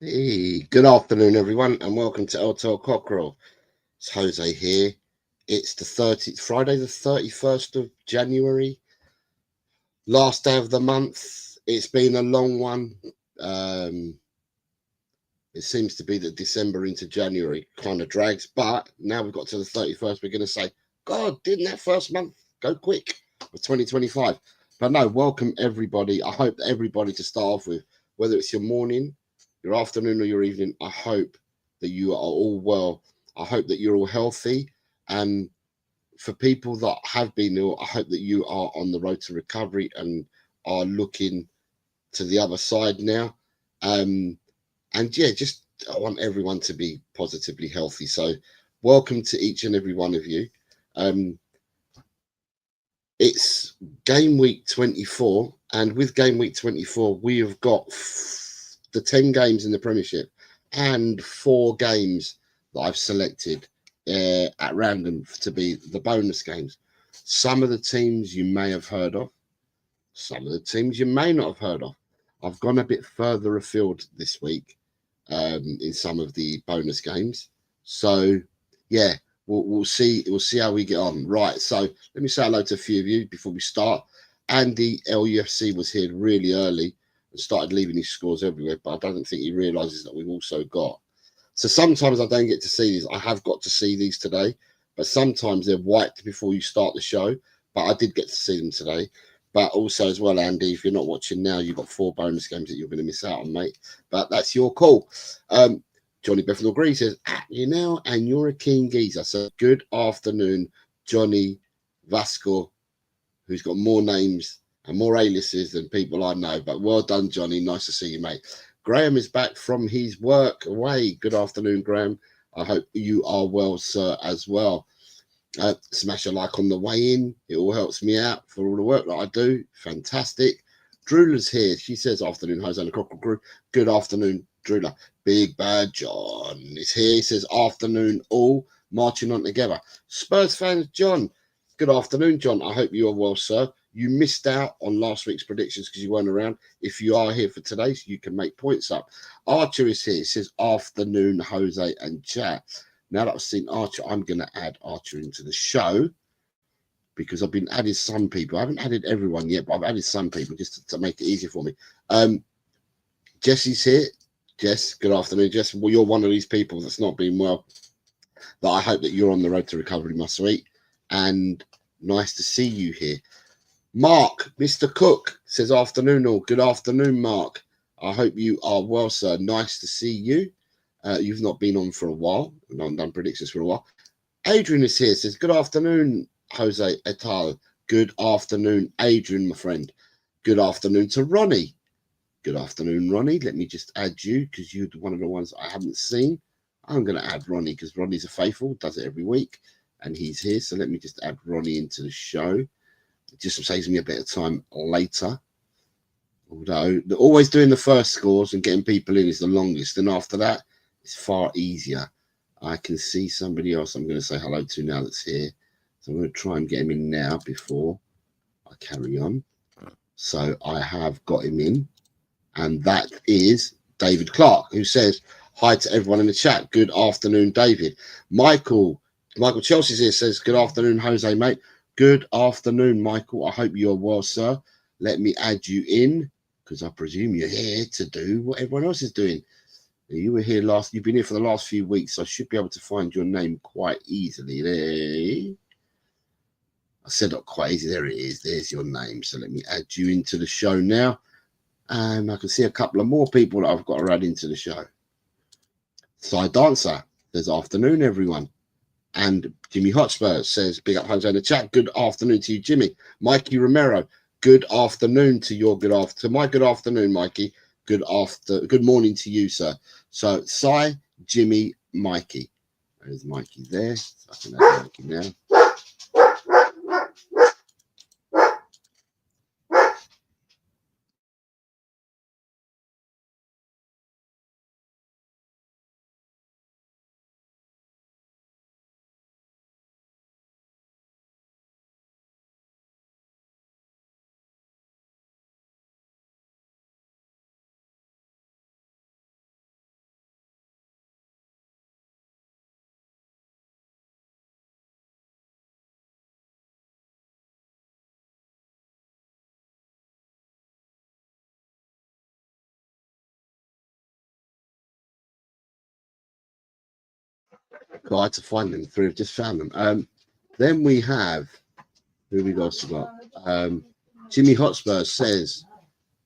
Hey, good afternoon, everyone, and welcome to Tel Cockerel. It's Jose here. It's the 30th, Friday, the 31st of January, last day of the month. It's been a long one. It seems to be that December into January kind of drags, but now we've got to the 31st. We're going to say, God, didn't that first month go quick of 2025? But no, welcome everybody. I hope that everybody to start off with, whether it's your morning, your afternoon, or your evening, I hope that you are all well. I hope that you're all healthy. And for people that have been ill, I hope that you are on the road to recovery and are looking to the other side now. And yeah, just I want everyone to be positively healthy. So welcome to each and every one of you. It's game week 24, and with game week 24, we have got the 10 games in the Premiership and 4 games that I've selected at random to be the bonus games. Some of the teams you may have heard of, some of the teams you may not have heard of. I've gone a bit further afield this week in some of the bonus games. So yeah, we'll see how we get on. Right. So let me say hello to a few of you before we start. Andy LUFC was here really early and started leaving his scores everywhere, but I don't think he realizes that we've also got. So sometimes I don't get to see these. I have got to see these today, but sometimes they're wiped before you start the show. But I did get to see them today. But also as well, Andy, if you're not watching now, you've got 4 bonus games that you're going to miss out on, mate. But that's your call. Johnny Bethnal Green says, you know, and you're a keen geezer. So good afternoon, Johnny Vasco, who's got more names and more aliases than people I know. But well done, Johnny. Nice to see you, mate. Graham is back from his work away. Good afternoon, Graham. I hope you are well, sir, as well. Smash a like on the way in. It all helps me out for all the work that I do. Fantastic. Drula's here. She says, afternoon, Jose and the Cockerel crew. Good afternoon, Drula. Big Bad John is here. He says, afternoon, all marching on together. Spurs fans, John. Good afternoon, John. I hope you are well, sir. You missed out on last week's predictions because you weren't around. If you are here for today, so you can make points up. Archer is here. He says, afternoon, Jose and chat. Now that I've seen Archer, I'm going to add Archer into the show because I've been adding some people. I haven't added everyone yet, but I've added some people just to make it easier for me. Jesse's here. Jess, good afternoon, Jess. Well, you're one of these people that's not been well, but I hope that you're on the road to recovery, my sweet. And nice to see you here. Mark, Mr. Cook, says afternoon all. Good afternoon, Mark. I hope you are well, sir. Nice to see you. You've not been on for a while. I've not done predictions for a while. Adrian is here. Says, good afternoon, Jose et al. Good afternoon, Adrian, my friend. Good afternoon to Ronnie. Good afternoon, Ronnie. Let me just add you because you're one of the ones I haven't seen. I'm going to add Ronnie because Ronnie's a faithful, does it every week, and he's here. So let me just add Ronnie into the show. It just saves me a bit of time later. Although always doing the first scores and getting people in is the longest, and after that, it's far easier. I can see somebody else I'm going to say hello to now that's here. So I'm going to try and get him in now before I carry on. So I have got him in. And that is David Clark, who says, hi to everyone in the chat. Good afternoon, David. Michael Chelsea's here, says, good afternoon, Jose, mate. Good afternoon, Michael. I hope you're well, sir. Let me add you in because I presume you're here to do what everyone else is doing. You were here you've been here for the last few weeks, so I should be able to find your name quite easily. There. I said not quite easy. There it is. There's your name. So let me add you into the show now. And I can see a couple of more people that I've got to add into the show. Side Dancer says, afternoon, everyone. And Jimmy Hotspur says, big up Jose in the chat. Good afternoon to you, Jimmy. Mikey Romero, good afternoon to your good afternoon, Mikey. Good morning to you, sir. So, Cy, Jimmy, Mikey. There's Mikey there. So I can add Mikey now. I had to find them. 3 have just found them. Then we have, who we got? Jimmy Hotspur says,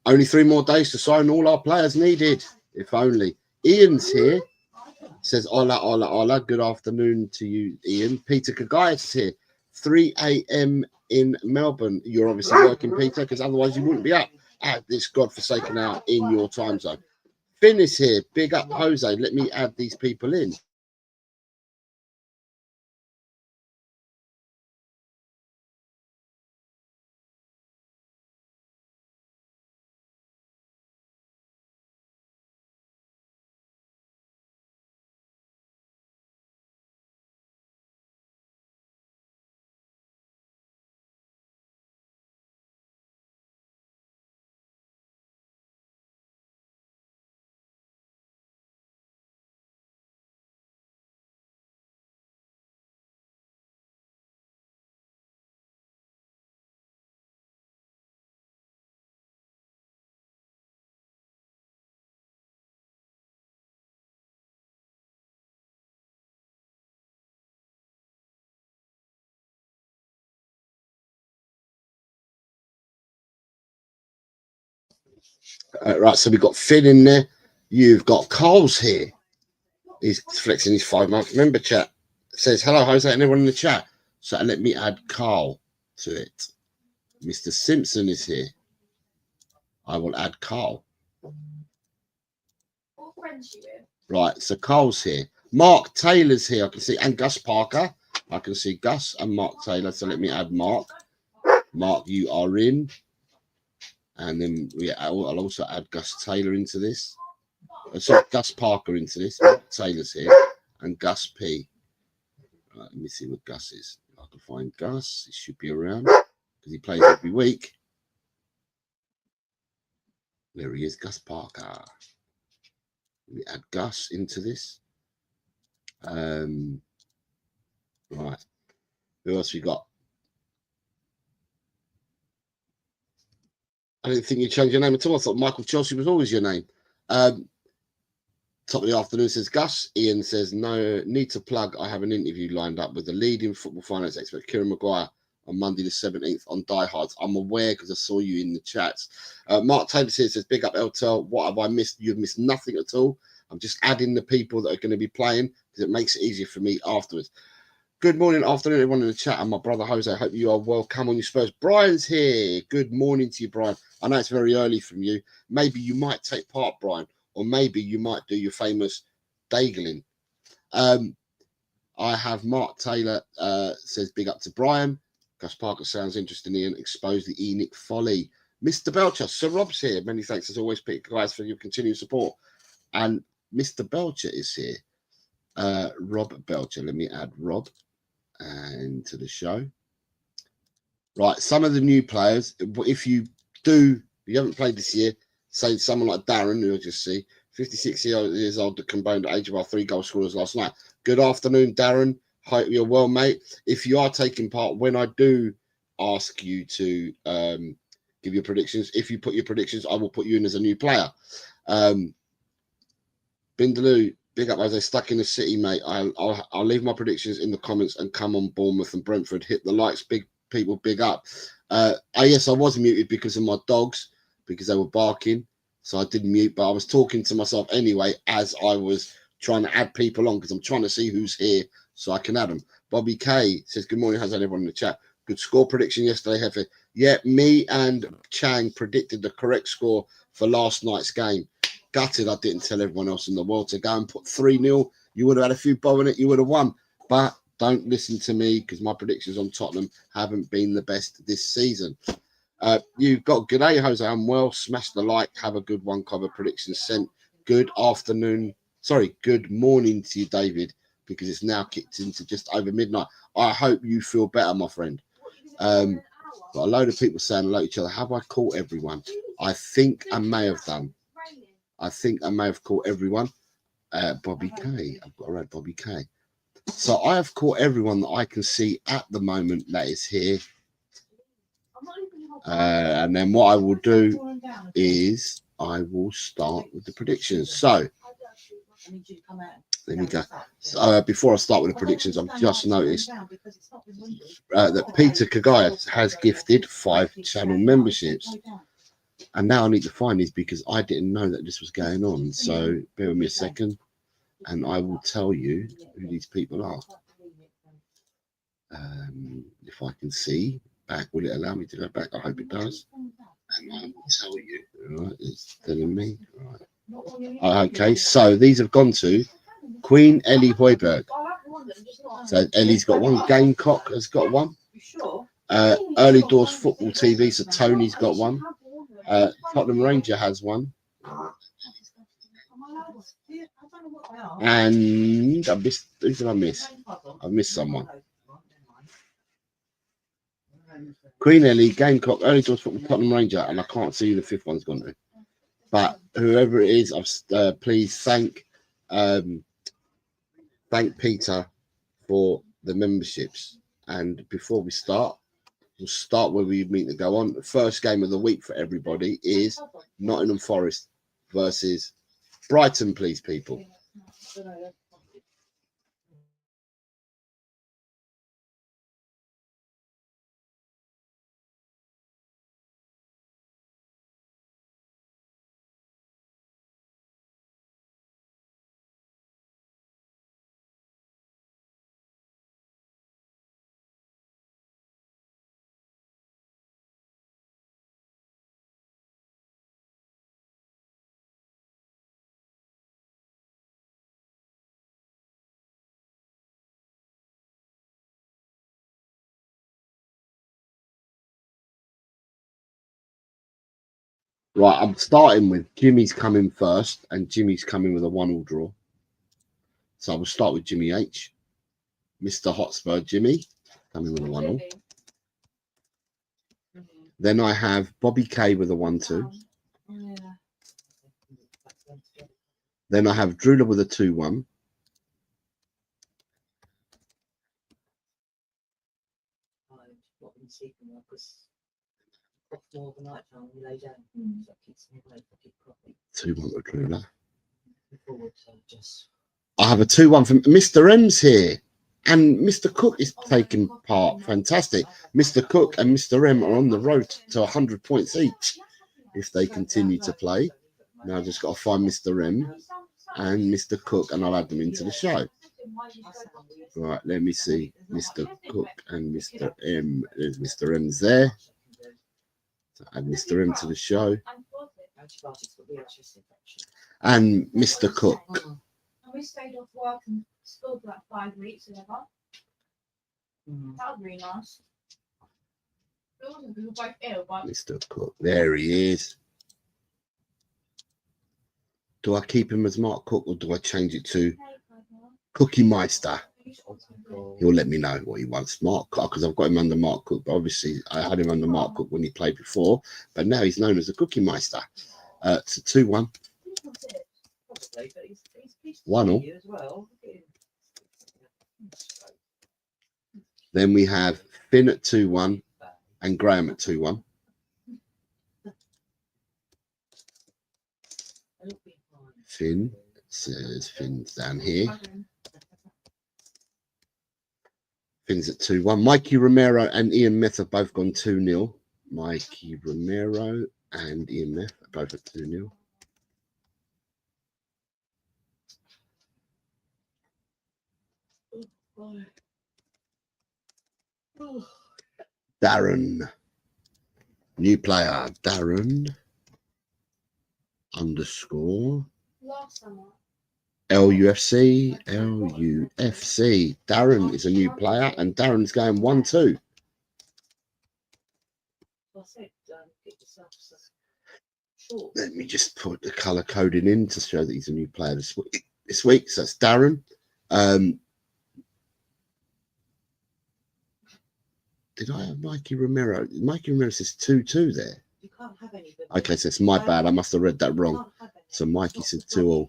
only 3 more days to sign all our players needed. If only. Ian's here. Says, hola, hola, hola. Good afternoon to you, Ian. Peter Kagayas is here. 3 a.m. in Melbourne. You're obviously working, Peter, because otherwise you wouldn't be up at this godforsaken hour in your time zone. Finn is here. Big up, Jose. Let me add these people in. Right, so we've got Finn in there. You've got Carl's here. He's flexing his 5-month member chat. Says, hello, Jose, and everyone in the chat. So let me add Carl to it. Mr. Simpson is here. I will add Carl. Right, so Carl's here. Mark Taylor's here, I can see, and Gus Parker. I can see Gus and Mark Taylor. So let me add Mark. Mark, you are in. And then I'll also add Gus Taylor into this. Sorry, Gus Parker into this. Mark Taylor's here. And Gus P. Right, let me see what Gus is. I can find Gus. He should be around because he plays every week. There he is, Gus Parker. Let me add Gus into this. Right. Who else we got? I didn't think you changed your name at all. I thought Michael Chelsea was always your name. Top of the afternoon says Gus. Ian says, no need to plug. I have an interview lined up with the leading football finance expert, Kieran Maguire, on Monday the 17th on Die Hards. I'm aware because I saw you in the chats. Mark Taylor says, big up LTL. What have I missed? You've missed nothing at all. I'm just adding the people that are going to be playing because it makes it easier for me afterwards. Good morning, afternoon, everyone in the chat. And my brother Jose, I hope you are well. Come on, you Spurs. Brian's here. Good morning to you, Brian. I know it's very early from you. Maybe you might take part, Brian, or maybe you might do your famous dagling. I have Mark Taylor says big up to Brian. Gus Parker sounds interesting. Ian, expose the Enoch folly. Mr. Belcher, Sir Rob's here. Many thanks as always, Peter, guys, for your continued support. And Mr. Belcher is here. Rob Belcher. Let me add Rob into the show. Right, some of the new players. If you haven't played this year, say someone like Darren, who you'll just see, 56 years old, the combined age of our 3 goal scorers last night. Good afternoon, Darren. Hope you're well, mate. If you are taking part, when I do ask you to give your predictions, if you put your predictions, I will put you in as a new player. Bindaloo, big up as I stuck in the city, mate. I'll leave my predictions in the comments and come on Bournemouth and Brentford. Hit the likes, big people, big up. Yes, I was muted because of my dogs, because they were barking. So I didn't mute, but I was talking to myself anyway as I was trying to add people on because I'm trying to see who's here so I can add them. Bobby K says, good morning, how's everyone in the chat? Good score prediction yesterday, Hefe. Yeah, me and Chang predicted the correct score for last night's game. Gutted I didn't tell everyone else in the world to go and put 3-0. You would have had a few bow in it, you would have won. But don't listen to me because my predictions on Tottenham haven't been the best this season. You've got good day, Jose. I'm well. Smash the like. Have a good one. Cover predictions sent. Good afternoon. Sorry, good morning to you, David, because it's now kicked into just over midnight. I hope you feel better, my friend. Got a load of people saying hello to each other. Have I caught everyone? I think I may have done. I think I may have caught everyone. Bobby K. I've got to write Bobby K. So I have caught everyone that I can see at the moment that is here. And then what I will do is I will start with the predictions. So Let me go. So, before I start with the predictions, I've just noticed that Peter Kagaya has gifted 5 channel memberships. And now I need to find these because I didn't know that this was going on. So bear with me a second and I will tell you who these people are. If I can see back, will it allow me to go back? I hope it does. And I will tell you. All right, it's telling me. All right. Okay, so these have gone to Queen Ellie Hoiberg. So Ellie's got one. Gamecock has got one. Early Doors Football TV. So Tony's got one. Tottenham Ranger has one. And I missed. Who did I miss? I missed someone. Queen Ellie, Gamecock, Early Doors Football, Tottenham Ranger, and I can't see who the 5th one's gone to. But whoever it is, please thank Peter for the memberships. And before we start, we'll start where we meet to go on. The first game of the week for everybody is Nottingham Forest versus Brighton, please, people. Right, I'm starting with Jimmy's coming first, and Jimmy's coming with a 1-1 draw. So I will start with Jimmy H. Mr. Hotspur Jimmy coming with a 1-1. Then I have Bobby K with a 1-2. Then I have Drula with a 2-1. With Drula. I have a 2-1 from Mr. M's here. And Mr. Cook is taking part. Fantastic. Mr. Cook and Mr. M are on the road to 100 points each if they continue to play. Now I've just got to find Mr. M and Mr. Cook, and I'll add them into the show. Right, let me see. Mr. Cook and Mr. M. There's Mr. M's there. So add Mr. M to the show. And Mr. Cook. We stayed off work and school for like 5 weeks together. That was really nice. It wasn't, we were both ill, but Mr. Cook, there he is. Do I keep him as Mark Cook or do I change it to Cookie Meister? He'll let me know what he wants. Mark Cook, because I've got him under Mark Cook. But obviously, I had him under Mark Cook when he played before, but now he's known as the Cookie Meister. It's a 2-1. 1-1. Then we have Finn at 2-1 and Graham at 2-1. Finn says Finn's down here. Finn's at 2-1. Mikey Romero and Ian Meth have both gone 2-0. Mikey Romero and Ian Meth are both at 2-0. Darren, new player, Darren underscore LUFC. Darren is a new player, and Darren's going 1-2. Let me just put the color coding in to show that he's a new player this week. So that's Darren. Did I have Mikey Romero? Mikey Romero says 2-2 there. you can't have any. Okay, so it's my bad. I must have read that wrong. So Mikey said 2-2.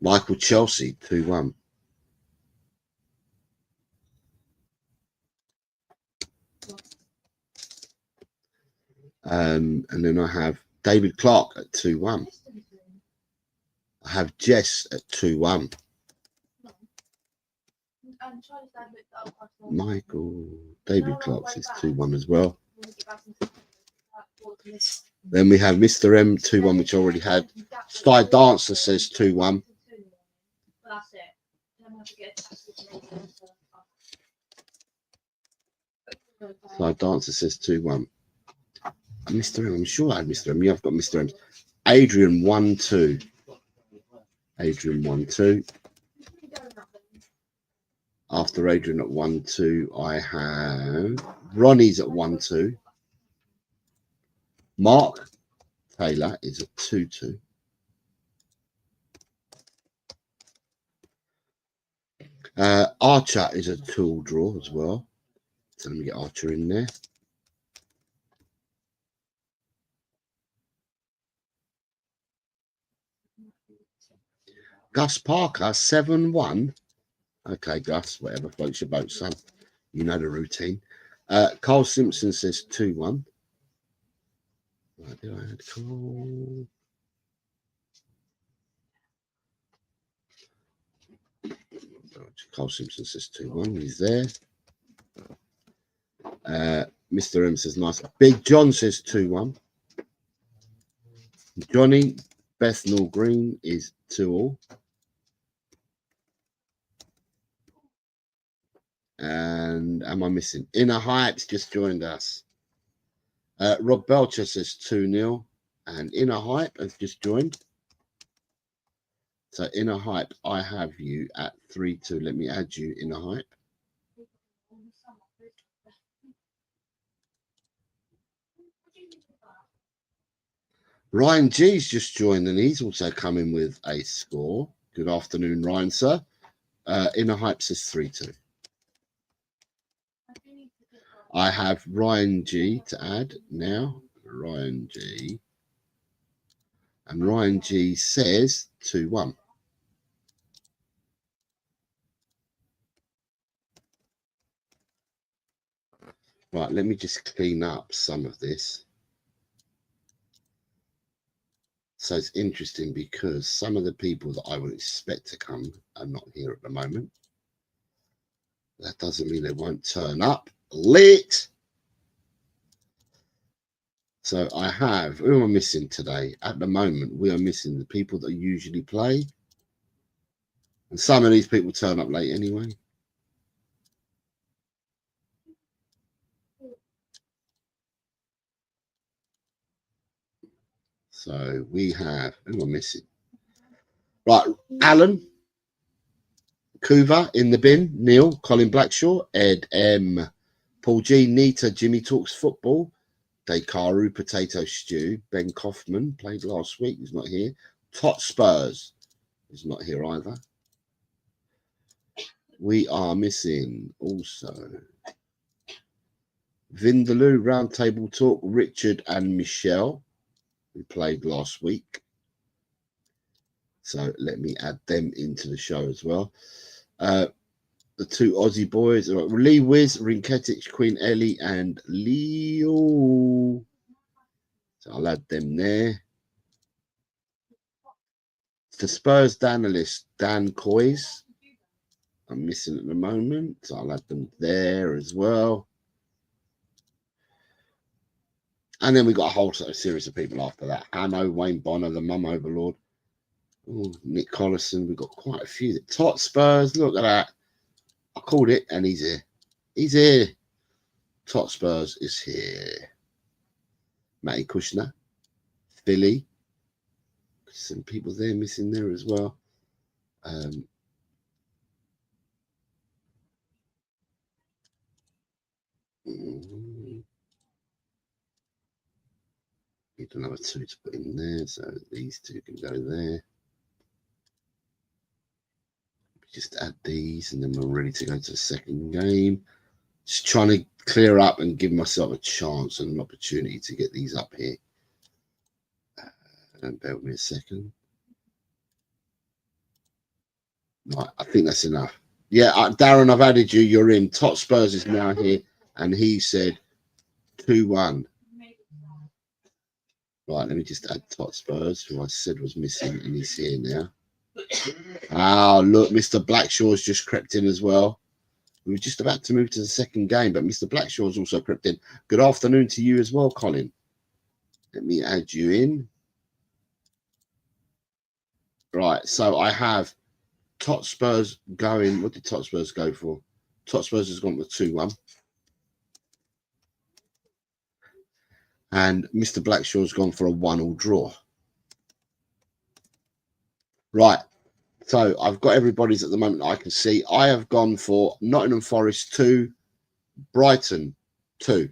Michael Chelsea 2-1. And then I have David Clark at 2-1. I have Jess at 2-1. Michael, David Clark says 2-1 as well. Then we have Mr. M 2-1, which I already had. Sky Dancer says 2-1. Sky Dancer says 2-1. Mr. M, I'm sure I had Mr. M. Yeah, I've got Mr. M. Adrian 1-2. Adrian 1-2. After Adrian at 1-2, I have Ronnie's at 1-2. Mark Taylor is at 2-2. Archer is a 2 draw as well. So let me get Archer in there. Gus Parker 7-1. Okay, Gus, whatever floats your boat, son. You know the routine. Carl Simpson says 2-1. Where did I add Carl? Carl Simpson says 2-1. He's there. Mr. M says nice. Big John says 2-1. Johnny Bethnal Green is 2-all. And am I missing? Inner Hypes just joined us. Rob Belcher says 2-0. And Inner Hype has just joined. So Inner Hype, I have you at 3-2. Let me add you, Inner Hype. Ryan G's just joined and he's also coming with a score. Good afternoon, Ryan, sir. Inner Hype says 3-2. I have Ryan G to add now. Ryan G. And Ryan G says 2-1. Right, let me just clean up some of this. So it's interesting because some of the people that I would expect to come are not here at the moment. That doesn't mean they won't turn up. Lit. So I have, who am I missing today? At the moment, we are missing the people that usually play. And some of these people turn up late anyway. So we have, who am I missing? Right, Alan, Kuva in the bin, Neil, Colin Blackshaw, Ed M, Paul G, Nita, Jimmy Talks Football, Dekaru Potato Stew, Ben Kaufman, played last week, he's not here. Tot Spurs is not here either. We are missing also Vindaloo, Roundtable Talk, Richard and Michelle, who played last week. So let me add them into the show as well. The two Aussie boys, Lee Wiz, Rinketic, Queen Ellie, and Leo. So I'll add them there. The Spurs analyst, Dan Coys. I'm missing at the moment, so I'll add them there as well. And then we've got a whole sort of series of people after that. Hanno, Wayne Bonner, the Mum Overlord. Ooh, Nick Collison. We've got quite a few. Tot Spurs, look at that. I called it and he's here. He's here. Tot Spurs is here. Matty Kushner. Philly. Some people there missing there as well. Need another two to put in there, so these two can go there. Just add these and then we're ready to go to the second game. Just trying to clear up and give myself a chance and an opportunity to get these up here. Bear with me a second. Right, I think that's enough. Yeah, Darren, I've added you. You're in. Tot Spurs is now here, and he said 2-1. Right, let me just add Hotspurs, who I said was missing, and he's here now. Oh, look, Mr. Blackshaw's just crept in as well. We were just about to move to the second game, but Mr. Blackshaw's also crept in. Good afternoon to you as well, Colin. Let me add you in. Right, so I have Hotspurs going. What did Hotspurs go for? Hotspurs has gone for 2-1. And Mr. Blackshaw's gone for a 1-1 draw. Right. So I've got everybody's at the moment I can see. I have gone for Nottingham Forest 2, Brighton 2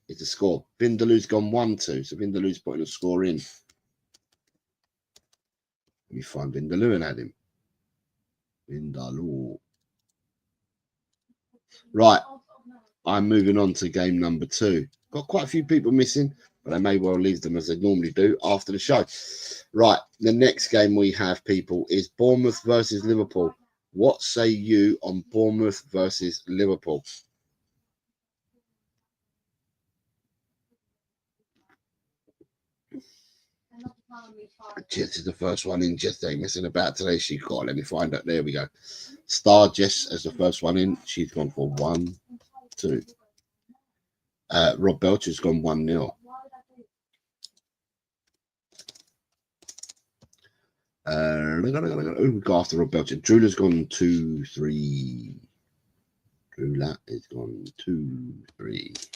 is the score. Vindaloo's gone 1-2. So Vindaloo's putting a score in. Let me find Vindaloo and add him. Vindaloo. Right. I'm moving on to game number 2. Got quite a few people missing, but I may well leave them as they normally do after the show. Right, the next game we have, people, is Bournemouth versus Liverpool. What say you on Bournemouth versus Liverpool? Jess is the first one in. Jess ain't messing about today. She got. Let me find out. There we go. Star Jess as the first one in. She's gone for 1-2. Rob Belcher's gone 1-0. We go after Rob Belcher. Drula's gone 2-3. Drula is gone 2-3.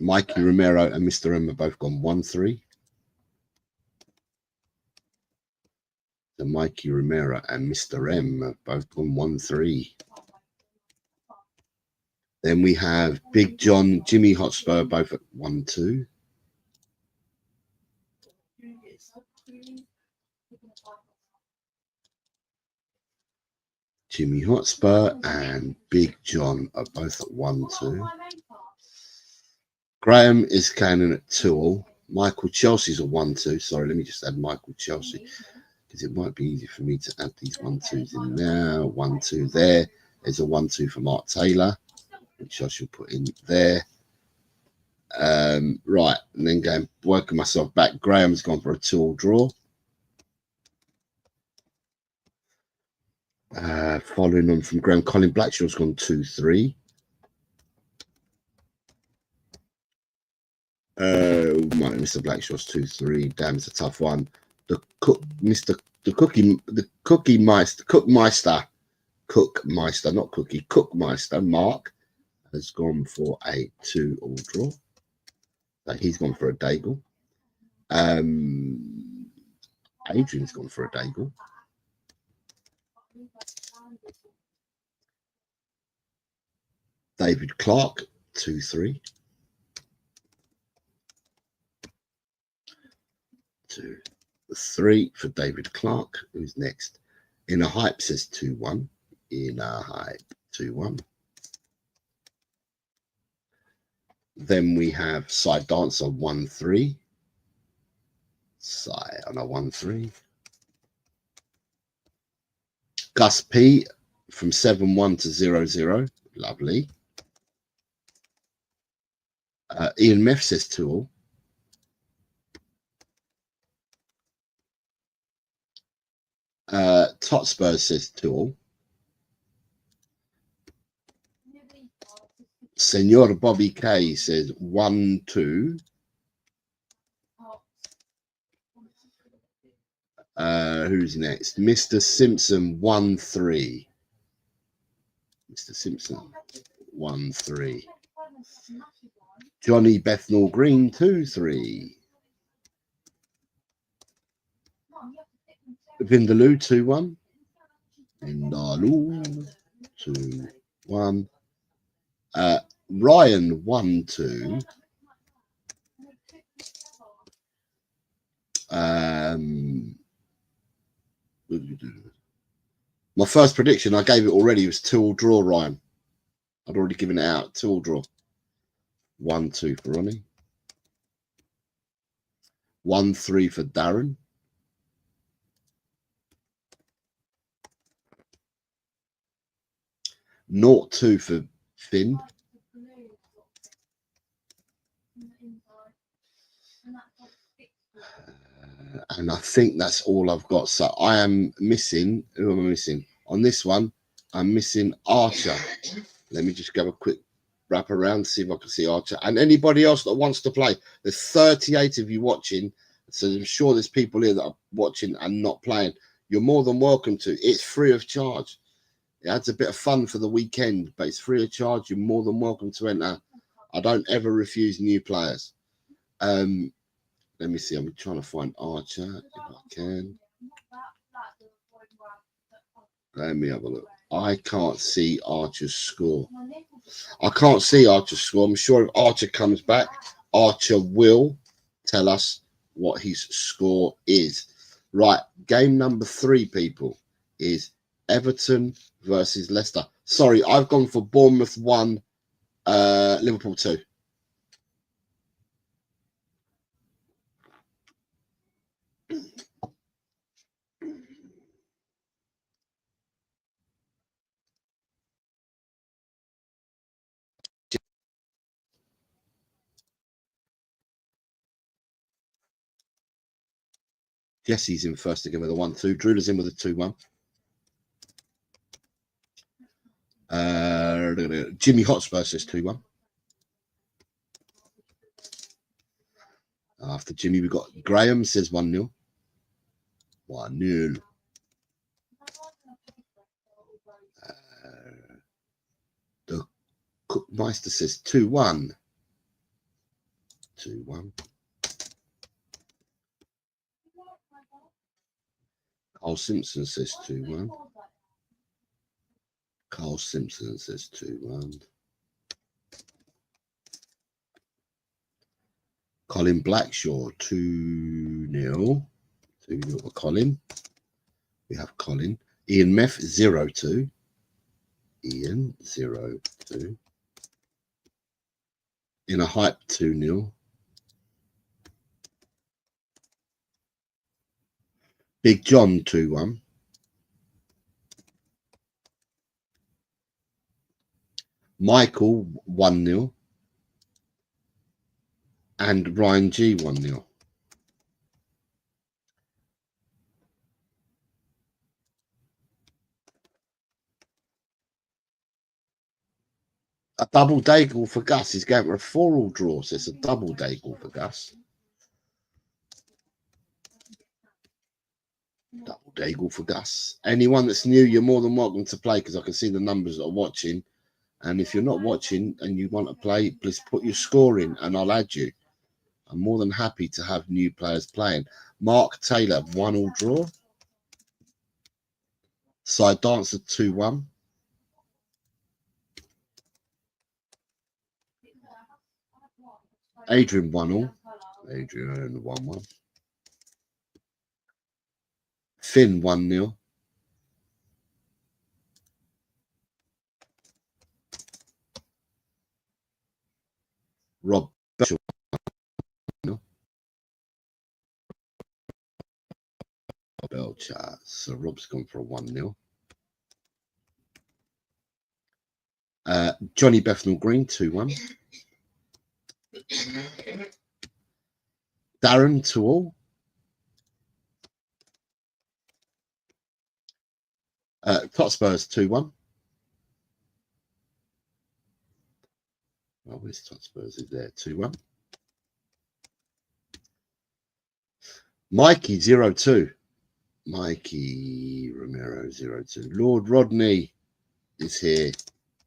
Mikey Romero and Mr. M have both gone 1-3. So Mikey Romero and Mr. M have both gone 1-3. Then we have Big John, Jimmy Hotspur, both at 1-2. Jimmy Hotspur and Big John are both at 1-2. Graham is cannon at 2-2. Michael Chelsea's a 1-2. Sorry, let me just add Michael Chelsea because it might be easy for me to add these 1-2s in now. 1-2 there. There's a 1-2 for Mark Taylor, which I shall put in there. Right, and then going working myself back. Graham's gone for a 2-2 draw. Following on from Graham, Colin Blackshaw's gone 2-3. Mr. Blackshaw's 2-3. Damn, it's a tough one. The Cookmeister, Mark has gone for a 2-2 draw. So he's gone for a Daigle. Adrian's gone for a Daigle. David Clark, 2-3. 2-3 for David Clark. Who's next? Inner Hype says 2-1. Inner Hype, 2-1. Then we have Side Dancer 1-3. Side on a 1-3. Gus P from 7-1 to 0-0. Lovely. Ian Meth says 2-2. Hotspur says 2-2. Senor Bobby K says 1-2. Who's next? Mr. Simpson 1-3. Mr. Simpson 1-3. Johnny Bethnal Green 2-3. Vindaloo 2-1. Vindaloo 2-1. Ryan 1-2. My first prediction, I gave it already, was 2-2 draw, Ryan. I'd already given it out. 2-2 draw. 1-2 for Ronnie. 1-3 for Darren. 0-2 for Finn. And I think that's all I've got. So I am missing. Who am I missing? On this one, I'm missing Archer. Let me just go a quick wrap around, see if I can see Archer. And anybody else that wants to play. There's 38 of you watching. So I'm sure there's people here that are watching and not playing. You're more than welcome to. It's free of charge. It adds a bit of fun for the weekend, but it's free of charge. You're more than welcome to enter. I don't ever refuse new players. Let me see. I'm trying to find Archer if I can. Let me have a look. I can't see Archer's score. I can't see Archer's score. I'm sure if Archer comes back, Archer will tell us what his score is. Right. Game number 3, people, is Everton versus Leicester. Sorry, I've gone for Bournemouth 1, Liverpool 2. Jesse's in first again with a 1-2. Drula's in with a 2-1. Jimmy Hotspur says 2-1. After Jimmy, we've got Graham says 1-0. 1-0. The Cookmeister says 2-1. 2-1. Carl Simpson says 2-1. Carl Simpson says 2-1. Colin Blackshaw 2-0. 2-0 for Colin. We have Colin. Ian Meth 0-2. Ian 0-2. In a hype 2-0. Big John 2-1. Michael 1-0. And Ryan G 1-0. A double daigle for Gus. He's going for a 4-all draw, so it's a double daigle for Gus. Double daigle for Gus. Anyone that's new, you're more than welcome to play because I can see the numbers that are watching. And if you're not watching and you want to play, please put your score in and I'll add you. I'm more than happy to have new players playing. Mark Taylor, 1-all draw. Side Dancer 2-1. Adrian 1-all. Adrian 1-1. Finn 1-0. Rob Belcher 1-0. Belcher. So Rob's gone for a 1-0. Johnny Bethnal Green 2-1. Darren 2-all. Hotspurs 2-1. Oh, where's Hotspurs? Is there 2-1. Mikey 0-2. Mikey Romero 0-2. Lord Rodney is here.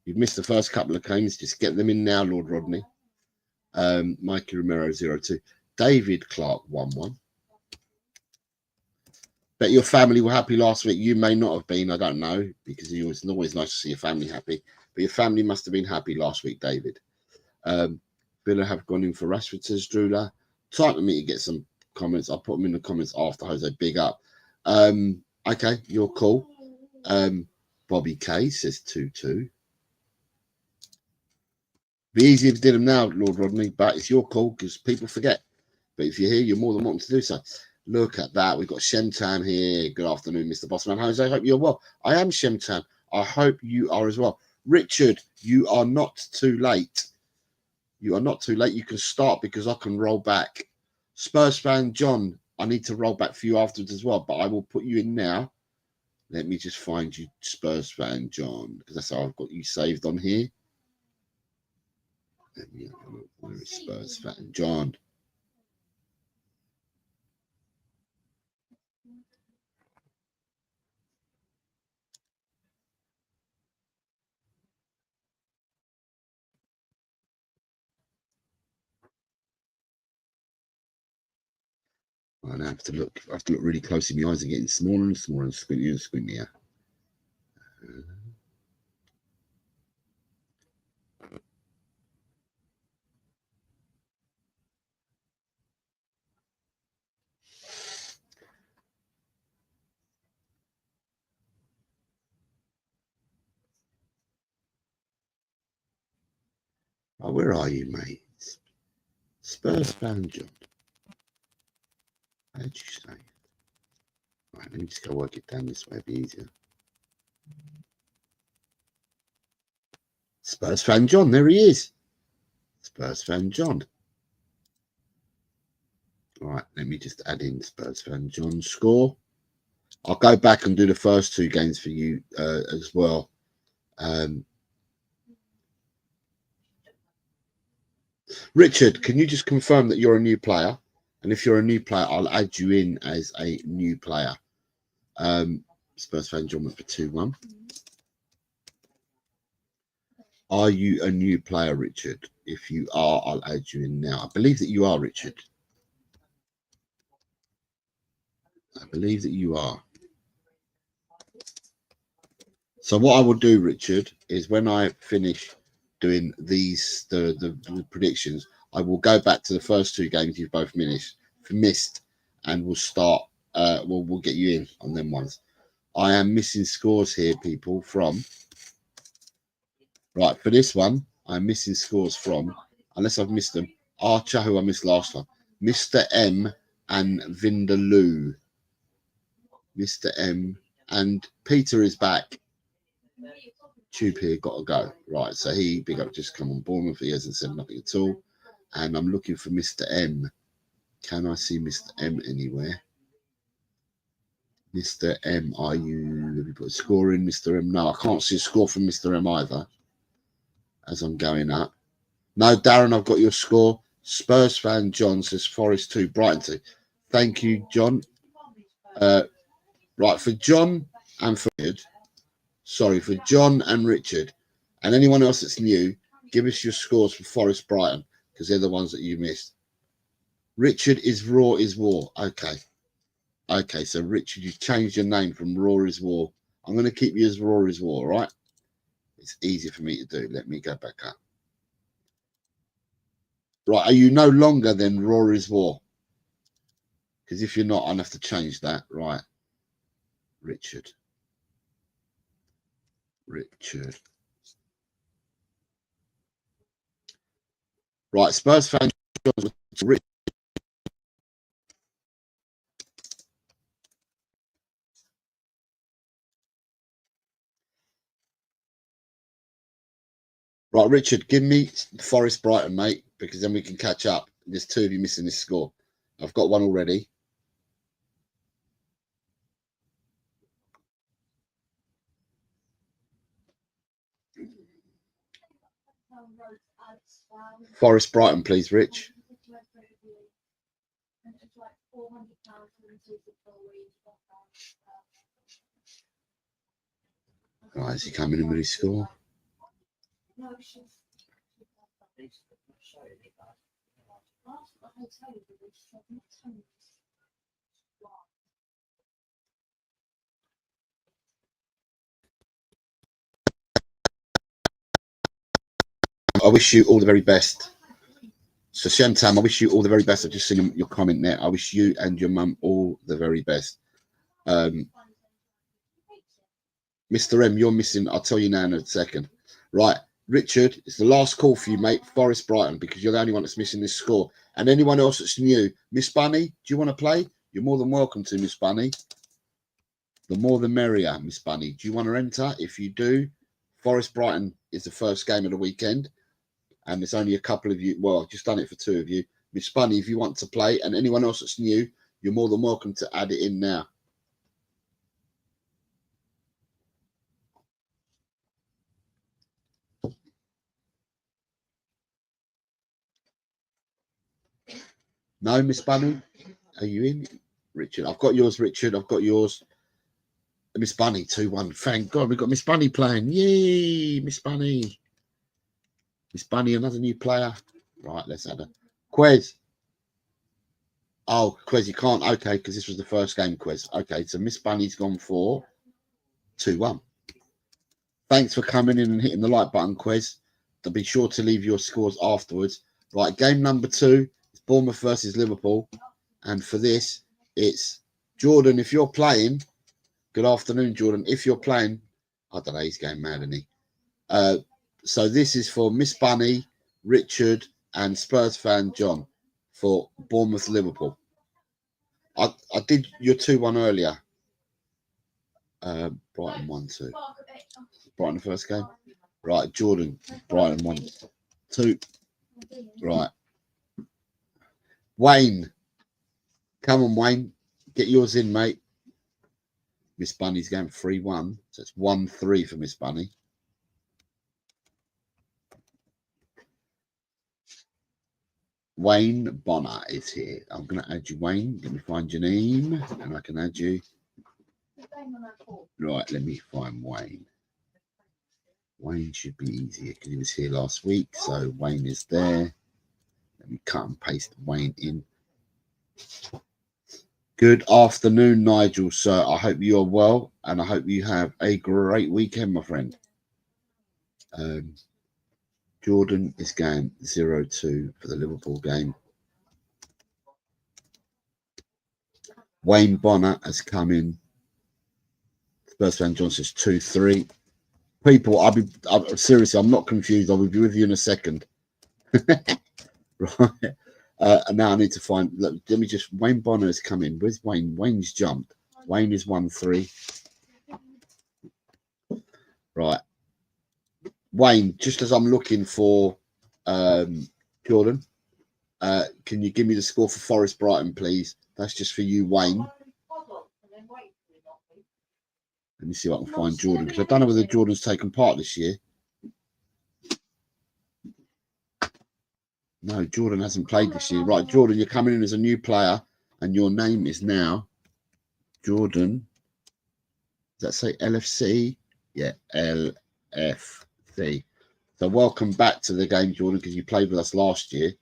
You've missed the first couple of games. Just get them in now, Lord Rodney. Mikey Romero 0-2. David Clark 1-1. Bet your family were happy last week. You may not have been. I don't know because it's always nice to see your family happy. But your family must have been happy last week, David. Villa have gone in for Rashford's Drula. Time for me to get some comments. I'll put them in the comments after. Jose, big up. Okay, you're cool. Bobby K says 2-2. Be easy if you did them now, Lord Rodney, but it's your call because people forget. But if you're here, you're more than welcome to do so. Look at that. We've got Shemtan here. Good afternoon, Mr. Bossman. Jose, I hope you're well. I am Shemtan. I hope you are as well. Richard, you are not too late. You are not too late. You can start because I can roll back. Spurs fan John, I need to roll back for you afterwards as well, but I will put you in now. Let me just find you, Spurs fan John, because that's how I've got you saved on here. Let me have a look. Where is Spurs fan John? I now have to look. I have to look really closely. My eyes are getting smaller and smaller and squintier and squintier. Oh, where are you, mate? Spurs fan John. How did you say? Right, let me just go work it down this way. It'll be easier. Spurs fan John, there he is. Spurs fan John. All right, let me just add in Spurs fan John's score. I'll go back and do the first two games for you as well. Richard, can you just confirm that you're a new player? And if you're a new player, I'll add you in as a new player. Spurs fan John went for 2-1. Are you a new player, Richard? If you are, I'll add you in now. I believe that you are, Richard. I believe that you are. So what I will do, Richard, is when I finish doing these the predictions, I will go back to the first two games you've both missed, and we'll start. We'll get you in on them ones. I am missing scores here, people. From right for this one, I'm missing scores from, unless I've missed them. Archer, who I missed last time, Mr. M and Vindaloo. Mr. M and Peter is back. Tube here, got to go. Right, so he, big up, just come on Bournemouth. He hasn't said nothing at all. And I'm looking for Mr. M. Can I see Mr. M anywhere? Mr. M, are you, let me put a score in, Mr. M. No, I can't see a score from Mr. M either as I'm going up. No, Darren, I've got your score. Spurs fan John says Forest 2, Brighton 2. Thank you, John. Right, for John and for Richard, sorry, for John and Richard, and anyone else that's new, give us your scores for Forest Brighton, because they're the ones that you missed. Richard is Raw is War. Okay. Okay, so Richard, you changed your name from Raw is War. I'm going to keep you as Raw is War, right? It's easier for me to do. Let me go back up. Right, are you no longer then Raw is War? Because if you're not, I'll have to change that. Right. Richard. Right, Spurs fan Richard. Right, Richard, give me Forest Brighton, mate, because then we can catch up. There's two of you missing this score. I've got one already. Forest Brighton, please, Rich. Right, is he coming in with his score? I wish you all the very best. So Shantam, I wish you all the very best. I've just seen your comment there. I wish you and your mum all the very best. Mr. M, you're missing. I'll tell you now in a second. Right, Richard, it's the last call for you, mate. Forest Brighton, because you're the only one that's missing this score. And anyone else that's new, Miss Bunny, do you want to play? You're more than welcome to, Miss Bunny. The more the merrier, Miss Bunny. Do you want to enter? If you do, Forest Brighton is the first game of the weekend, and there's only a couple of you. Well, I've just done it for 2 of you. Miss Bunny, if you want to play, and anyone else that's new, you're more than welcome to add it in now. No, Miss Bunny, are you in? Richard, I've got yours, Richard. I've got yours. Miss Bunny, 2-1. Thank God we've got Miss Bunny playing. Yay, Miss Bunny. Miss Bunny, another new player. Right, let's add a Quez. Oh, Quez, you can't. Okay, because this was the first game, Quez. Okay, so Miss Bunny's gone for 2-1. Thanks for coming in and hitting the like button, Quez. Be sure to leave your scores afterwards. Right, game number 2 is Bournemouth versus Liverpool. And for this, it's Jordan. If you're playing, good afternoon, Jordan. If you're playing, I don't know, he's going mad, isn't he? So this is for Miss Bunny, Richard, and Spurs fan John for Bournemouth Liverpool. I did your 2-1 earlier. Brighton 1-2. Brighton the first game. Right, Jordan. Brighton 1-2. Right. Wayne. Come on, Wayne. Get yours in, mate. Miss Bunny's going 3-1. So it's 1-3 for Miss Bunny. Wayne Bonner is here. I'm going to add you, Wayne. Let me find your name and I can add you. Right, let me find Wayne. Wayne should be easier because he was here last week. So Wayne is there. Let me cut and paste Wayne in. Good afternoon, Nigel, sir. I hope you're well and I hope you have a great weekend, my friend. Jordan is going 0-2 for the Liverpool game. Wayne Bonner has come in. Spurs fan John says 2-3. People, seriously, I'm not confused. I will be with you in a second. Right. And now I need to find. Look, let me just. Wayne Bonner has come in. Where's Wayne? Wayne's jumped. Wayne is 1-3. Right. Wayne, just as I'm looking for Jordan, can you give me the score for Forest Brighton, please? That's just for you, Wayne. Let me see if I can find Jordan, because I don't know whether Jordan's taken part this year. No, Jordan hasn't played this year. Right, Jordan, you're coming in as a new player, and your name is now Jordan. Does that say LFC? Yeah, LFC. So welcome back to the game, Jordan, because you played with us last year.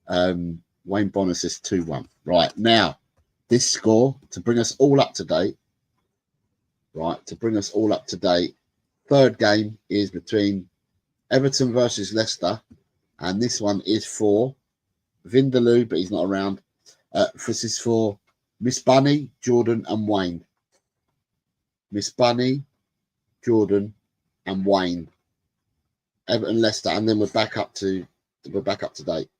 Wayne Bonner says 2-1. Right, now, this score, to bring us all up to date, third game is between Everton versus Leicester, and this one is for Vindaloo, but he's not around. This is for Miss Bunny, Jordan, and Wayne. Miss Bunny, Jordan, and Wayne. Everton, Leicester, and then we're back up to date.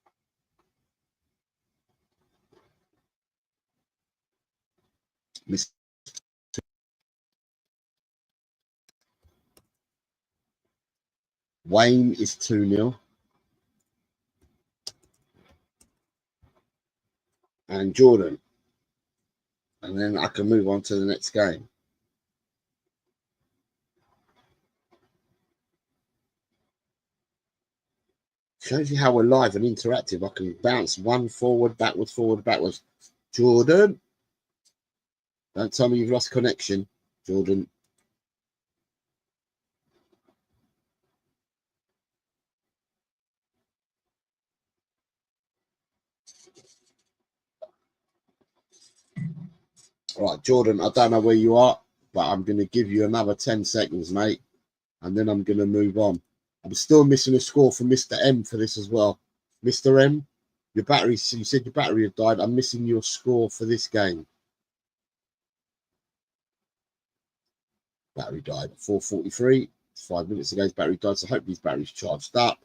Miss Wayne is 2-0. And Jordan. And then I can move on to the next game. Shows you how we're live and interactive. I can bounce one forward, backwards. Jordan. Don't tell me you've lost connection, Jordan. Right, Jordan, I don't know where you are, but I'm going to give you another 10 seconds, mate. And then I'm going to move on. I'm still missing a score for Mr. M for this as well. Mr. M, your battery, you said your battery had died. I'm missing your score for this game. Battery died at 4:43. 5 minutes ago, his battery died, so hopefully his battery's charged up.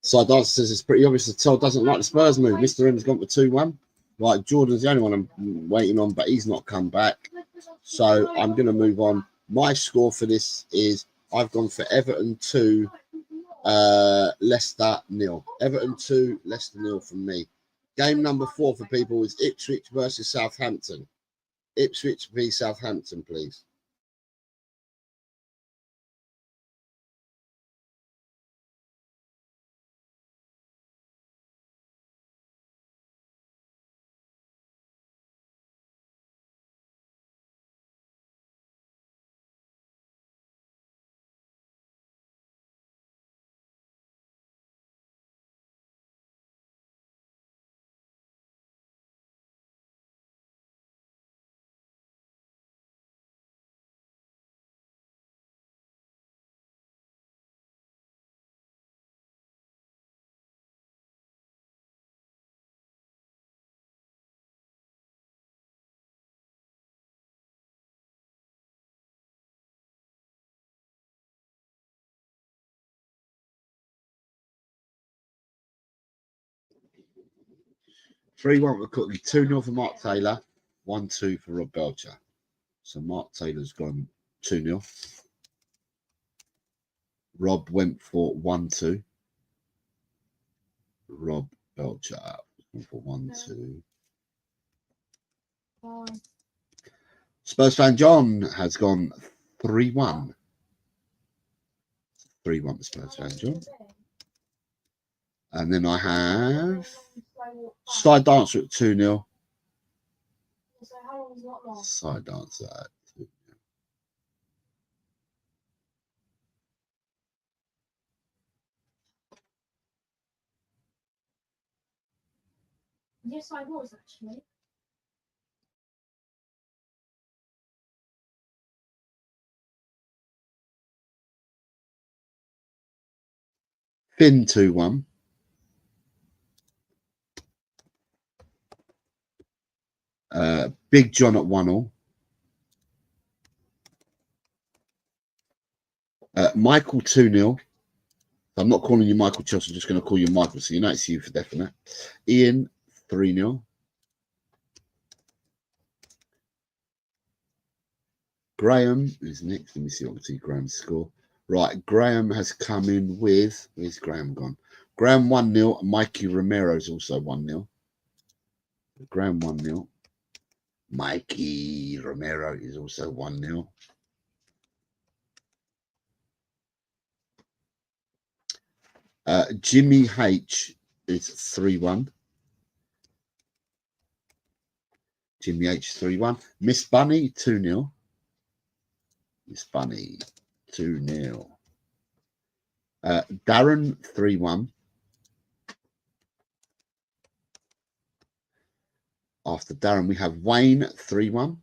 Sardar says it's pretty obvious that Tel doesn't like the Spurs move. Mr. M's gone for 2-1. Right, Jordan's the only one I'm waiting on, but he's not come back. So I'm going to move on. My score for this is I've gone for Everton 2, Leicester 0. Everton 2, Leicester 0 from me. Game number 4 for people is Ipswich versus Southampton. Ipswich v Southampton, please. Three 1 for Cookie, 2-0 for Mark Taylor, 1-2 for Rob Belcher. So Mark Taylor's gone 2-0. Rob went for 1-2. Rob Belcher went for 1-2. Spurs fan John has gone 3-1. 3-1 for Spurs fan John. And then I have Side Dancer at 2-0. Side Dancer at 2-0. Yes, I was actually. Finn 2-1. Big John at 1-0. Michael 2-0. I'm not calling you Michael Chelsea, I'm just going to call you Michael, so you know it's you for definite. Ian 3-0. Graham is next. Let me see what I can see Graham's score. Right, Graham has come in with, where's Graham gone? Graham 1-0. Mikey Romero is also 1-0. Graham 1-0. Mikey Romero is also 1-0. Jimmy H is 3-1. Jimmy H 3-1. Miss Bunny 2-0. Miss Bunny 2-0. Darren 3-1. After Darren, we have Wayne 3-1.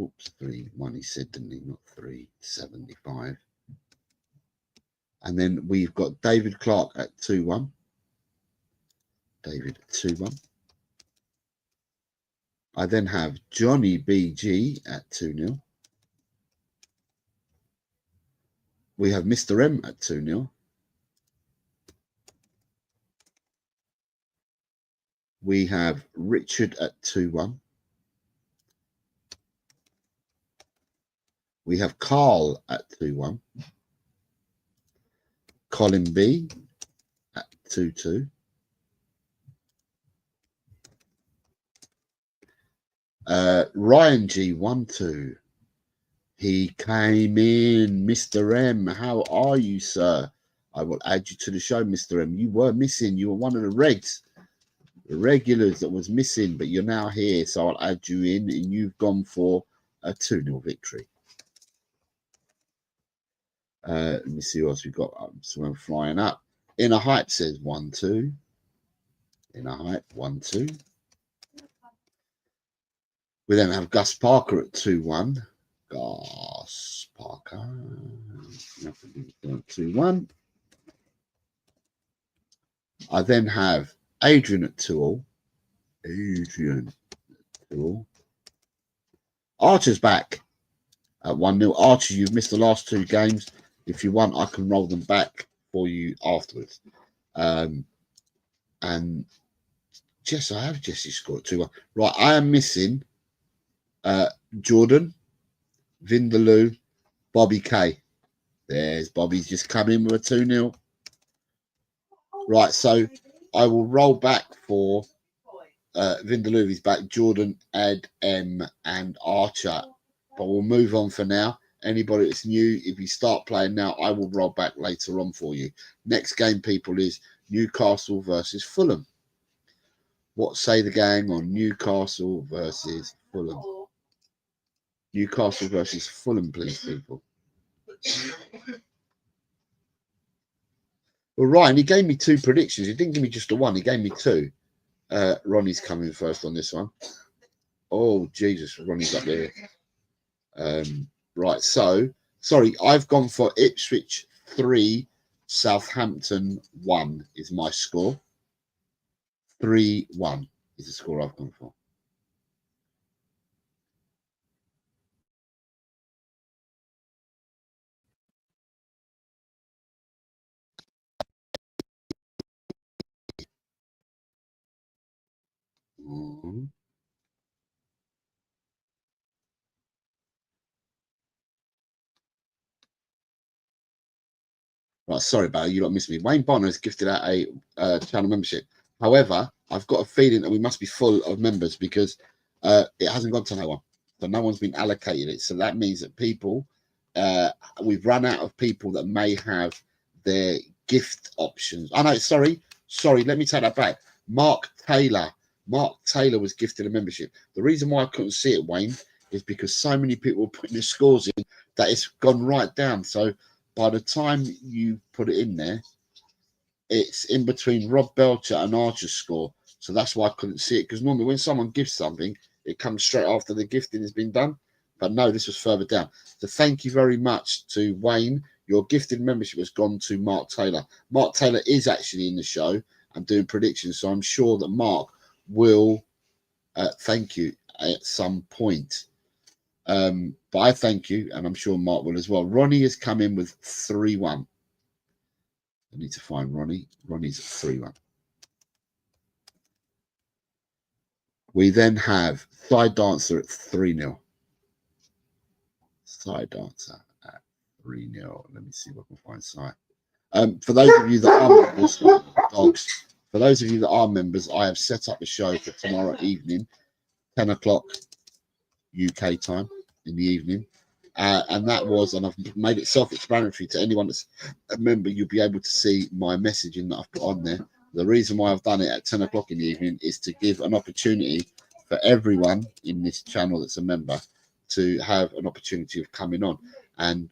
Oops, 3-1 he said, didn't he? Not 375. And then we've got David Clark at 2-1. David 2-1. I then have Johnny BG at 2-0. We have Mr. M at 2-0. We have Richard at 2-1. We have Carl at 2-1. Colin B at 2-2. Ryan G 1-2. He came in. Mr. M, how are you, sir? I will add you to the show, Mr. M. You were missing. You were one of the regulars that was missing, but you're now here, so I'll add you in, and you've gone for a 2-0 victory. Let me see what else we've got. Someone flying up. Inner Hype says 1-2. Inner Hype 1-2. We then have Gus Parker at 2-1. Gus Parker 2-1. I then have Adrian at 2-0. Adrian at 2-0. Archer's back at 1-0. Archer, you've missed the last 2 games. If you want, I can roll them back for you afterwards. And Jess, I have Jesse scored 2-1. Right, I am missing Jordan, Vindaloo, Bobby K. There's Bobby's just come in with a 2-0. Right, so I will roll back for Vindaloo. He's back. Jordan, Ed, M, and Archer. But we'll move on for now. Anybody that's new, if you start playing now, I will roll back later on for you. Next game, people, is Newcastle versus Fulham. What say the game on Newcastle versus Fulham? Newcastle versus Fulham, please, people. Well, Ryan, he gave me 2 predictions. He didn't give me just a 1. He gave me 2. Ronnie's coming first on this one. Oh, Jesus. Ronnie's up there. Right. So, sorry, I've gone for Ipswich 3, Southampton 1 is my score. 3-1 is the score I've gone for. Right, sorry about it, you lot missed me. Wayne Bonner has gifted out a channel membership. However, I've got a feeling that we must be full of members because it hasn't gone to no one. So no one's been allocated it. So that means that people, we've run out of people that may have their gift options. Oh no, sorry, let me take that back. Mark Taylor was gifted a membership. The reason why I couldn't see it, Wayne, is because so many people were putting their scores in that it's gone right down. So by the time you put it in there, it's in between Rob Belcher and Archer's score. So that's why I couldn't see it. Because normally when someone gives something, it comes straight after the gifting has been done. But no, this was further down. So thank you very much to Wayne. Your gifted membership has gone to Mark Taylor. Mark Taylor is actually in the show and doing predictions. So I'm sure that Mark will thank you at some point. But I thank you, and I'm sure Mark will as well. Ronnie has come in with 3-1. I need to find Ronnie. Ronnie's at 3-1. We then have Side Dancer at 3-0. Side Dancer at 3-0. Let me see if I can find Side. For those of you that are members, dogs. For those of you that are members, I have set up a show for tomorrow evening, 10 o'clock UK time in the evening. And that was, and I've made it self-explanatory to anyone that's a member. You'll be able to see my messaging that I've put on there. The reason why I've done it at 10 o'clock in the evening is to give an opportunity for everyone in this channel that's a member to have an opportunity of coming on. And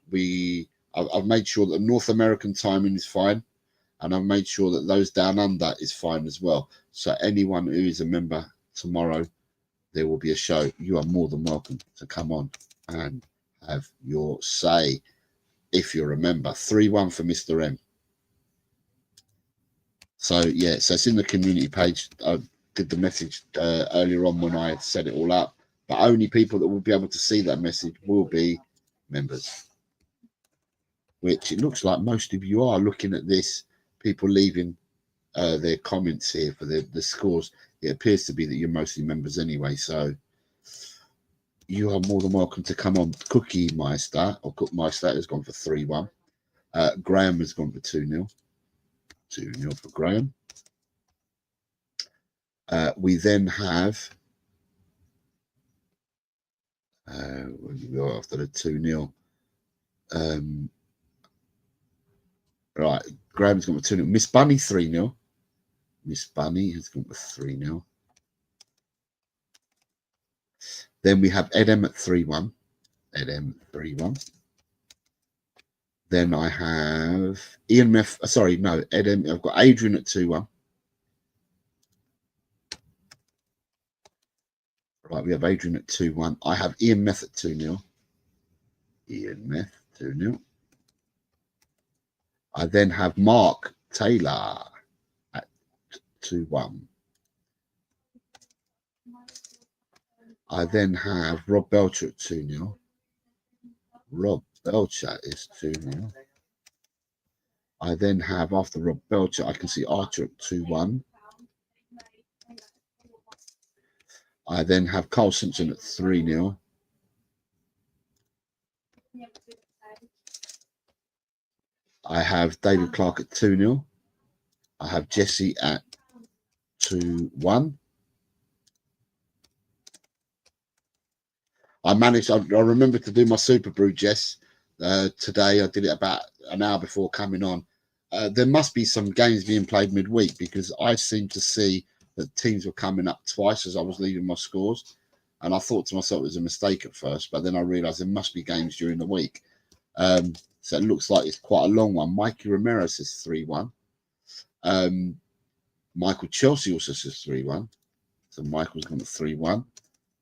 I've made sure that North American timing is fine, and I've made sure that those down under is fine as well. So anyone who is a member tomorrow, there will be a show. You are more than welcome to come on and have your say if you remember. 3-1 for Mr. M. So yeah, so it's in the community page. I did the message earlier on when I set it all up, but only people that will be able to see that message will be members, which it looks like most of you are. Looking at this, people leaving their comments here for the scores, it appears to be that you're mostly members anyway. So you are more than welcome to come on. Cookie Meister or Cook Meister has gone for 3-1. Graham has gone for 2-0. 2-0 for Graham. We then have we go after the 2-0. Right, Graham's gone for 2-0. Miss Bunny 3-0. Miss Bunny has gone for 3-0. Then we have Edem at 3-1. Edem 3-1. Then I have Ian Meth. Sorry, no, Edem. I've got Adrian at 2-1. Right, we have Adrian at 2-1. I have Ian Meth at 2-0. Ian Meth 2-0. I then have Mark Taylor at 2-1. I then have Rob Belcher at 2-0. Rob Belcher is 2-0. I then have, after Rob Belcher, I can see Archer at 2-1. I then have Carl Simpson at 3-0. I have David Clark at 2-0. I have Jesse at 2-1. I remember to do my Super Brew, Jess, today. I did it about an hour before coming on. There must be some games being played midweek, because I seem to see that teams were coming up twice as I was leaving my scores. And I thought to myself it was a mistake at first, but then I realised there must be games during the week. So it looks like it's quite a long one. Mikey Romero says 3-1. Michael Chelsea also says 3-1. So Michael's gone at 3-1.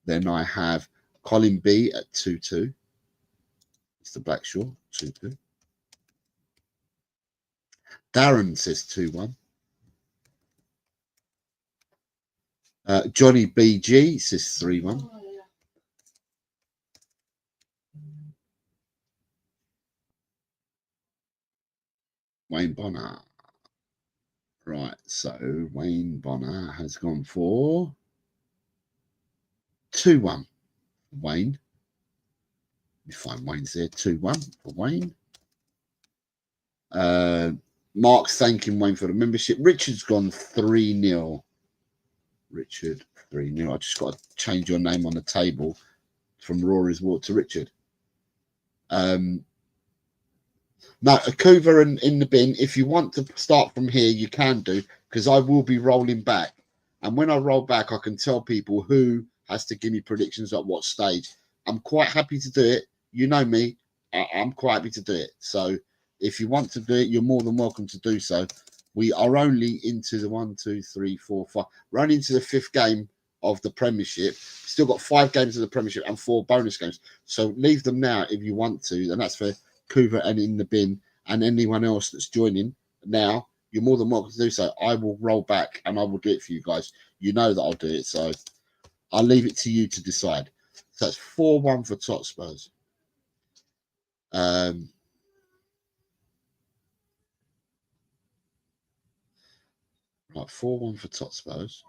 Then I have Colin B at 2-2. Mr. Blackshaw, 2-2. Darren says 2-1. Johnny BG says 3-1. Wayne Bonner. Right, so Wayne Bonner has gone for 2-1. Wayne. You find Wayne's there. 2-1 for Wayne. Mark's thanking Wayne for the membership. Richard's gone 3-0. Richard 3-0. I just got to change your name on the table from Rory's Walk to Richard. Now, Akuva and in the bin, if you want to start from here, you can do, because I will be rolling back. And when I roll back, I can tell people who has to give me predictions at what stage. I'm quite happy to do it. You know me. I'm quite happy to do it. So if you want to do it, you're more than welcome to do so. We are only into the 1, 2, 3, 4, 5. We're only into the 5th game of the Premiership. Still got 5 games of the Premiership and 4 bonus games. So leave them now if you want to. And that's for Kuva and in the bin, and anyone else that's joining now. You're more than welcome to do so. I will roll back and I will do it for you guys. You know that I'll do it. So I'll leave it to you to decide. So that's 4-1 for Hotspurs. Right, 4-1 for Hotspurs.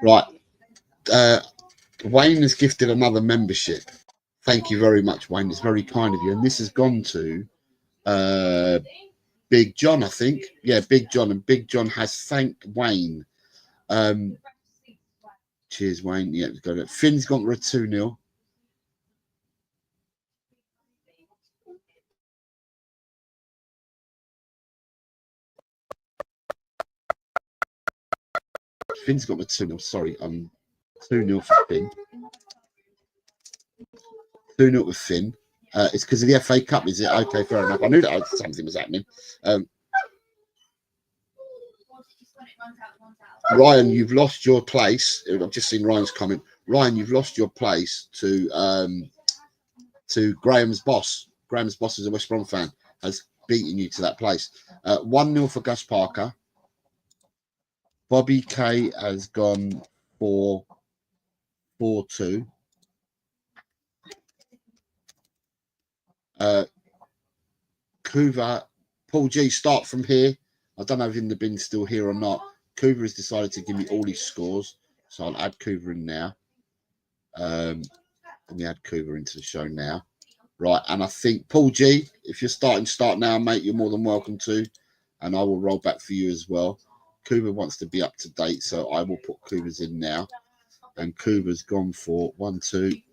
Right. Wayne has gifted another membership. Thank you very much, Wayne. It's very kind of you. And this has gone to Big John, I think. Yeah, Big John. And Big John has thanked Wayne. Cheers, Wayne. Yeah, got it. Finn's gone for a 2-0. Finn's got a 2-0. Sorry, 2-0 for Finn. 2-0 with Finn. It's because of the FA Cup, is it? Okay, fair enough. I knew that something was happening. Ryan, you've lost your place. I've just seen Ryan's comment. Ryan, you've lost your place to Graham's boss. Graham's boss is a West Brom fan, has beaten you to that place. 1-0 for Gus Parker. Bobby K has gone for 4-2. Kuva, Paul G, start from here. I don't know if in the bin's still here or not. Kuva has decided to give me all his scores, so I'll add Kuva in now. Let me add Kuva into the show now. Right, and I think, Paul G, if you're starting to start now, mate, you're more than welcome to, and I will roll back for you as well. Kuva wants to be up to date, so I will put Kuva's in now. And Kuva's gone for 1-2.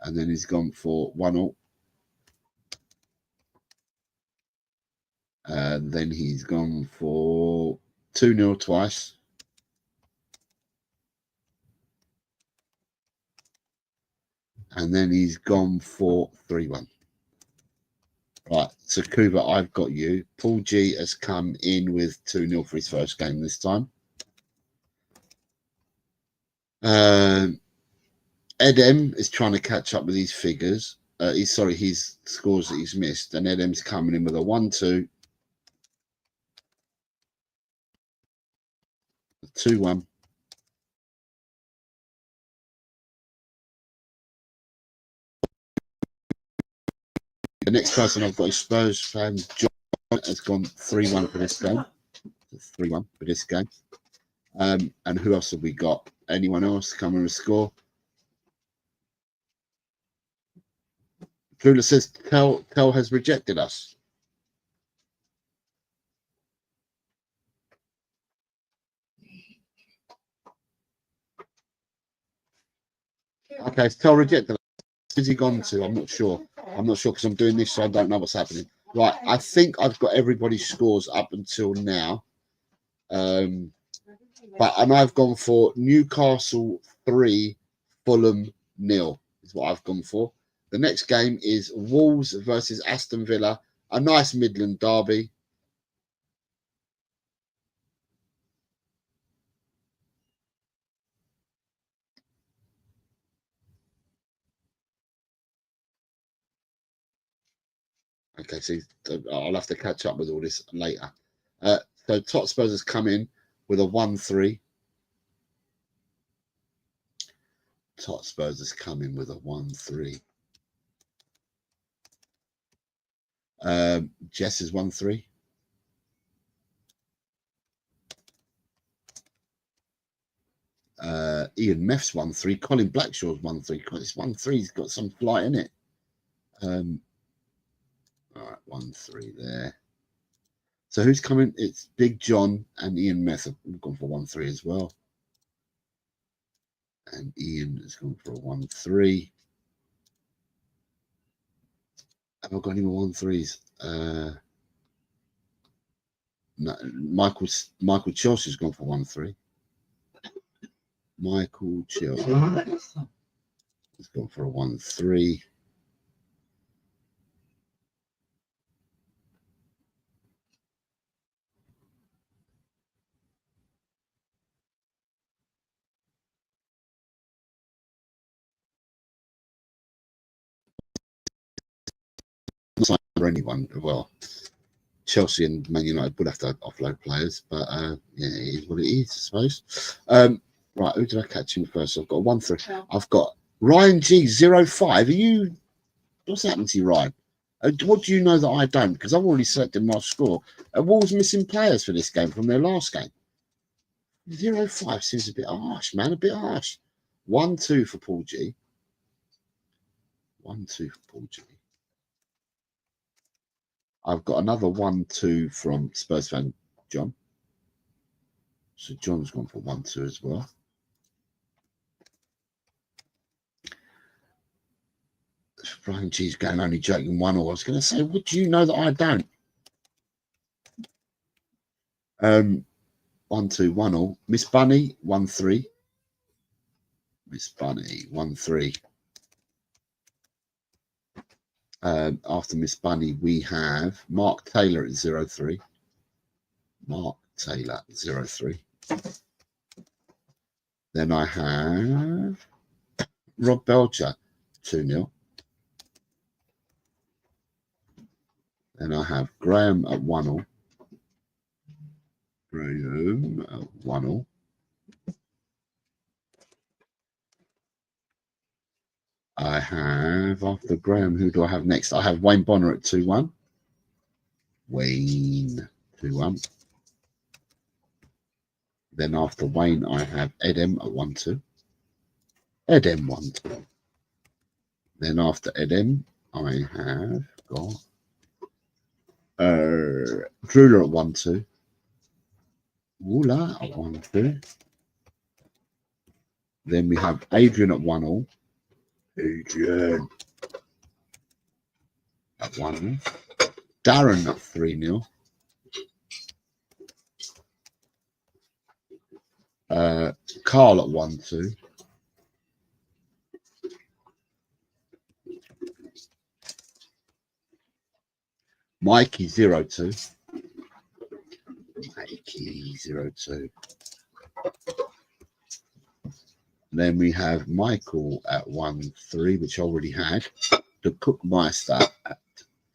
And then he's gone for 1-0. And then he's gone for 2-0 twice. And then he's gone for 3-1. Right, so Kuva, I've got you. Paul G has come in with 2-0 for his first game this time. Ed M is trying to catch up with his figures. His scores that he's missed. And Ed M's coming in with a 1-2. 2-1. The next person I've got is Spurs fan John has gone 3-1 for this game. 3-1 for this game. And who else have we got? Anyone else come and score? Drula says Tel has rejected us. Okay, it's Tel rejected us. Where's he gone to? I'm not sure. I'm not sure because I'm doing this, so I don't know what's happening. Right, I think I've got everybody's scores up until now. And I've gone for Newcastle 3, Fulham 0 is what I've gone for. The next game is Wolves versus Aston Villa, a nice Midland derby. Okay, so I'll have to catch up with all this later. So Totspurs has come in with a 1-3. Totspurs has come in with a 1-3. Jess is 1-3. Ian Meff's 1-3. Colin Blackshaw's 1-3. This 1-3's got some flight in it. All right, 1-3 there. So who's coming? It's Big John and Ian Meth have gone for 1-3 as well. And Ian has gone for a 1-3. Have I got any more 1-3s? No, Michael Chelsea's gone for 1-3. Michael Chelsea has gone for a 1-3. Not for anyone. Well, Chelsea and Man United would have to offload players, but yeah, it is what it is, I suppose. Right, who did I catch in first? I've got a 1-3. I've got Ryan G05. Are you? What's happened to you, Ryan? What do you know that I don't? Because I've already selected my score. Wolves missing players for this game from their last game. 0-5 seems a bit harsh, man. A bit harsh. 1-2 for Paul G. 1-2 for Paul G. I've got another 1-2 from Spurs fan John. So John's gone for 1-2 as well. Brian G's going only joking 1-1. I was going to say, what do you know that I don't? 1-2, 1-1. Miss Bunny 1-3. Miss Bunny 1-3. After Miss Bunny, we have Mark Taylor at 0-3. Mark Taylor 0-3. Then I have Rob Belcher 2-0. Then I have Graham at 1-0. Graham at 1-0. I have, after Graham, who do I have next? I have Wayne Bonner at 2-1. Wayne 2-1. Then after Wayne, I have Edem at 1-2. Edem 1-2. Then after Edem, I have got Drula at 1-2. Woola at 1-2. Then we have Adrian at 1-0. Adrian at 1-0. Darren at 3-0. Carl at 1-2. Mikey 0-2. Mikey 0-2. Then we have Michael at 1-3, which I already had. The Cookmeister at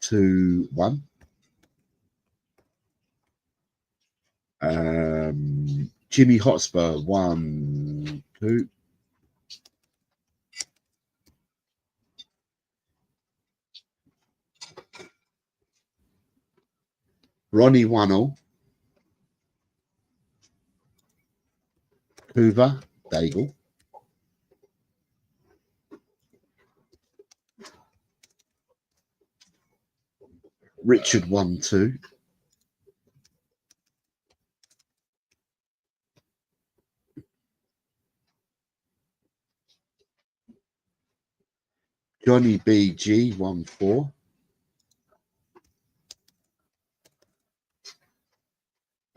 2-1. Jimmy Hotspur 1-2. Ronnie 1-1. Hoover, Daigle. Richard 1-2. Johnny BG 1-4.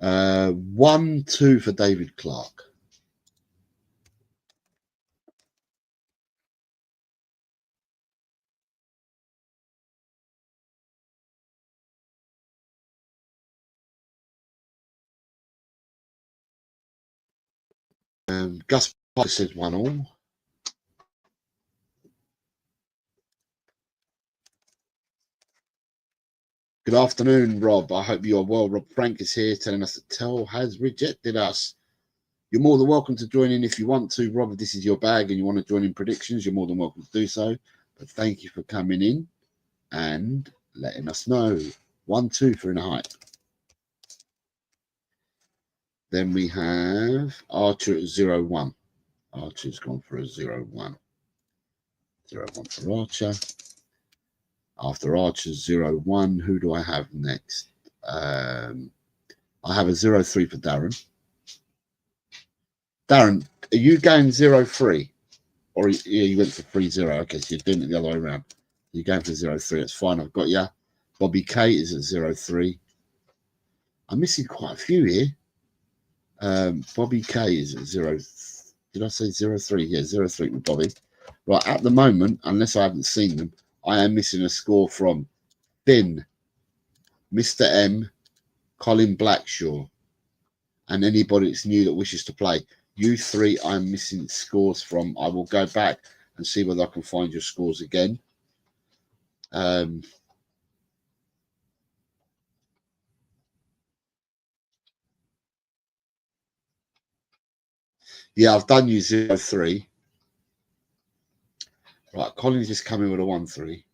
Uh, 1-2 for David Clark. Gus Parker says 1-1. Good afternoon, Rob. I hope you are well. Rob Frank is here telling us that Tel has rejected us. You're more than welcome to join in if you want to, Rob. If this is your bag and you want to join in predictions, you're more than welcome to do so. But thank you for coming in and letting us know. 1-2 for in a height. Then we have Archer at 0-1. Archer's gone for a 0-1. 0-1 for Archer. After Archer's 0-1, who do I have next? I have a 0-3 for Darren. Darren, are you going 0-3? Or yeah, you went for 3-0. Okay, so you're doing it the other way around. You're going for 0-3. That's fine. I've got you. Bobby K is at 0-3. I'm missing quite a few here. Bobby K is at 0. Did I say 0-3? Yeah, 0-3 with Bobby. Right, at the moment, unless I haven't seen them, I am missing a score from Finn, Mr. M, Colin Blackshaw, and anybody that's new that wishes to play. You three, I'm missing scores from. I will go back and see whether I can find your scores again. Yeah, I've done you 0-3. Right, Colin's just coming with a 1-3.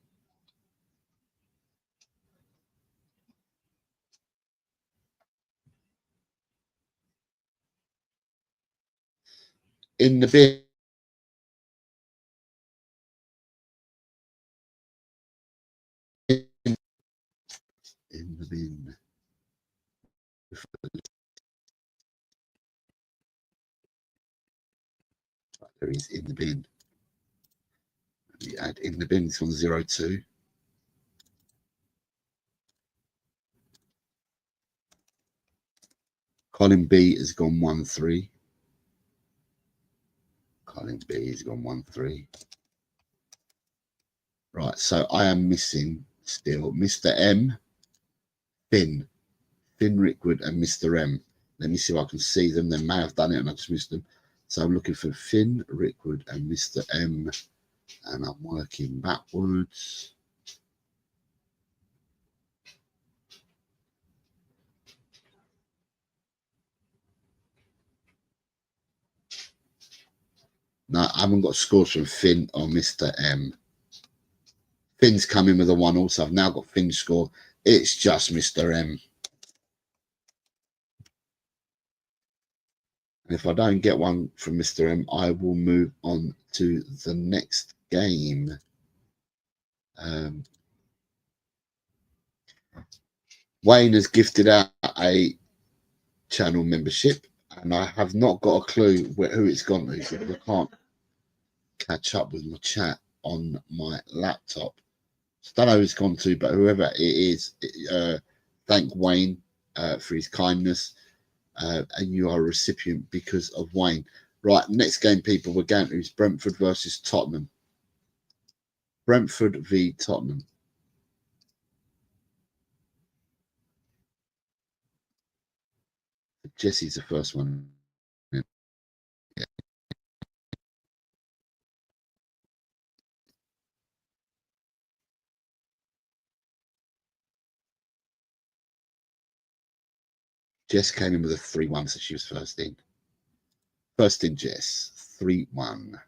In the bin. In the bin. There is in the bin. We add in the bin. This one's 0-2. Colin B has gone 1-3. Colin B has gone 1-3. Right, so I am missing still Mr. M, Finn Rickwood, and Mr. M. Let me see if I can see them. They may have done it and I just missed them. So I'm looking for Finn Rickwood and Mr. M, and I'm working backwards. No, I haven't got scores from Finn or Mr. M. Finn's coming with a 1 also. I've now got Finn's score. It's just Mr. M. And if I don't get one from Mr. M, I will move on to the next game. Wayne has gifted out a channel membership, and I have not got a clue who it's gone to. I can't catch up with my chat on my laptop. So I don't know who it's gone to, but whoever it is, thank Wayne for his kindness, and you are a recipient because of Wayne. Right, next game, people, we're going to is Brentford versus Tottenham. Brentford v Tottenham. Jesse's the first one. Yeah. Jess came in with a 3-1, so she was first in. First in, Jess. 3-1.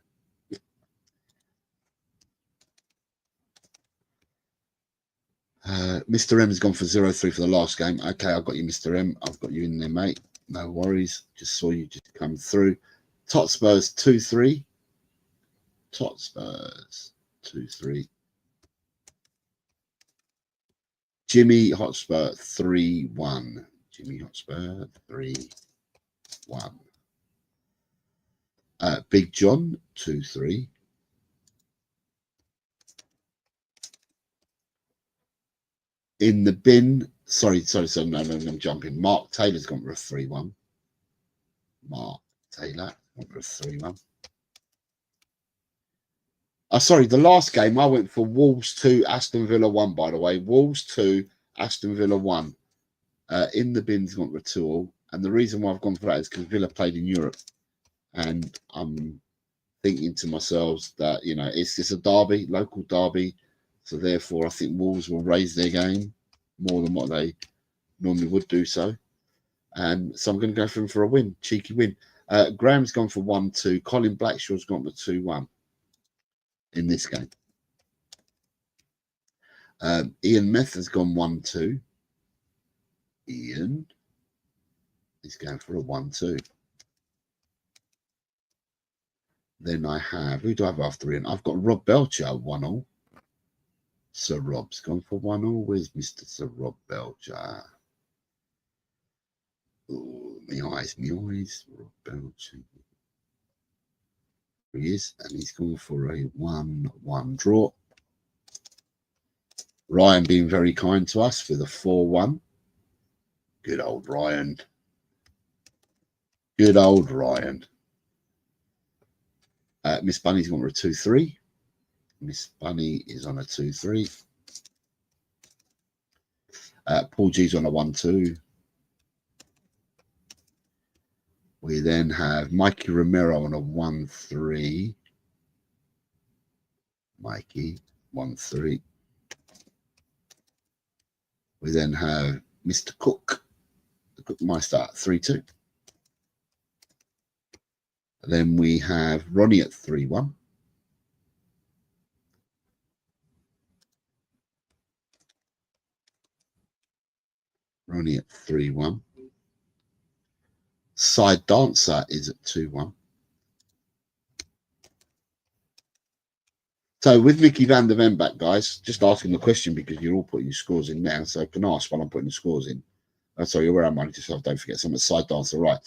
Mr. M has gone for 0-3 for the last game. Okay, I've got you, Mr. M. I've got you in there, mate. No worries. Just saw you just come through. Totspurs 2-3. Totspurs 2-3. Jimmy Hotspur 3-1. Jimmy Hotspur 3-1. Big John 2-3. In the bin, sorry, no, I'm jumping. Mark Taylor's gone for a 3-1. Mark Taylor gone for a 3-1. Sorry, the last game I went for Wolves 2, Aston Villa 1, by the way. Wolves 2, Aston Villa 1. In the bin's gone for a 2-all. And the reason why I've gone for that is because Villa played in Europe. And I'm thinking to myself that, you know, it's just a derby, local derby. So therefore, I think Wolves will raise their game more than what they normally would do so. And so I'm going to go for him for a win, cheeky win. Graham's gone for 1-2. Colin Blackshaw's gone for 2-1 in this game. Ian Meth has gone 1-2. Ian is going for a 1-2. Then I have, who do I have after Ian? I've got Rob Belcher, 1-all. Sir Rob's gone for 1-all. Where's Mr. Sir Rob Belcher? Oh, my eyes. Rob Belcher. Here he is, and he's gone for a 1-1 draw. Ryan being very kind to us with a 4-1. Good old Ryan. Good old Ryan. Miss Bunny's gone for a 2-3. Miss Bunny is on a 2-3. Paul G's on a 1-2. We then have Mikey Romero on a 1-3. Mikey, 1-3. We then have Mr. Cook, the Cookmeister, 3-2. Then we have Ronnie at 3-1. Ronnie at 3-1. Side Dancer is at 2-1. So with Mickey van der Ven back, guys, just asking the question because you're all putting your scores in now, so I can ask while I'm putting the scores in. Oh, sorry, where am I? Just so I don't forget someone's Side Dancer, right?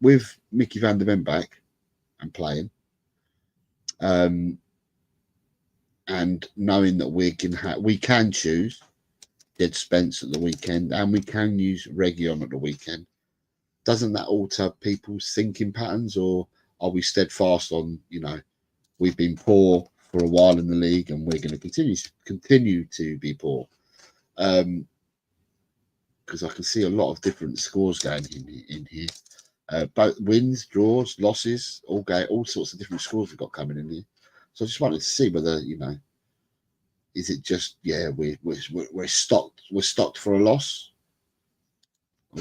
With Mickey van der Ven back and playing, and knowing that we can choose Dead Spence at the weekend, and we can use Region at the weekend. Doesn't that alter people's thinking patterns, or are we steadfast on, you know, we've been poor for a while in the league and we're going to continue to be poor? Because I can see a lot of different scores going in here. Both wins, draws, losses, all sorts of different scores we've got coming in here. So I just wanted to see whether, you know, is it just, yeah, we're stocked for a loss,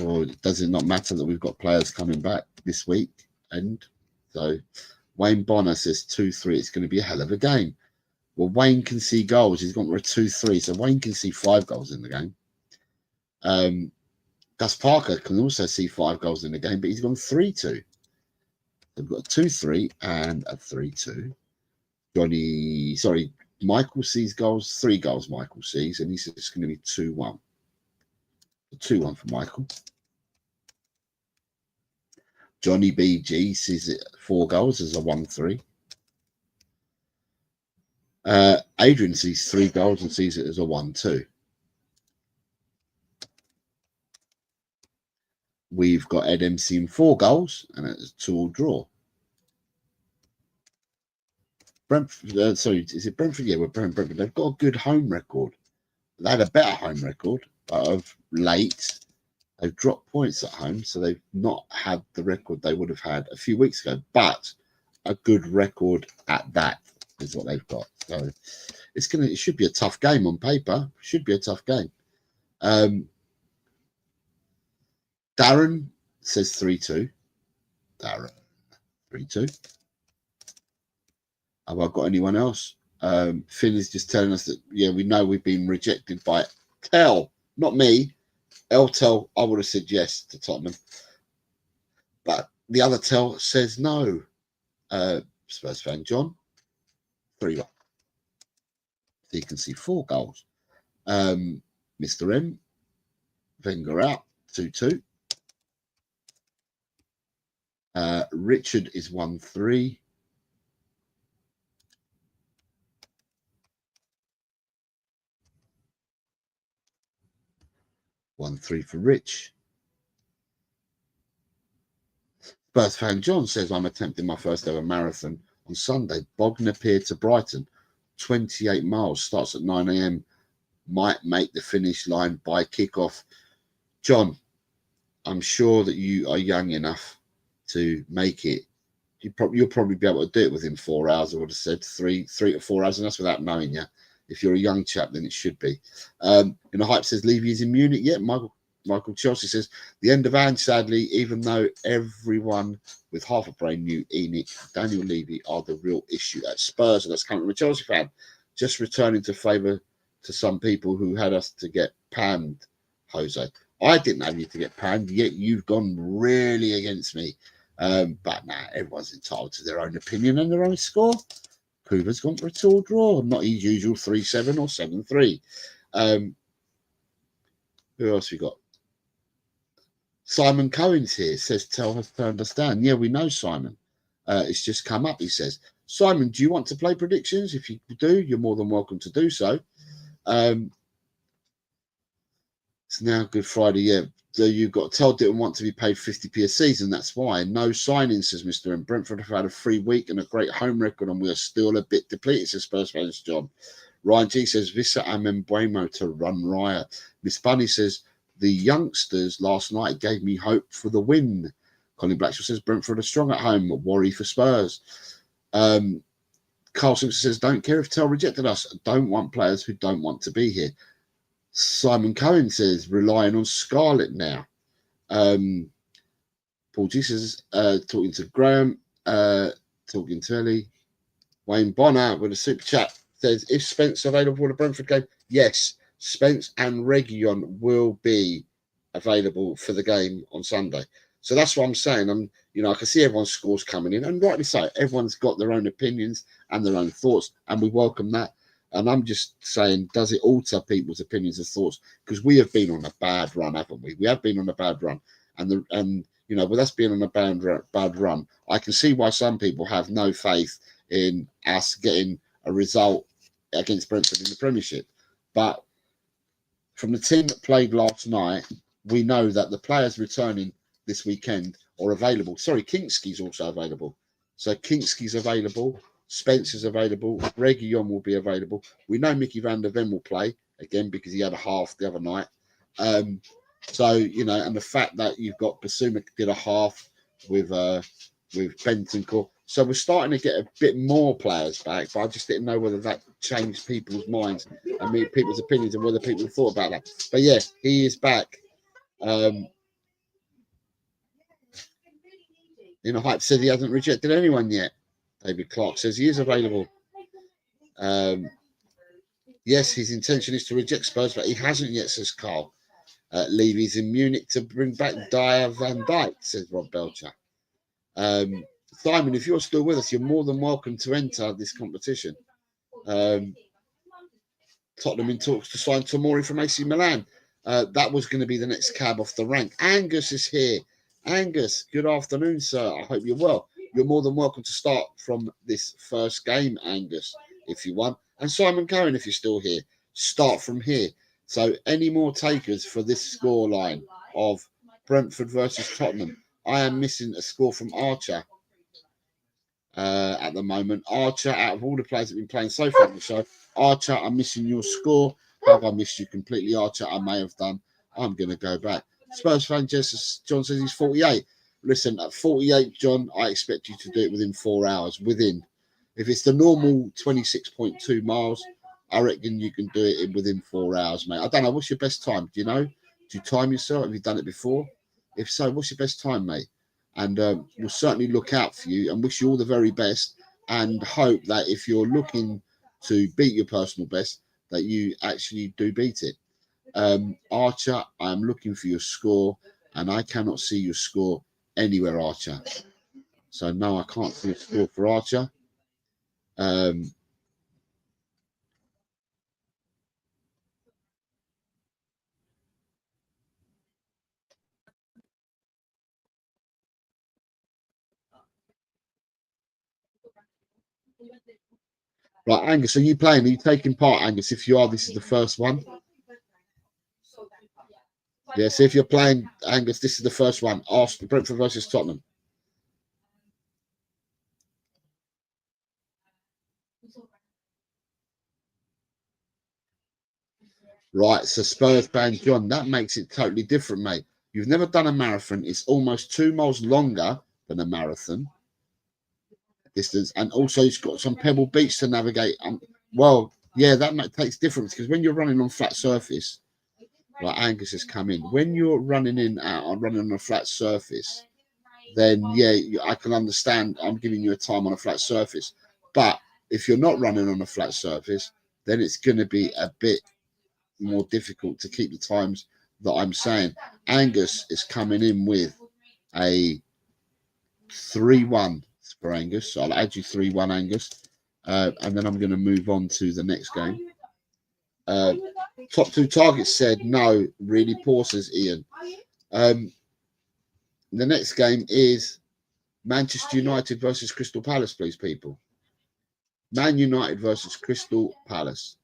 or does it not matter that we've got players coming back this week? And so Wayne Bonner says 2-3. It's going to be a hell of a game. Well, Wayne can see goals. He's gone for a 2-3, so Wayne can see 5 goals in the game. Gus Parker can also see 5 goals in the game, but he's gone 3-2. So we've got a 2-3 and a 3-2. Michael sees goals, 3 goals Michael sees, and he says it's going to be 2-1. 2-1 for Michael. Johnny BG sees it 4 goals as a 1-3. Adrian sees 3 goals and sees it as a 1-2. We've got Ed M seeing 4 goals and it's a 2-all draw. Brentford, sorry, is it Brentford? Yeah, we're Brentford. They've got a good home record. They had a better home record, but of late they've dropped points at home, so they've not had the record they would have had a few weeks ago. But a good record at that is what they've got. So it should be a tough game on paper. Should be a tough game. Darren says 3-2. Darren 3-2. Have I got anyone else? Finn is just telling us that, yeah, we know we've been rejected by Tel, not me. Tel, I would have said yes to Tottenham. But the other Tel says no. Spurs fan John, 3-1. So you can see 4 goals. Mr. M, Wenger out, 2-2. Richard is 1-3. One 3 for Rich. Spurs fan John says, I'm attempting my first ever marathon on Sunday. Bognor Pier to Brighton, 28 miles, starts at 9 a.m. Might make the finish line by kickoff. John, I'm sure that you are young enough to make it. You'll probably be able to do it within 4 hours. I would have said 3 to 4 hours, and that's without knowing you. If you're a young chap, then it should be. In the hype says Levy is in Munich yet. Michael Chelsea says the end of Anne, sadly, even though everyone with half a brain knew Enoch, Daniel Levy are the real issue at Spurs. And that's coming from a Chelsea fan. Just returning to favour to some people who had us to get panned, Jose. I didn't have you to get panned, yet you've gone really against me. But nah, everyone's entitled to their own opinion and their own score. Hoover's gone for a 2 draw, not his usual 3-7 or 7-3. Who else we got? Simon Cohen's here, says Tel has turned us down. Yeah, we know Simon. It's just come up, he says. Simon, do you want to play predictions? If you do, you're more than welcome to do so. It's now Good Friday, yeah. So you've got Tel didn't want to be paid 50p a season. That's why. No signing, says Mr. M. Brentford have had a free week and a great home record, and we are still a bit depleted, says Spurs fans John. Ryan G says, Visa Amembuemo to run riot. Miss Bunny says, the youngsters last night gave me hope for the win. Colin Blackshaw says, Brentford are strong at home. Worry for Spurs. Carl Simpson says, don't care if Tel rejected us. Don't want players who don't want to be here. Simon Cohen says, relying on Scarlett now. Paul G says, talking to Graham, talking to Ellie. Wayne Bonner with a super chat says, if Spence available for the Brentford game, yes, Spence and Region will be available for the game on Sunday. So that's what I'm saying. I can see everyone's scores coming in, and rightly so. Everyone's got their own opinions and their own thoughts, and we welcome that. And I'm just saying, does it alter people's opinions and thoughts? Because we have been on a bad run, haven't we? We have been on a bad run. And with us being on a bad run, I can see why some people have no faith in us getting a result against Brentford in the Premiership. But from the team that played last night, we know that the players returning this weekend are available. Sorry, Kingsky's also available. So Kingsky's available. Spencer's available. Region will be available. We know Mickey van der Ven will play again because he had a half the other night. And the fact that you've got Basuma did a half with Bentancur. So we're starting to get a bit more players back, but I just didn't know whether that changed people's minds and people's opinions and whether people thought about that. But yeah, he is back. Hype said he hasn't rejected anyone yet. David Clark says he is available. Yes, his intention is to reject Spurs, but he hasn't yet, says Carl. Levy's in Munich to bring back Dyer Van Dijk, says Rob Belcher. Simon, if you're still with us, you're more than welcome to enter this competition. Tottenham in talks to sign Tomori from AC Milan. That was going to be the next cab off the rank. Angus is here. Angus, good afternoon, sir. I hope you're well. You're more than welcome to start from this first game, Angus, if you want. And Simon Cohen, if you're still here, start from here. So any more takers for this scoreline of Brentford versus Tottenham? I am missing a score from Archer at the moment. Archer, out of all the players that have been playing so far on the show, Archer, I'm missing your score. Have I missed you completely, Archer? I may have done. I'm going to go back. Spurs fan John says he's 48. Listen, at 48, John, I expect you to do it within 4 hours. If it's the normal 26.2 miles, I reckon you can do it within 4 hours, mate. I don't know. What's your best time? Do you know? Do you time yourself? Have you done it before? If so, what's your best time, mate? And we'll certainly look out for you and wish you all the very best and hope that if you're looking to beat your personal best, that you actually do beat it. Archer, I'm looking for your score, and I cannot see your score anywhere, Archer. So no, I can't see a score for Archer. Right, Angus, are you playing? Are you taking part, Angus? If you are, this is the first one. Yeah, so if you're playing, Angus, this is the first one. Arsenal, Brentford versus Tottenham. Right, so Spurs fan John, that makes it totally different, mate. You've never done a marathon. It's almost 2 miles longer than a marathon distance, and also it's got some pebble beach to navigate. Well, yeah, that takes difference, because when you're running on flat surface, like Angus has come in, when you're running on a flat surface, then yeah, I can understand. I'm giving you a time on a flat surface, but if you're not running on a flat surface, then it's going to be a bit more difficult to keep the times that I'm saying. Angus is coming in with a 3-1 for Angus, so I'll add you 3-1, Angus, and then I'm going to move on to the next game. Top 2 targets said no, really poor, says Ian. The next game is Manchester United versus Crystal Palace, please, people. Man United versus Crystal Palace,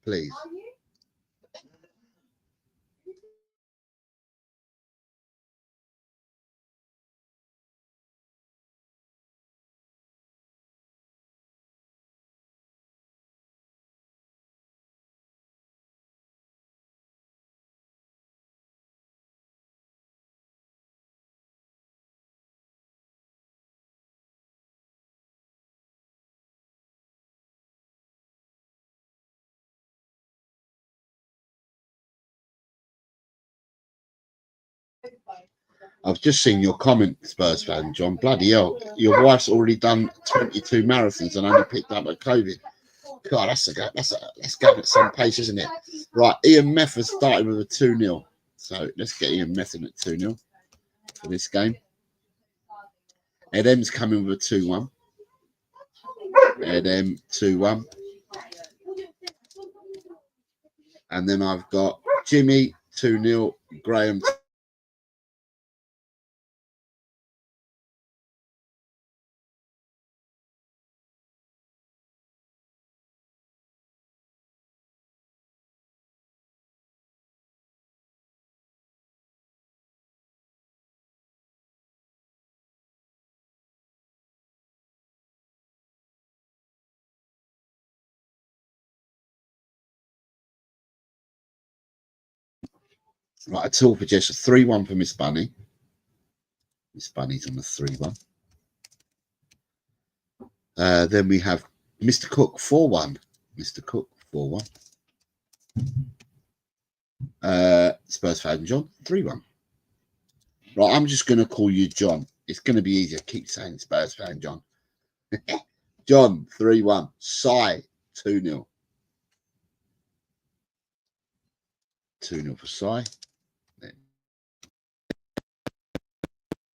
please. I've just seen your comment, Spurs fan, John. Bloody hell. Your wife's already done 22 marathons and only picked up at COVID. God, that's going at some pace, isn't it? Right, Ian Meth has started with a 2-0. So let's get Ian Meth in at 2-0 for this game. Ed M's coming with a 2-1. Ed M 2-1. And then I've got Jimmy 2-0, Graham. Right, a tool for Jess, a 3-1 for Miss Bunny. Miss Bunny's on the 3-1. Then we have Mr. Cook 4-1. Mr. Cook 4-1. Spurs fan John 3-1. Right, I'm just going to call you John. It's going to be easier. Keep saying Spurs fan John. John 3-1. Sai 2-0. 2-0 for Sai. Then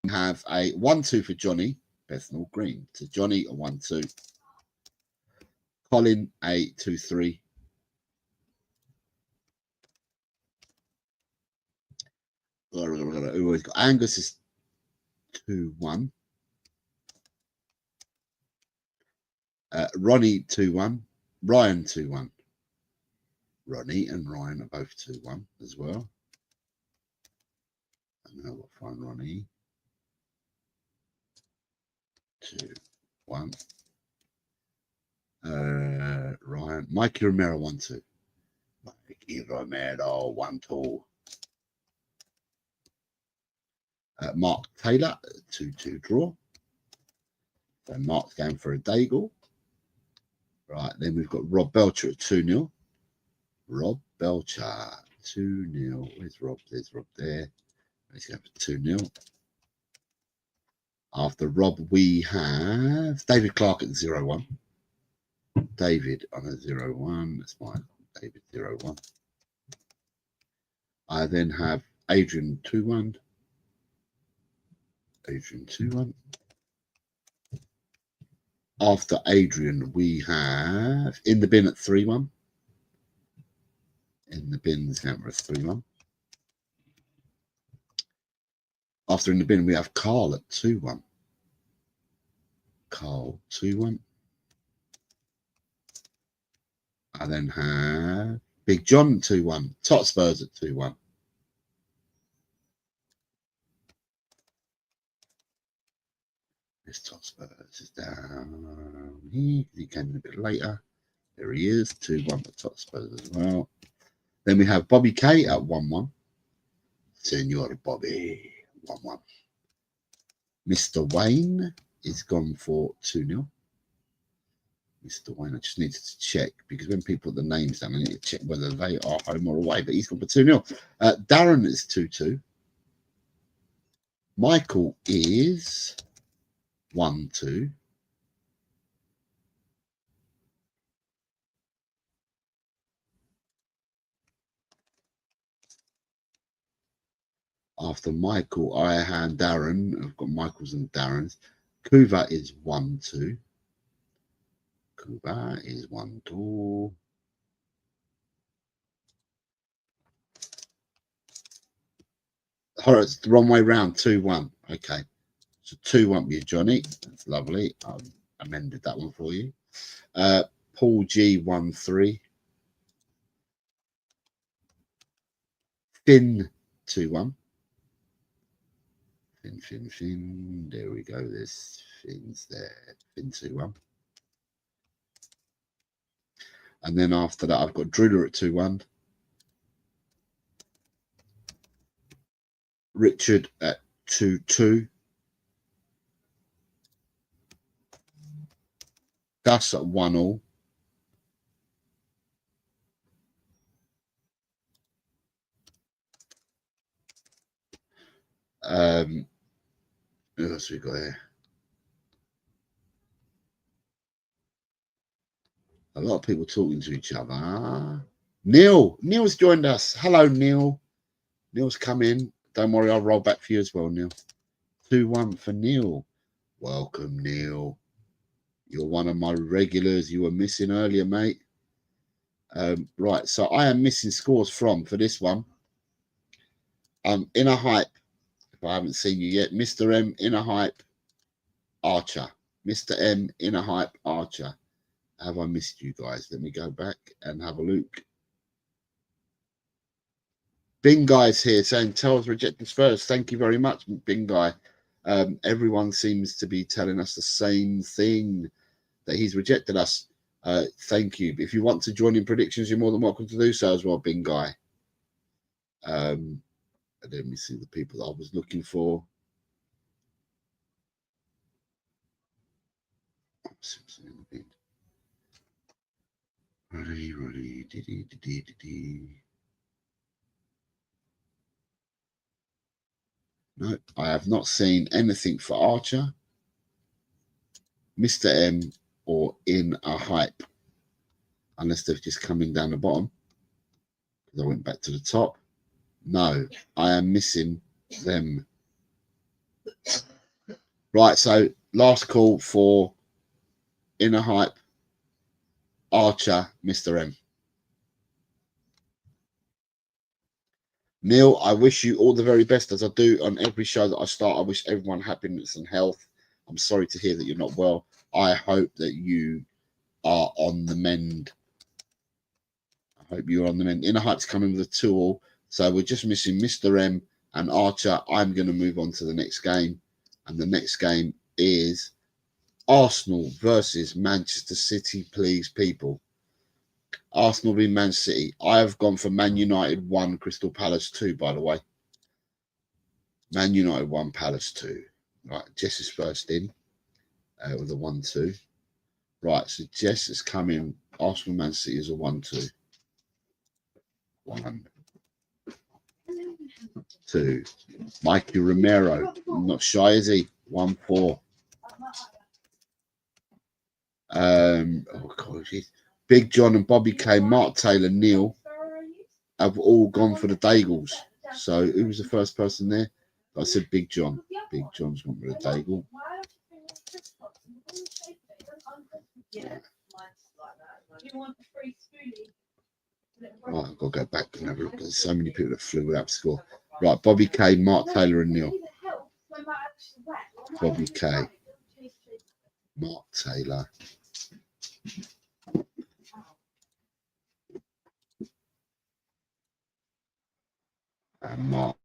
we have a 1-2 for Johnny. Bethnal Green to Johnny, a 1-2. Colin, a 2-3. Who has got Angus is 2-1. Ronnie 2-1. Ryan 2-1. Ronnie and Ryan are both 2-1 as well. And now we'll find Ronnie. 2-1. Ryan. Mikey Romero 1-2. Mikey Romero 1-2. Mark Taylor 2-2 draw. So Mark's going for a Daigle. Right, then we've got Rob Belcher at 2-0. Rob Belcher 2-0. Where's Rob? There's Rob there. Let's go for 2-0. After Rob, we have David Clark at 0-1. David on a 0-1. That's mine. David 0-1. I then have Adrian 2-1. Adrian 2-1. After Adrian, we have in the bin at 3-1. In the bin, the camera 3-1. After in the bin, we have Carl at 2-1. Carl 2-1. I then have Big John 2-1. Tot Spurs at 2-1. This Tot Spurs is down here. He came in a bit later. There he is. 2-1 for Tot Spurs as well. Then we have Bobby K at 1-1. Senor Bobby 1-1. Mr. Wayne is gone for 2-0. Mr. Wayne, I just needed to check because when people put the names down, I need to check whether they are home or away. But he's gone for 2-0. Darren is 2-2. Michael is 1-2. After Michael, I and Darren. I've got Michael's and Darren's. Kuva is 1-2. Kuva is 1-2. Oh, it's the wrong way round. 2-1. Okay. So 2-1 with Johnny. That's lovely. I've amended that one for you. Paul G 1-3. Finn 2-1. Finn. There we go. There's Finn's there. Finn 2-1. And then after that, I've got Driller at 2-1. Richard at 2-2. Gus at 1-1. Who else we got here? A lot of people talking to each other. Neil's joined us. Hello, Neil. Neil's come in. Don't worry, I'll roll back for you as well, Neil. 2-1 for Neil. Welcome, Neil. You're one of my regulars. You were missing earlier, mate. Right, so I am missing scores for this one. In a hype. If I haven't seen you yet, Mr. M in a hype, Archer. Mr. M in a hype, Archer. Have I missed you guys? Let me go back and have a look. Bing Guy's here saying Tel's rejecting Spurs. Thank you very much, Bing Guy. Everyone seems to be telling us the same thing, that he's rejected us. Thank you. If you want to join in predictions, you're more than welcome to do so as well, Bing Guy. Let me see the people that I was looking for. No, I have not seen anything for Archer, Mr. M, or in a hype, unless they're just coming down the bottom. Because I went back to the top. No, I am missing them. Right, so last call for in a hype, Archer, Mr. M. Neil, I wish you all the very best, as I do on every show that I start. I wish everyone happiness and health. I'm sorry to hear that you're not well. I hope that you are on the mend. I hope you're on the mend. In a hype's coming with a 2-2. So we're just missing Mr. M and Archer. I'm going to move on to the next game. And the next game is Arsenal versus Manchester City. Please, people. Arsenal v Man City. I have gone for Man United 1, Crystal Palace 2, by the way. Man United 1, Palace 2. Right, Jess is first in with a 1-2. Right, so Jess is coming. Arsenal Man City is a 1-2. 1, 2. Mikey Romero. I'm not shy, is he? 1-4. Oh God, Big John and Bobby K, Mark Taylor, Neil have all gone for the Dagels. So who was the first person there? I said Big John. Big John's gone for the Dagel. Right, I've got to go back and have a look. There's so many people that flew without score. Right, Bobby K, Mark Taylor and Neil. Bobby K, Mark Taylor. And Mark.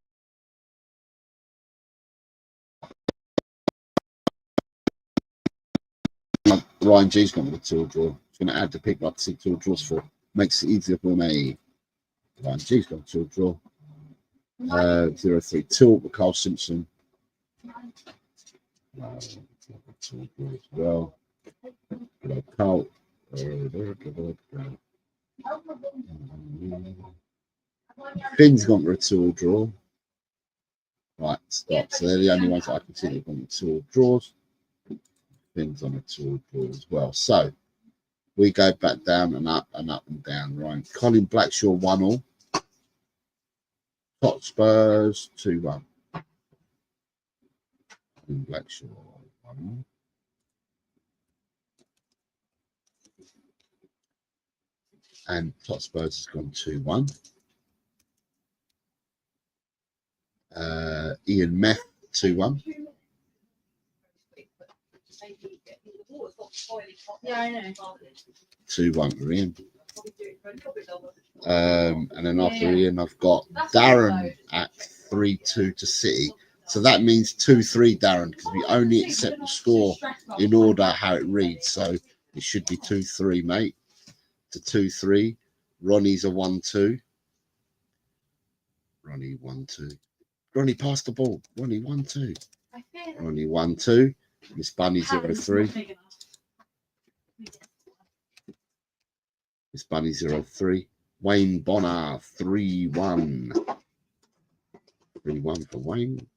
Ryan G's gone with the tool draw. He's going to add the pick up to tool draws for. Makes it easier for me. Ryan G's got a tool draw. 0-3 tilt with Carl Simpson. Tool draw as well. Carl. Finn's gone for a tool draw. Right, stop. So they're the only ones that I can see that have gone with tool draws. Finn's on a tool draw as well. So we go back down and up and up and down. Right. Colin Blackshaw 1-1. Hotspurs 2-1. Colin Blackshaw 1-1. And Hotspurs has gone 2-1. Ian Meth 2-1. Yeah, I know. 2-1 for Ian. And then after Ian, I've got Darren at 3-2 to City. So that means 2-3 Darren, because we only accept the score in order how it reads. So it should be 2-3, mate. To 2-3. Ronnie's a 1-2. Ronnie 1-2. Ronnie passed the ball. Ronnie 1-2. Ronnie 1-2. Miss Bunny 0-3. Miss Bunny 0-3. Wayne Bonner 3-1. 3-1 for Wayne.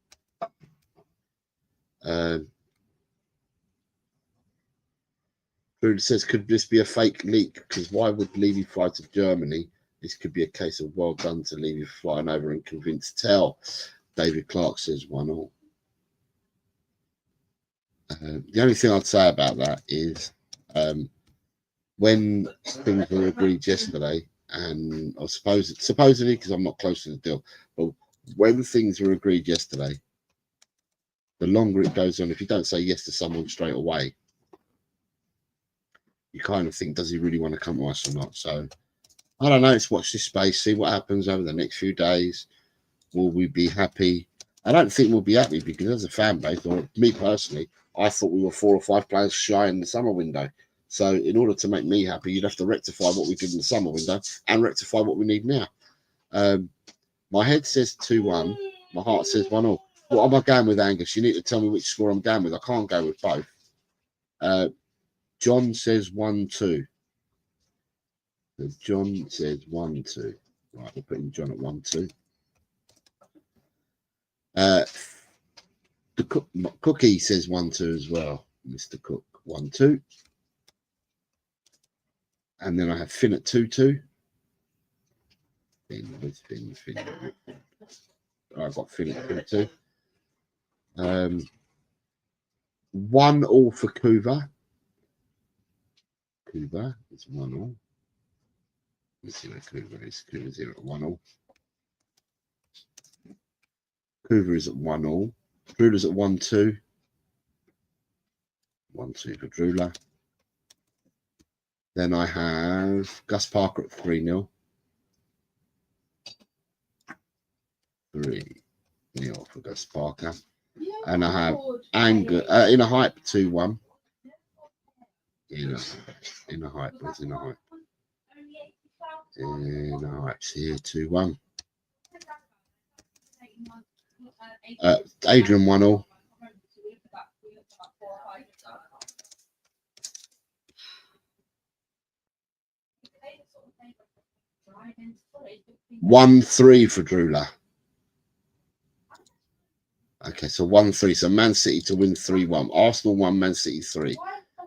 Drew says, could this be a fake leak? Because why would Levy fly to Germany? This could be a case of well done to Levy flying over and convince Tel. David Clark says 1-1. The only thing I'd say about that is when things were agreed yesterday, and I suppose supposedly, because I'm not close to the deal, but when things were agreed yesterday, the longer it goes on, if you don't say yes to someone straight away, you kind of think, does he really want to come to us or not? So I don't know. Let's watch this space, see what happens over the next few days. Will we be happy? I don't think we'll be happy, because as a fan base, or me personally, I thought we were 4 or 5 players shy in the summer window. So in order to make me happy, you'd have to rectify what we did in the summer window and rectify what we need now. My head says 2-1. My heart says 1-1. What am I going with, Angus? You need to tell me which score I'm going with. I can't go with both. John says 1-2. John says 1-2. Right, we're putting John at 1-2. The Cookie says 1-2 as well. Mr. Cook 1-2. And then I have Finn at 2-2. Finn. I've got Finn at 2-2. 1-1 for Kuva. Kuva is 1-1. Let's see where Kuva is. Kuva's here at 1-1. Kuva is at 1-1. Drula's at 1-2. 1-2 for Drula. Then I have Gus Parker at 3-0. 3-0 for Gus Parker. And I have Anger in a hype 2-1. In a hype. Where's in a hype? In a hype's here 2-1. Adrian 1-0. (1-3) for Drula. Okay, so 1-3. So Man City to win 3-1. Arsenal 1, Man City 3.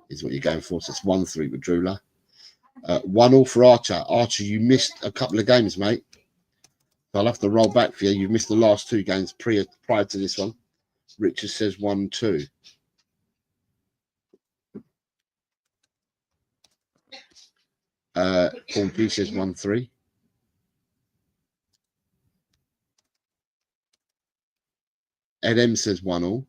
is what you're going for. So it's 1-3 with Drula. 1-1 for Archer. Archer, you missed a couple of games, mate. So I'll have to roll back for you. You've missed the last 2 games prior to this one. Richard says 1-2. Paul P says 1-3. Ed M says 1-1.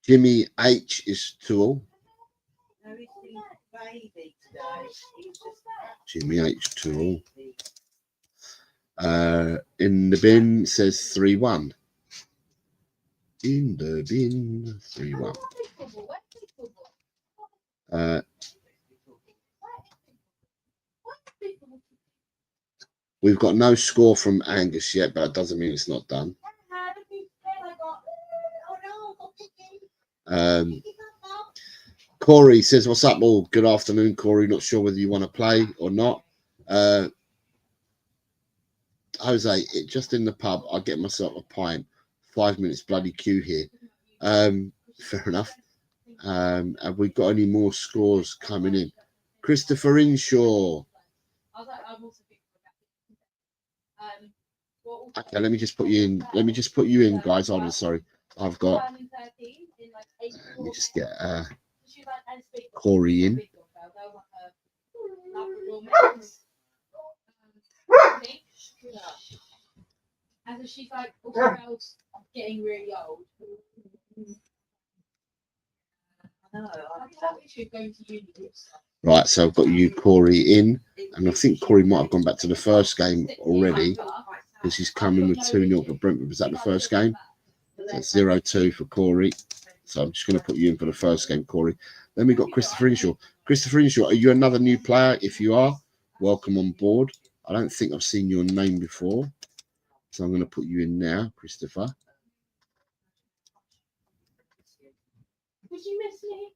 Jimmy H is 2-2. Jimmy H 2-2. In the bin says 3-1. In the bin 3-1. We've got no score from Angus yet, but it doesn't mean it's not done. Corey says, what's up, all? Good afternoon, Corey. Not sure whether you want to play or not. Jose, just in the pub, I'll get myself a pint. 5 minutes bloody queue here. Fair enough. Have we got any more scores coming in? Christopher Inshaw. Okay, let me just put you in. Let me just put you in, guys. Hold on, sorry. I've got. Let me just get Corey in. And so she's like, oh, getting really old. Right, so I've got you, Corey, in, and I think Corey might have gone back to the first game already because he's coming with 2-0 for Brentford. Was that the first game? That's 0-2 for Corey. So I'm just going to put you in for the first game, Corey. Then we got Christopher Inshaw. Christopher Inshaw, are you another new player? If you are, welcome on board. I don't think I've seen your name before, so I'm going to put you in now, Christopher. Did you miss me?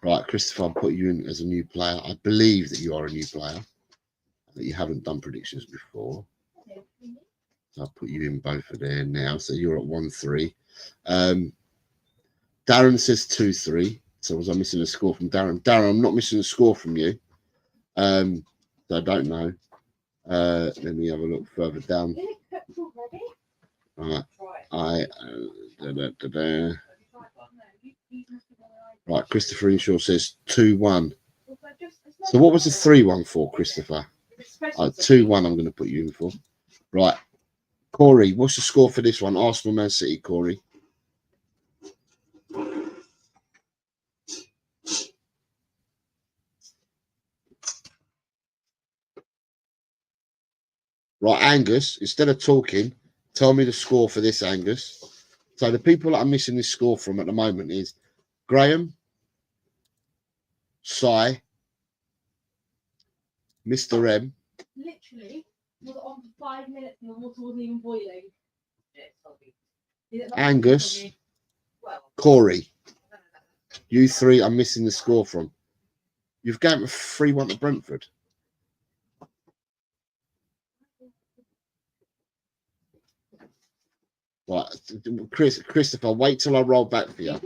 Right, Christopher, I'll put you in as a new player. I believe that you are a new player, that you haven't done predictions before. So I'll put you in both of there now. So you're at 1-3. Darren says 2-3. So was I missing a score from Darren? Darren, I'm not missing a score from you. So I don't know. Let me have a look further down. Right. Right, Christopher Inshaw says 2-1. So what was the 3-1 for, Christopher? 2-1 I'm going to put you in for. Right. Corey, what's the score for this one? Arsenal, Man City, Corey. Right, Angus, instead of talking, tell me the score for this, Angus. So the people that I'm missing this score from at the moment is Graham, Sai, Mr. M. Literally, was on for 5 minutes and the water wasn't even boiling. Angus, Corey. You three I'm missing the score from. You've given 3-1 to Brentford. Right, Christopher, wait till I roll back for you.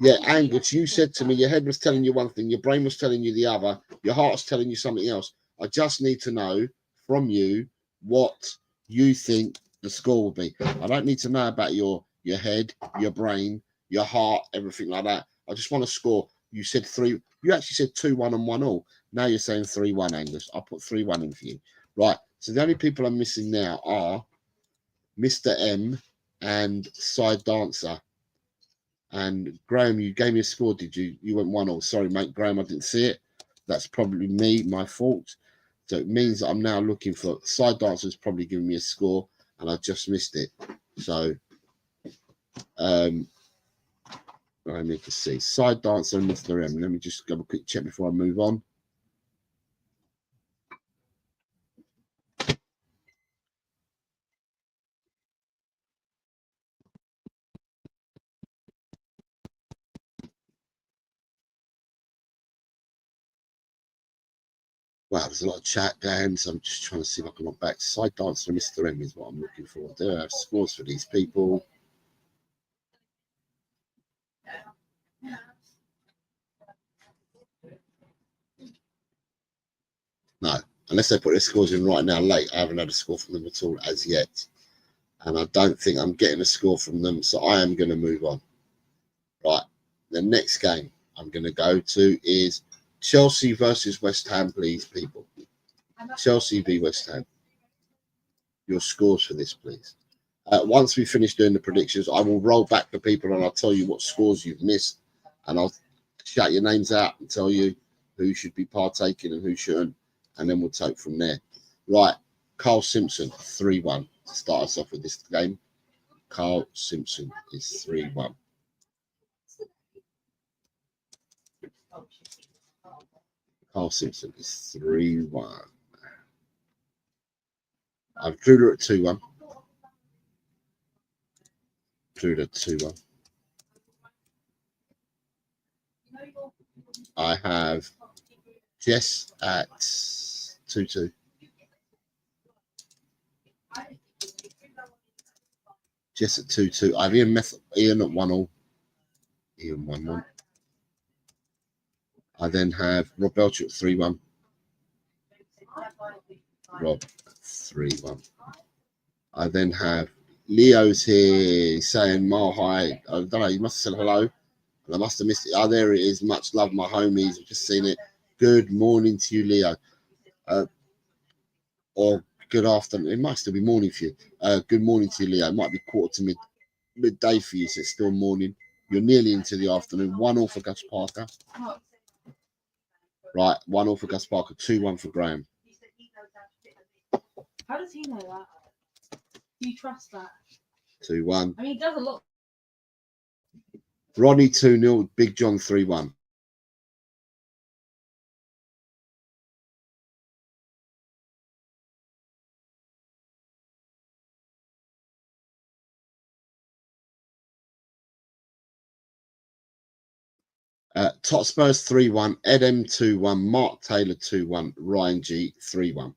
Yeah, Angus, you said to me your head was telling you one thing, your brain was telling you the other, your heart's telling you something else. I just need to know from you what you think the score will be. I don't need to know about your head, your brain, your heart, everything like that. I just want to score. You said 3. You actually said 2-1 and 1-1. Now you're saying 3-1, Angus. I'll put 3-1 in for you. Right. So the only people I'm missing now are Mr. M and Side Dancer. And Graham, you gave me a score, did you? You went 1-1. Sorry, mate, Graham, I didn't see it. That's probably me, my fault. So it means that I'm now looking for Side Dancer's probably giving me a score, and I just missed it. So I need to see Side Dancer and Mr. M. Let me just have a quick check before I move on. Wow, there's a lot of chat going, so I'm just trying to see if I can look back. Side dance for Mr. M is what I'm looking for. Do I have scores for these people? No, unless they put their scores in right now late. I haven't had a score from them at all as yet. And I don't think I'm getting a score from them, so I am going to move on. Right, the next game I'm going to go to is Chelsea versus West Ham, please, people. Chelsea v West Ham. Your scores for this, please. Once we finish doing the predictions, I will roll back for people and I'll tell you what scores you've missed. And I'll shout your names out and tell you who should be partaking and who shouldn't. And then we'll take from there. Right, Carl Simpson, 3-1 to start us off with this game. Carl Simpson is 3-1. Carl Simpson is 3-1. I've drew her at 2-1. Drew her at 2-1. I have Jess at 2-2. Jess at 2-2. I have Ian at 1-1. Ian 1-1. I then have Rob Belcher at 3-1. Rob at 3-1. I then have Leo's here saying mile high. I don't know, you must have said hello. And I must have missed it. Oh, there it is. Much love, my homies. I've just seen it. Good morning to you, Leo. Or good afternoon. It might still be morning for you. Good morning to you, Leo. It might be quarter to midday for you, so it's still morning. You're nearly into the afternoon. 1-1 for Gus Parker. Right, 1-1 for Gus Parker. 2-1 for Graham. How does he know that? Do you trust that? 2-1. I mean, he does a lot. Ronnie 2-0. Big John 3-1. Tot Spurs 3-1. Ed M 2-1. Mark Taylor 2-1. Ryan G 3-1.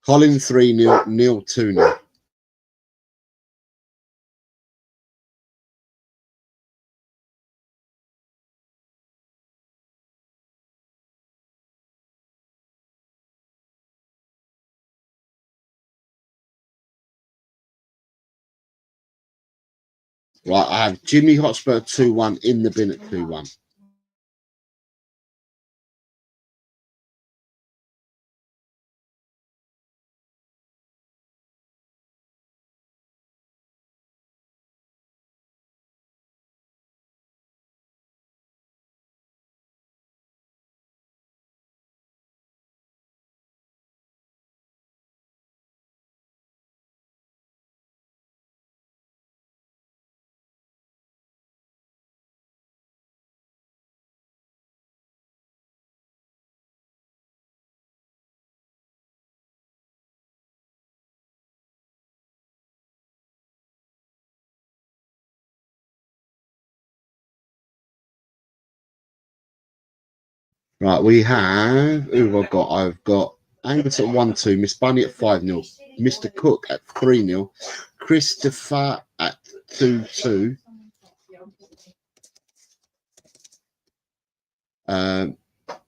Colin 3-0. Neil 2-0. Right, I have Jimmy Hotspur 2-1 in the bin at 2-1. Right, we have who have I got? I've got Angus at 1-2, Miss Bunny at 5-0, Mr. Cook at 3-0, Christopher at 2-2,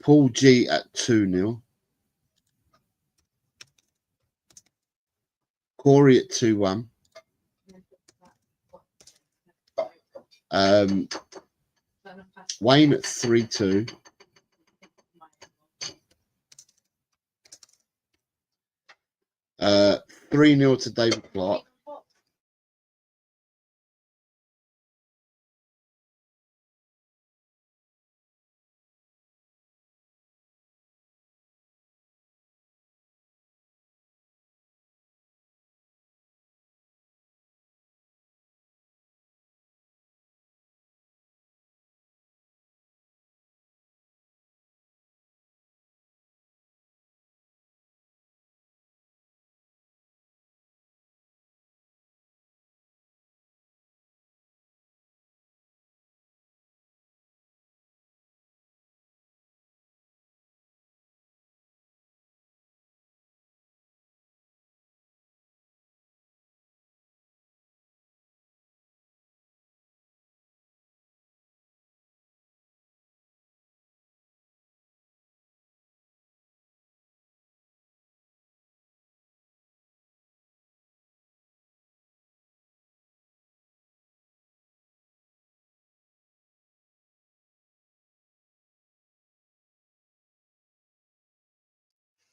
Paul G at 2-0, Corey at 2-1, Wayne at 3-2, uh, 3-0 to David Clark.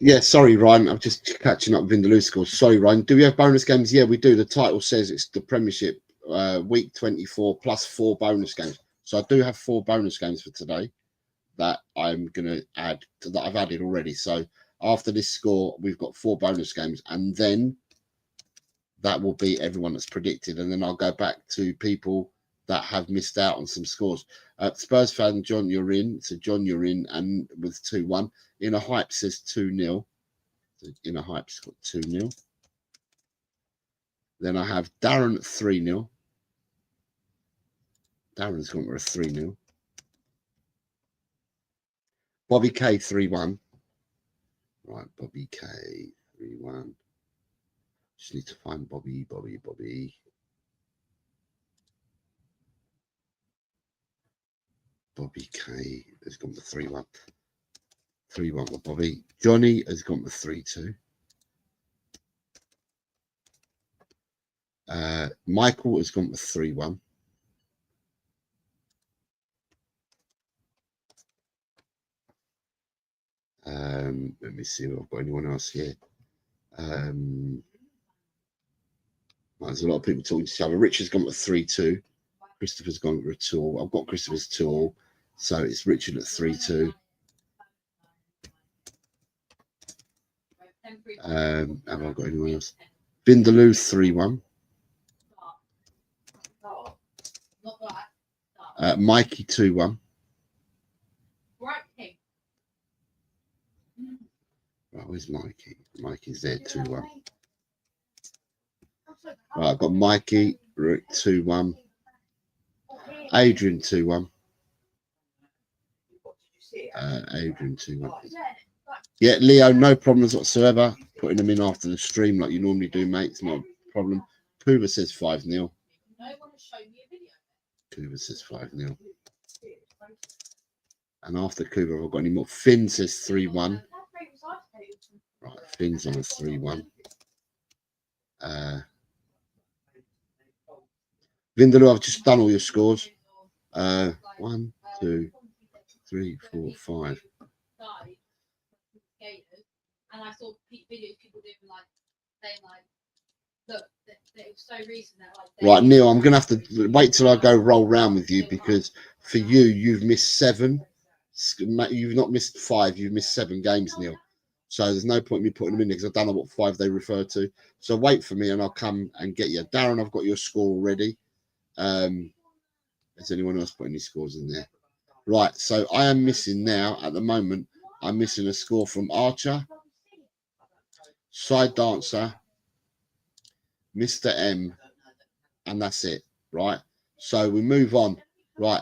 Yeah, sorry, Ryan. I'm just catching up with Vindaloo scores. Sorry, Ryan. Do we have bonus games? Yeah, we do. The title says it's the Premiership week 24 plus 4 bonus games. So I do have 4 bonus games for today that I'm going to add that I've added already. So after this score, we've got 4 bonus games, and then that will be everyone that's predicted. And then I'll go back to people that have missed out on some scores. Spurs fan John, you're in. So John, you're in, and with 2-1. In a hype says 2-0. In a hype's got 2-0. Then I have Darren at 3-0. Darren's gone for a 3-0. Bobby K 3-1. Right, Bobby K 3-1. Just need to find Bobby. Bobby K has gone for 3-1. 3-1 for Bobby. Johnny has gone for 3-2. Michael has gone for 3-1. Let me see if I've got anyone else here. There's a lot of people talking to each other. Richard's gone for 3-2. Christopher's gone for a 2. I've got Christopher's 2. So it's Richard at 3-2. Have I got anyone else? Vindaloo 3-1. Mikey 2-1. Right, where's Mikey? Mikey's there 2-1. Right, I've got Mikey, Rick 2-1. Adrian 2-1. Adrian 2-1. Yeah, Leo, no problems whatsoever. Putting them in after the stream like you normally do, mate. It's not a problem. Kuba says 5-0. Kuba says 5-0. And after Kuba, have I got any more? Finn says 3-1. Right, Finn's on a 3-1. Vindaloo, I've just done all your scores. 1, 2, 3, 4, 5. And I saw videos people doing like saying like, look, that it was so recent that like. Right, Neil, I'm gonna have to wait till I go roll round with you, because for you, you've missed 7. You've not missed 5. You've missed 7 games, Neil. So there's no point in me putting them in there because I don't know what 5 they refer to. So wait for me and I'll come and get you. Darren, I've got your score already. Has anyone else put any scores in there? Right, so I am missing now at the moment. I'm missing a score from Archer, Side Dancer, Mr. M, and that's it. Right, so we move on. Right,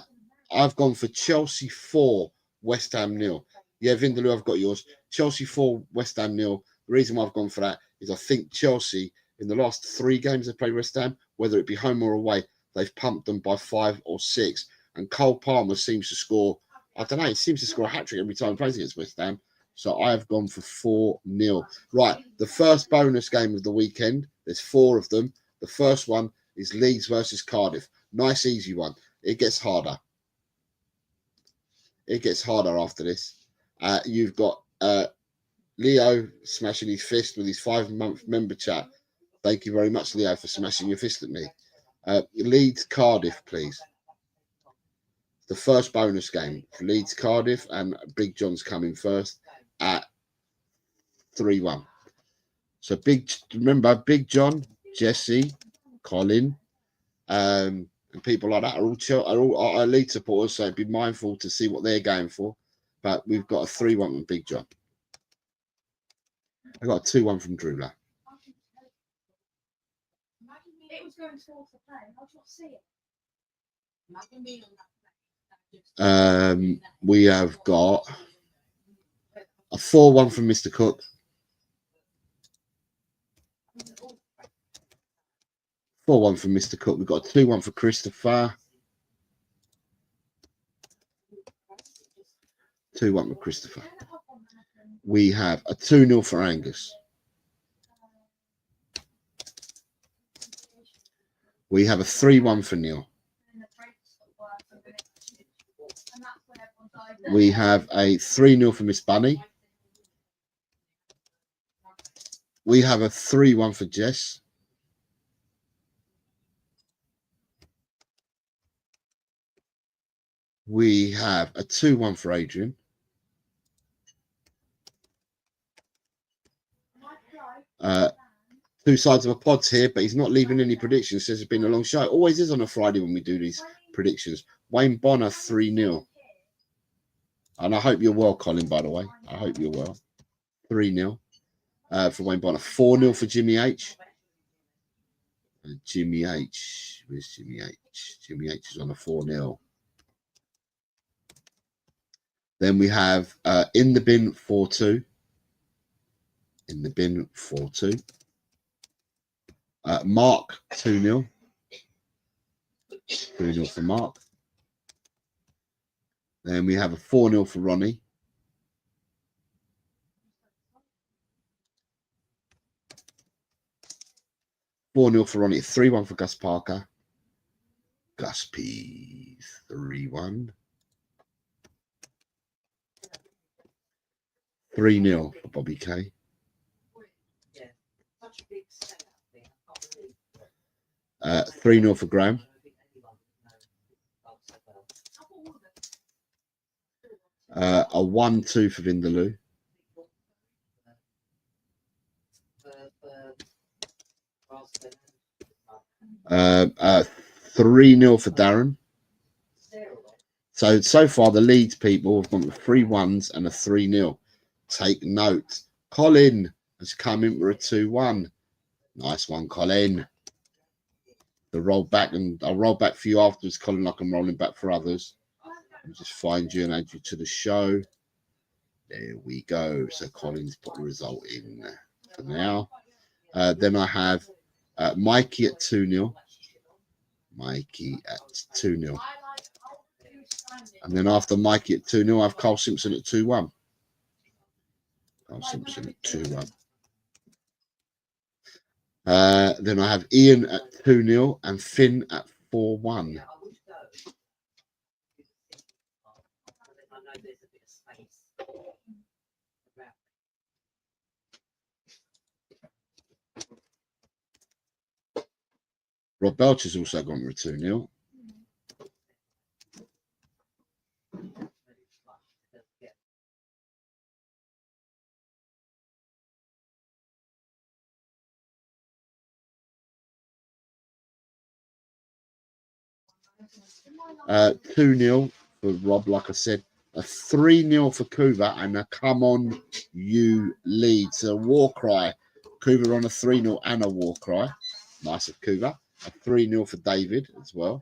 I've gone for Chelsea 4, West Ham 0. Yeah, Vindaloo, I've got yours. Chelsea 4, West Ham 0. The reason why I've gone for that is I think Chelsea, in the last 3 games they played West Ham, whether it be home or away, they've pumped them by 5 or 6. And Cole Palmer seems to score, I don't know, he seems to score a hat-trick every time he plays against West Ham. So I have gone for 4-0. Right, the first bonus game of the weekend, there's 4 of them. The first one is Leeds versus Cardiff. Nice, easy one. It gets harder. It gets harder after this. You've got Leo smashing his fist with his 5-month member chat. Thank you very much, Leo, for smashing your fist at me. Leeds Cardiff, please. The first bonus game for Leeds Cardiff, and Big John's coming first at 3-1. So remember, Big John, Jesse, Colin, and people like that are all Leeds supporters. So be mindful to see what they're going for. But we've got a 3-1 from Big John. I got a 2-1 from Drula. It was going towards the play. How do you see it? We have got a 4-1 from Mr. Cook. 4-1 from Mr. Cook. We've got a 2-1 for Christopher. 2-1 for Christopher. We have a 2-0 for Angus. We have a 3-1 for Neil. We have a 3-0 for Miss Bunny. We have a 3-1 for Jess. We have a 2-1 for Adrian. Two sides of a pods here, but he's not leaving any predictions. Says it's been a long show. Always is on a Friday when we do these predictions. Wayne Bonner 3-0. And I hope you're well, Colin, by the way. I hope you're well. 3-0 for Wayne Bonner. 4-0 for Jimmy H. Jimmy H. Where's Jimmy H? Jimmy H is on a 4-0. Then we have In the Bin 4-2. In the Bin 4-2. Mark 2-0. 2-0 for Mark. Then we have a 4-0 for Ronnie. $4-0 for Ronnie. 3-1 for Gus Parker. Gus P. 3-1. 3-0 for Bobby K. 3-0 for Graham. A 1-2 for Vindaloo. 3-0 for Darren. So far the Leeds people have gone with 3 1s and a 3-0. Take note. Colin has come in with a 2-1. Nice one, Colin. The roll back, and I'll roll back for you afterwards, Colin, like I'm rolling back for others. I'll just find you and add you to the show. There we go. So Colin's put the result in for now. Then I have Mikey at 2-0. Mikey at 2-0. And then after Mikey at 2-0, I have Carl Simpson at 2-1. Carl Simpson at 2-1. Then I have Ian at 2-0 and Finn at 4-1. Rob Belch has also gone with 2-0. Uh, 2-0 for Rob, like I said. A 3-0 for Kuva and a come on you lead. So war cry. Kuva on a 3-0 and a war cry. Nice of Kuva. A 3-0 for David as well.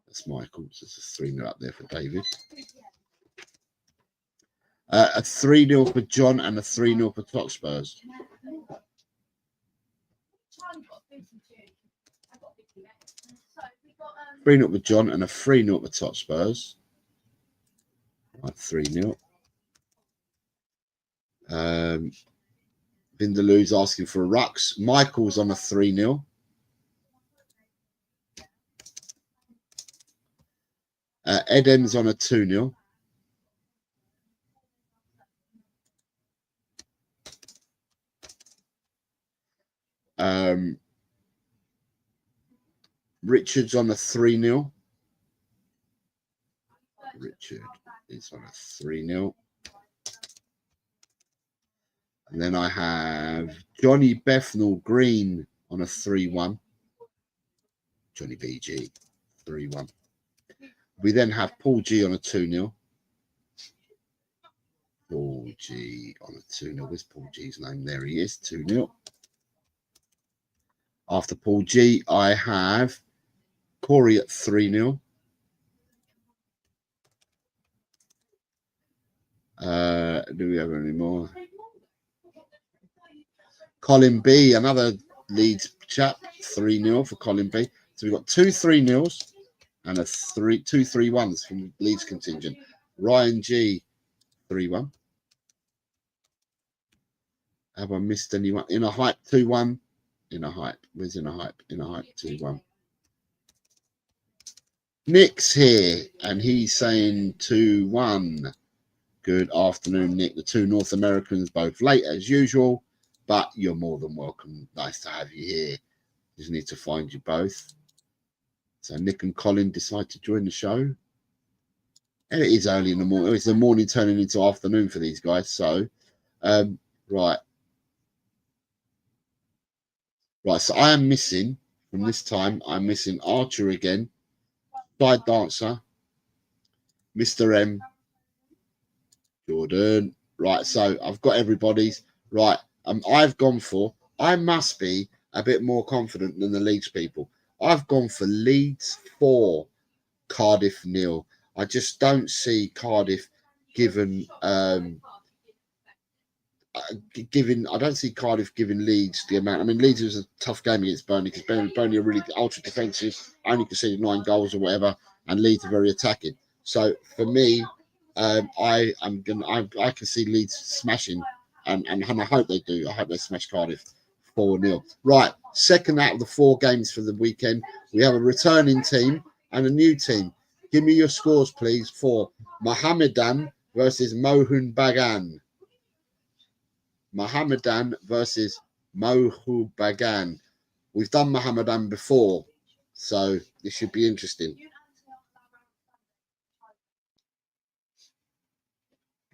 That's Michael. So it's a 3-0 up there for David. A 3-0 for John and a 3-0 for Tot Spurs. 3-0 for John and a 3-0 for Tot Spurs. 3-0. Vindaloo's asking for a Rux. Michael's on a 3-0. Ed M's on a 2-0. Richard's on a 3-0. Richard is on a 3-0. And then I have Johnny Bethnal Green on a 3-1. Johnny BG, 3-1. We then have Paul G on a 2-0. Paul G on a 2-0. Where's Paul G's name? There he is, 2-0. After Paul G, I have Corey at 3-0. Do we have any more? Colin B, another Leeds chap, 3-0 for Colin B. So we've got 2 3-0s and two 3-1s from Leeds contingent. Ryan G, 3-1. Have I missed anyone? In a hype, 2-1. In a hype. Where's in a hype? In a hype, 2-1. Nick's here and he's saying 2-1. Good afternoon, Nick. The two North Americans, both late as usual, but you're more than welcome. Nice to have you here. Just need to find you both. So Nick and Colin decide to join the show. And it is early in the morning. It's the morning turning into afternoon for these guys. So, right. Right, so I am missing, from this time, I'm missing Archer again, Side Dancer, Mr. M, Jordan. Right, so I've got everybody's. Right, I've gone for, I must be a bit more confident than the Leeds people. I've gone for Leeds 4, Cardiff 0. I just don't see Cardiff given I don't see Cardiff giving Leeds the amount. I mean, Leeds was a tough game against Burnley because Burnley are really ultra defensive, only conceded 9 goals or whatever, and Leeds are very attacking. So for me, I can see Leeds smashing, and I hope they do. I hope they smash Cardiff 4-0. Right, second out of the 4 games for the weekend, we have a returning team and a new team. Give me your scores, please, for Mohammedan versus Mohun Bagan. Mohammedan versus Mohun Bagan. We've done Mohammedan before, so this should be interesting.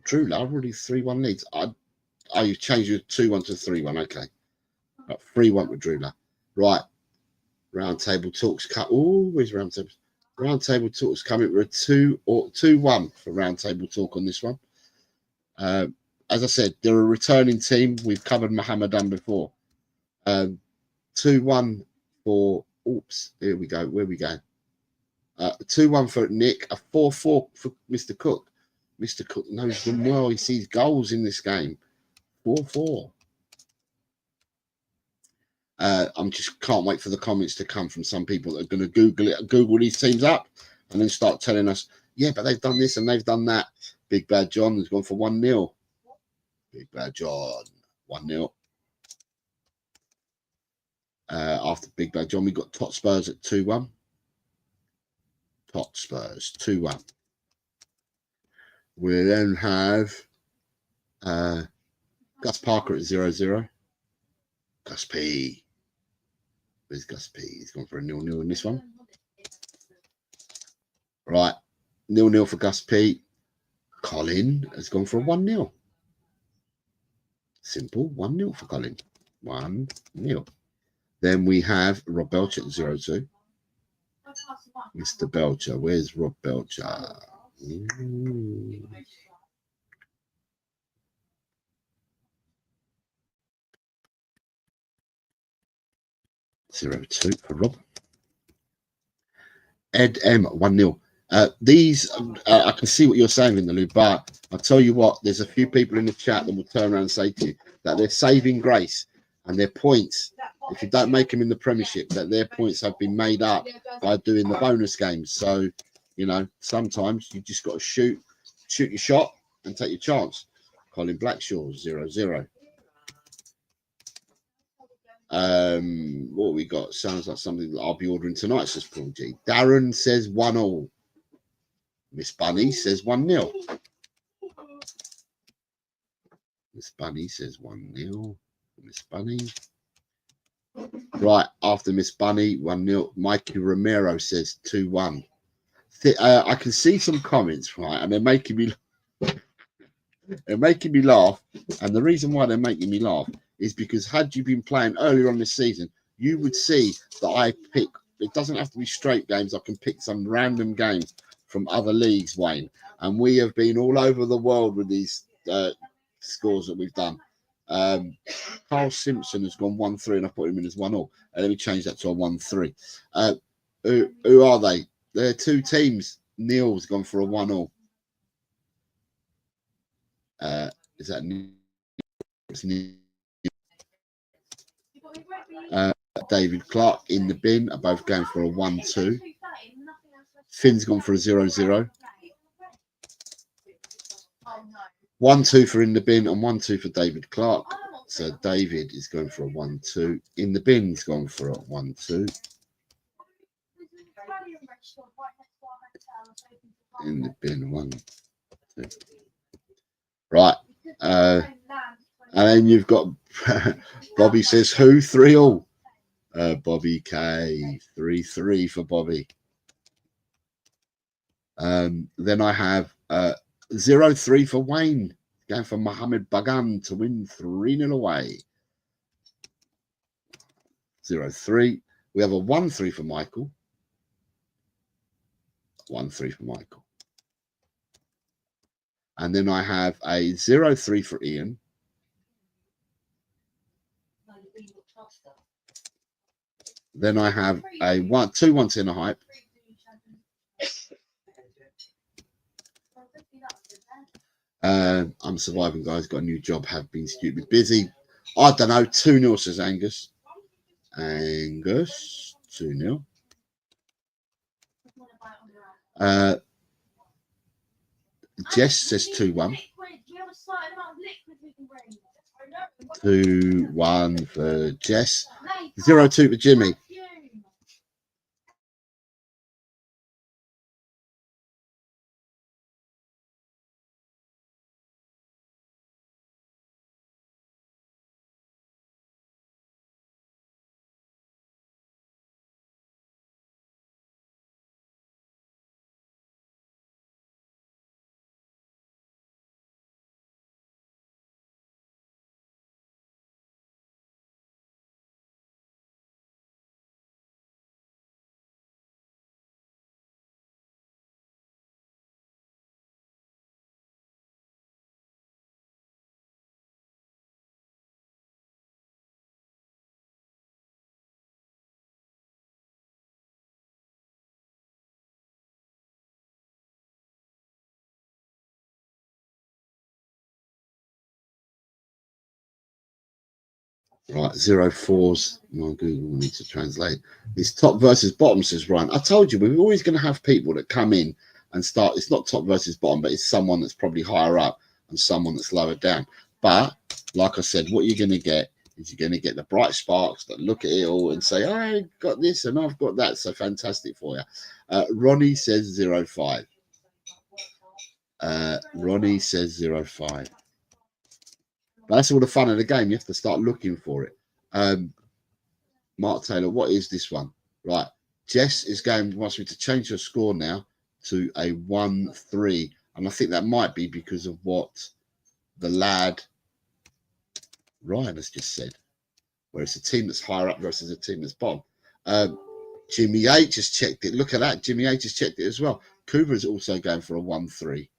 True, I've already 3-1 leads. Oh, you've changed your 2-1 to 3-1. Okay. Right, 3-1 with Drula. Right. Round table talks cut. Oh, where's round table? Round table talks coming with a 2-1 for round table talk on this one. As I said, they're a returning team. We've covered Mohammedan before. 2-1 for. Oops, here we go. Where we go? 2-1 for Nick. A 4-4 for Mr. Cook. Mr. Cook knows them well. He sees goals in this game. 4-4. I'm just can't wait for the comments to come from some people that are going to Google these teams up and then start telling us, yeah, but they've done this and they've done that. Big Bad John has gone for 1-0. Big Bad John, 1-0. After Big Bad John, we got Tot Spurs at 2-1. Tot Spurs, 2-1. We then have Gus Parker at 0-0. Gus P. Where's Gus P? He's gone for a 0-0 in this one. Right. 0-0 for Gus P. Colin has gone for a 1-0. Simple. 1-0 for Colin. 1-0. Then we have Rob Belcher at 0-2. Mr. Belcher. Where's Rob Belcher? 0-2 for Rob. Ed M, 1-0. These, I can see what you're saying in the loop, but I'll tell you what, there's a few people in the chat that will turn around and say to you that they're saving grace and their points, if you don't make them in the Premiership, that their points have been made up by doing the bonus games. So, you know, sometimes you just got to shoot your shot and take your chance. Colin Blackshaw, 0-0. What we got sounds like something that I'll be ordering tonight, says Paul G. Darren says 1-1. Miss Bunny says 1-0. Miss Bunny says 1-0. Miss Bunny. Right, after Miss Bunny, 1-0. Mikey Romero says 2-1. I can see some comments, right, and they're making me laugh. And the reason why they're making me laugh is because had you been playing earlier on this season, you would see that I pick, it doesn't have to be straight games, I can pick some random games from other leagues, Wayne. And we have been all over the world with these scores that we've done. Carl Simpson has gone 1-3 and I put him in as 1-0. Let me change that to a 1-3. Who are they? They're 2 teams. Neil's gone for a 1-0. Is that Neil? It's Neil. David Clark in the bin are both going for a 1-2. Finn's gone for a 0-0. 1-2 for in the bin and 1-2 for David Clark. So David is going for a 1-2. In the bin's gone for a 1-2. In the bin, 1-2. Right. And then you've got Bobby says who 3-all. Bobby K 3-3 for Bobby. Then I have 0-3 for Wayne, going for Mohammed Bagan to win 3-0 away. 0-3. We have a 1-3 for Michael. 1-3 for Michael. And then I have a 0-3 for Ian. Then I have a 2-1 in a hype. I'm surviving, guys. Got a new job. Have been stupid busy. I don't know. 2-0 says Angus. Angus 2-0. Jess says 2-1. 2-1 for Jess. 0-2 for Jimmy. Right, 0-4s. My Google needs to translate. It's top versus bottom, says Ryan. I told you, we're always going to have people that come in and start. It's not top versus bottom, but it's someone that's probably higher up and someone that's lower down. But like I said, what you're going to get is you're going to get the bright sparks that look at it all and say, I got this and I've got that. So fantastic for you. Ronnie says 0-5. Ronnie says 0-5. But that's all the fun of the game. You have to start looking for it. Mark Taylor, what is this one? Right. Jess is wants me to change her score now to a 1-3. And I think that might be because of what the lad Ryan has just said. Where it's a team that's higher up versus a team that's bottom. Jimmy H has checked it. Look at that. Jimmy H has checked it as well. Cooper is also going for a 1-3.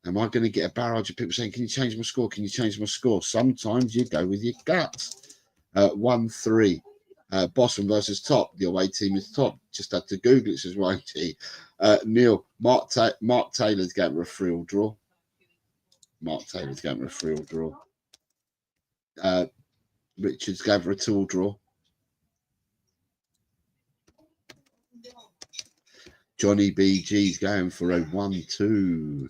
Am I going to get a barrage of people saying, can you change my score? Can you change my score? Sometimes you go with your guts. 1-3. Bottom versus top. The away team is top. Just had to Google it, says Ryan T. Neil, Mark Taylor's going for a 3-all draw. Mark Taylor's going for a 3-all draw. Richard's going for a 2-all draw. Johnny BG's going for a 1-2.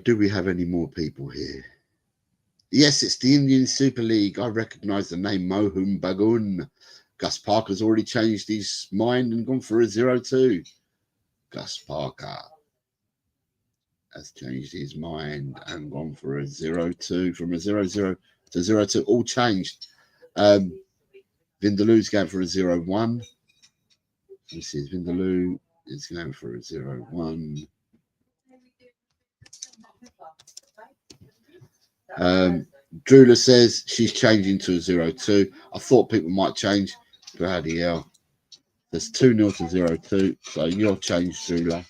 Do we have any more people here? Yes, it's the Indian Super League. I recognise the name Mohun Bagun. Gus Parker's already changed his mind and gone for a 0-2. Gus Parker has changed his mind and gone for a 0-2 from a 0-0 to 0-2. All changed. Vindaloo's going for a 0-1. This is Vindaloo is going for a 0-1. Drula says she's changing to a 0-2. I thought people might change. Bloody hell. There's 2-0 to 0-2. So you're changed, Drula.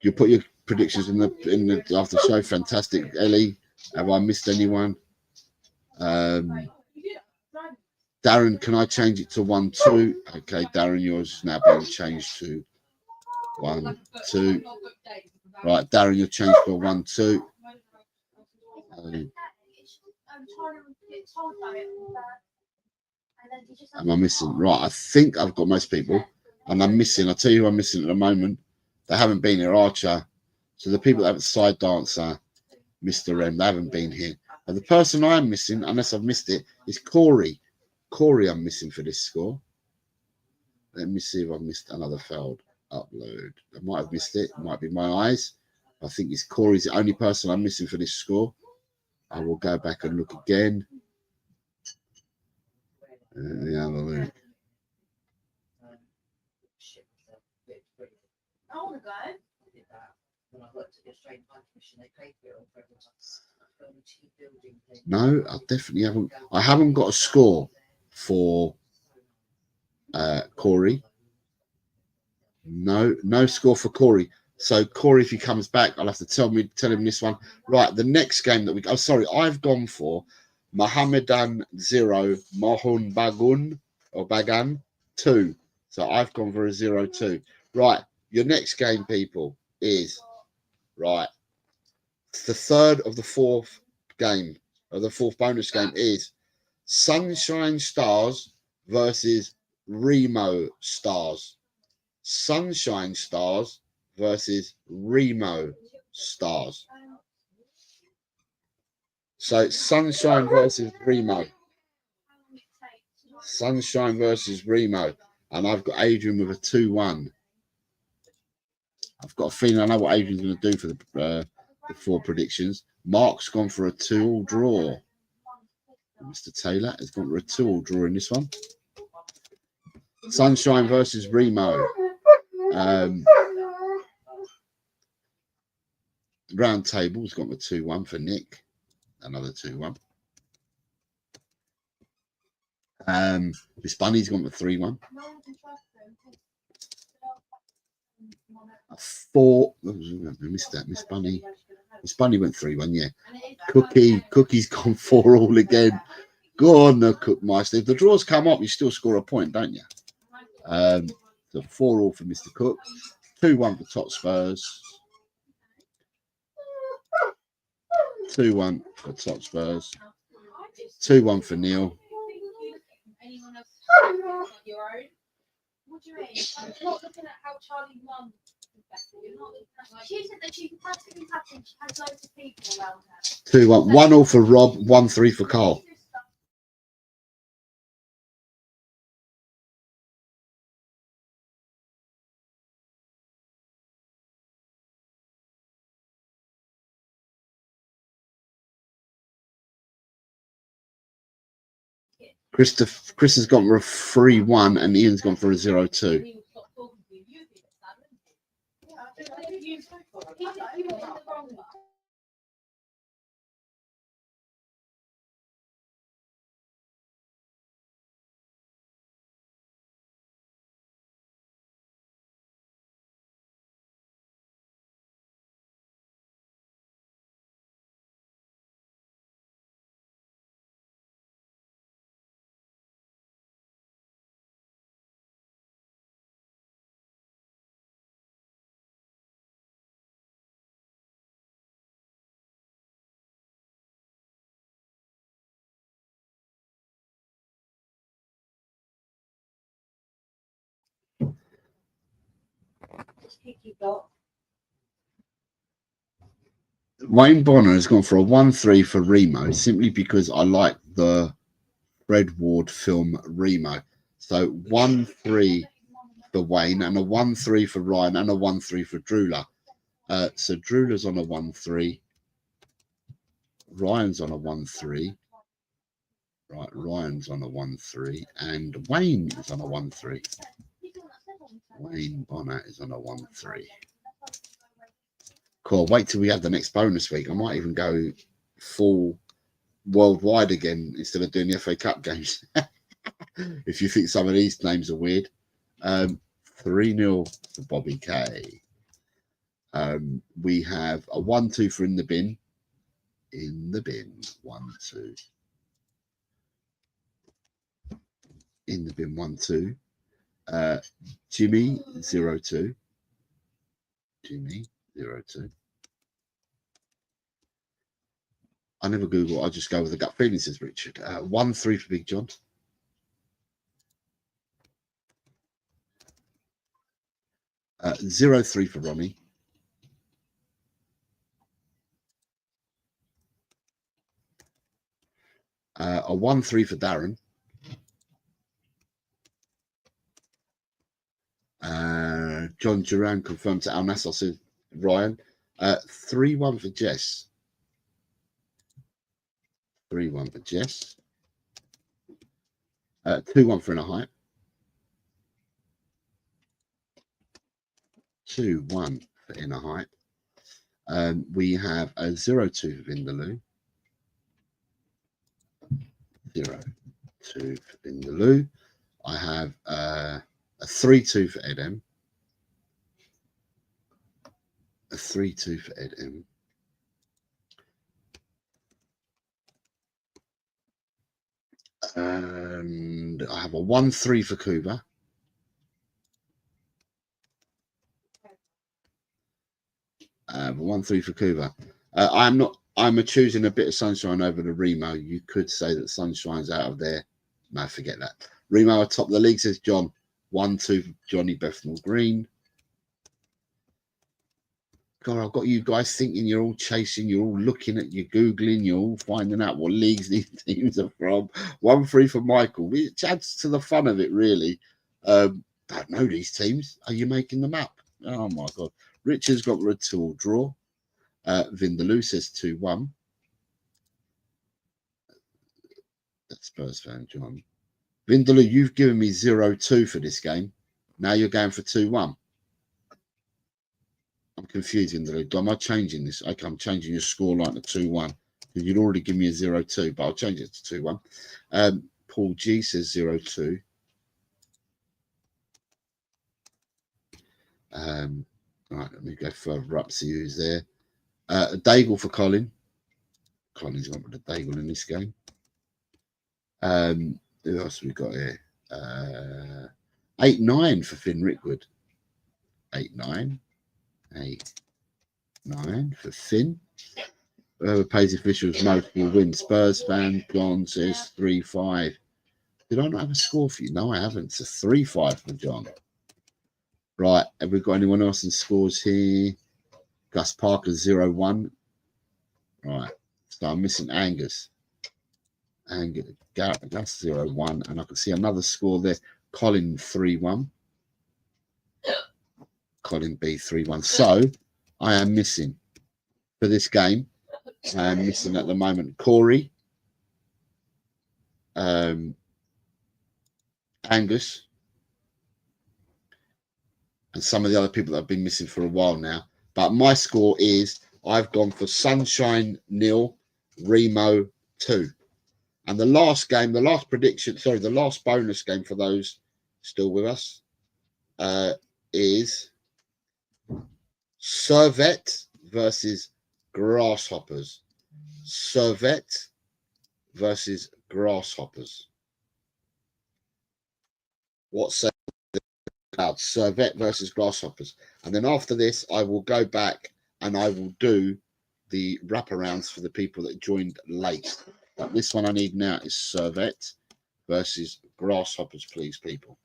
You put your predictions in the after show. Fantastic. Ellie, have I missed anyone? Darren, can I change it to 1-2? Okay, Darren, yours is now being changed to 1-2. Right, Darren, you're changed to a 1-2. Am I missing? Right, I think I've got most people. And I'm missing. I'll tell you who I'm missing at the moment. They haven't been here, Archer. So the people that have a side dancer, Mr. M, they haven't been here. And the person I am missing, unless I've missed it, is Corey. Corey I'm missing for this score. Let me see if I've missed another failed upload. I might have missed it. It might be my eyes. I think it's Corey's the only person I'm missing for this score. I will go back and look again. The other look. I want to go. No, I definitely haven't. I haven't got a score for Corey. No score for Corey. So Corey, if he comes back, I'll have to tell him this one. Right, the next game that I've gone for Mohammedan 0, Mohun Bagan 2. So I've gone for a 0-2. Right, your next game, people, is right. The third of the fourth game, or the fourth bonus game, is Sunshine Stars versus Remo Stars. Sunshine Stars versus Remo Stars. So Sunshine versus Remo. Sunshine versus Remo. And I've got Adrian with a 2-1. I've got a feeling I know what Adrian's going to do for the 4 predictions. Mark's gone for a 2-all draw. Mr. Taylor has gone for a 2-all draw in this one. Sunshine versus Remo. Round Table's got a 2-1 for Nick. Another 2-1. Miss Bunny's gone for 3-1. 4. I missed that. Miss Bunny went 3-1. Yeah. Cookie's gone 4-all again. Go on, the Cookmeister. If the draws come up, you still score a point, don't you? So 4-all for Mr. Cook. 2-1 for Tot Spurs. 2-1 for Tot Spurs. 2-1 for Neil. What do you mean? I'm not looking at how Charlie's mum is better. You're not looking at. She said that she's practically happy. She has loads of people around her. 2-1. 1-all for Rob. 1-3 for Carl. Chris has gone for a 3-1 and Ian's gone for a 0-2. Wayne Bonner has gone for a 1-3 for Remo simply because I like the Fred Ward film Remo. So 1-3 for Wayne and a 1-3 for Ryan and a 1-3 for Drula. So Drula's on a 1-3. Ryan's on a 1-3. Right, Ryan's on a 1-3 and Wayne is on a 1-3. Wayne Bonner is on a 1-3. Cool. Wait till we have the next bonus week. I might even go full worldwide again instead of doing the FA Cup games. If you think some of these names are weird. 3-0 for Bobby K. We have a 1-2 for in the bin. In the bin. 1-2. In the bin. 1-2. Jimmy 0-2. Jimmy 0-2. I never Google. I just go with the gut feeling, says Richard. 1-3 for Big John. 0-3 for Ronnie. A 1-3 for Darren. John Duran confirmed to Al Nassr, said Ryan. 3-1 for Jess. 3-1 for Jess. 2-1 for Inner Hype. 2-1 for Inner Hype. We have a 0-2 for Vindaloo. 0-2 for Vindaloo. I have a 3-2 for Edem. A 3-2 for Edem. And I have a 1-3 for Kuba. I have a 1-3 for Kuba. I'm choosing a bit of Sunshine over the Remo. You could say that Sunshine's out of there. No, forget that. Remo atop the league, says John. 1-2 for Johnny Bethnal Green. God, I've got you guys thinking you're all chasing, you're all looking at, you're Googling, you're all finding out what leagues these teams are from. 1-3 for Michael, which adds to the fun of it, really. Don't know these teams. Are you making them up? Oh, my God. Richard's got rid 2-all draw. Vindaloo says 2-1. That's Spurs fan, John. Vindaloo, you've given me 0-2 for this game. Now you're going for 2-1. I'm confused, Vindaloo. Am I changing this? Okay, I'm changing your score line to 2-1. You'd already give me a 0-2, but I'll change it to 2-1. Paul G says 0-2. Right, let me go further up, see who's there. A Daigle for Colin. Colin's got with a Daigle in this game. Who else have we got here? 8-9 for Finn Rickwood. 8-9. 8-9 for Finn. Whoever pays officials most will win. Spurs fan John says 3-5. Did I not have a score for you? No, I haven't. It's a 3-5 for John. Right, have we got anyone else in scores here? Gus Parker 0-1. Right, so I'm missing Angus. Angus Gus 0-1, and I can see another score there. Colin 3-1. Colin B 3-1. So I am missing for this game. I am missing at the moment Corey, Angus, and some of the other people that have been missing for a while now. But my score is I've gone for Sunshine 0, Remo 2. And the last game, the last prediction, sorry, the last bonus game for those still with us is Servette versus Grasshoppers. Servette versus Grasshoppers. What's about Servette versus Grasshoppers? And then after this, I will go back and I will do the wraparounds for the people that joined late. But this one I need now is Servette versus Grasshoppers, please, people.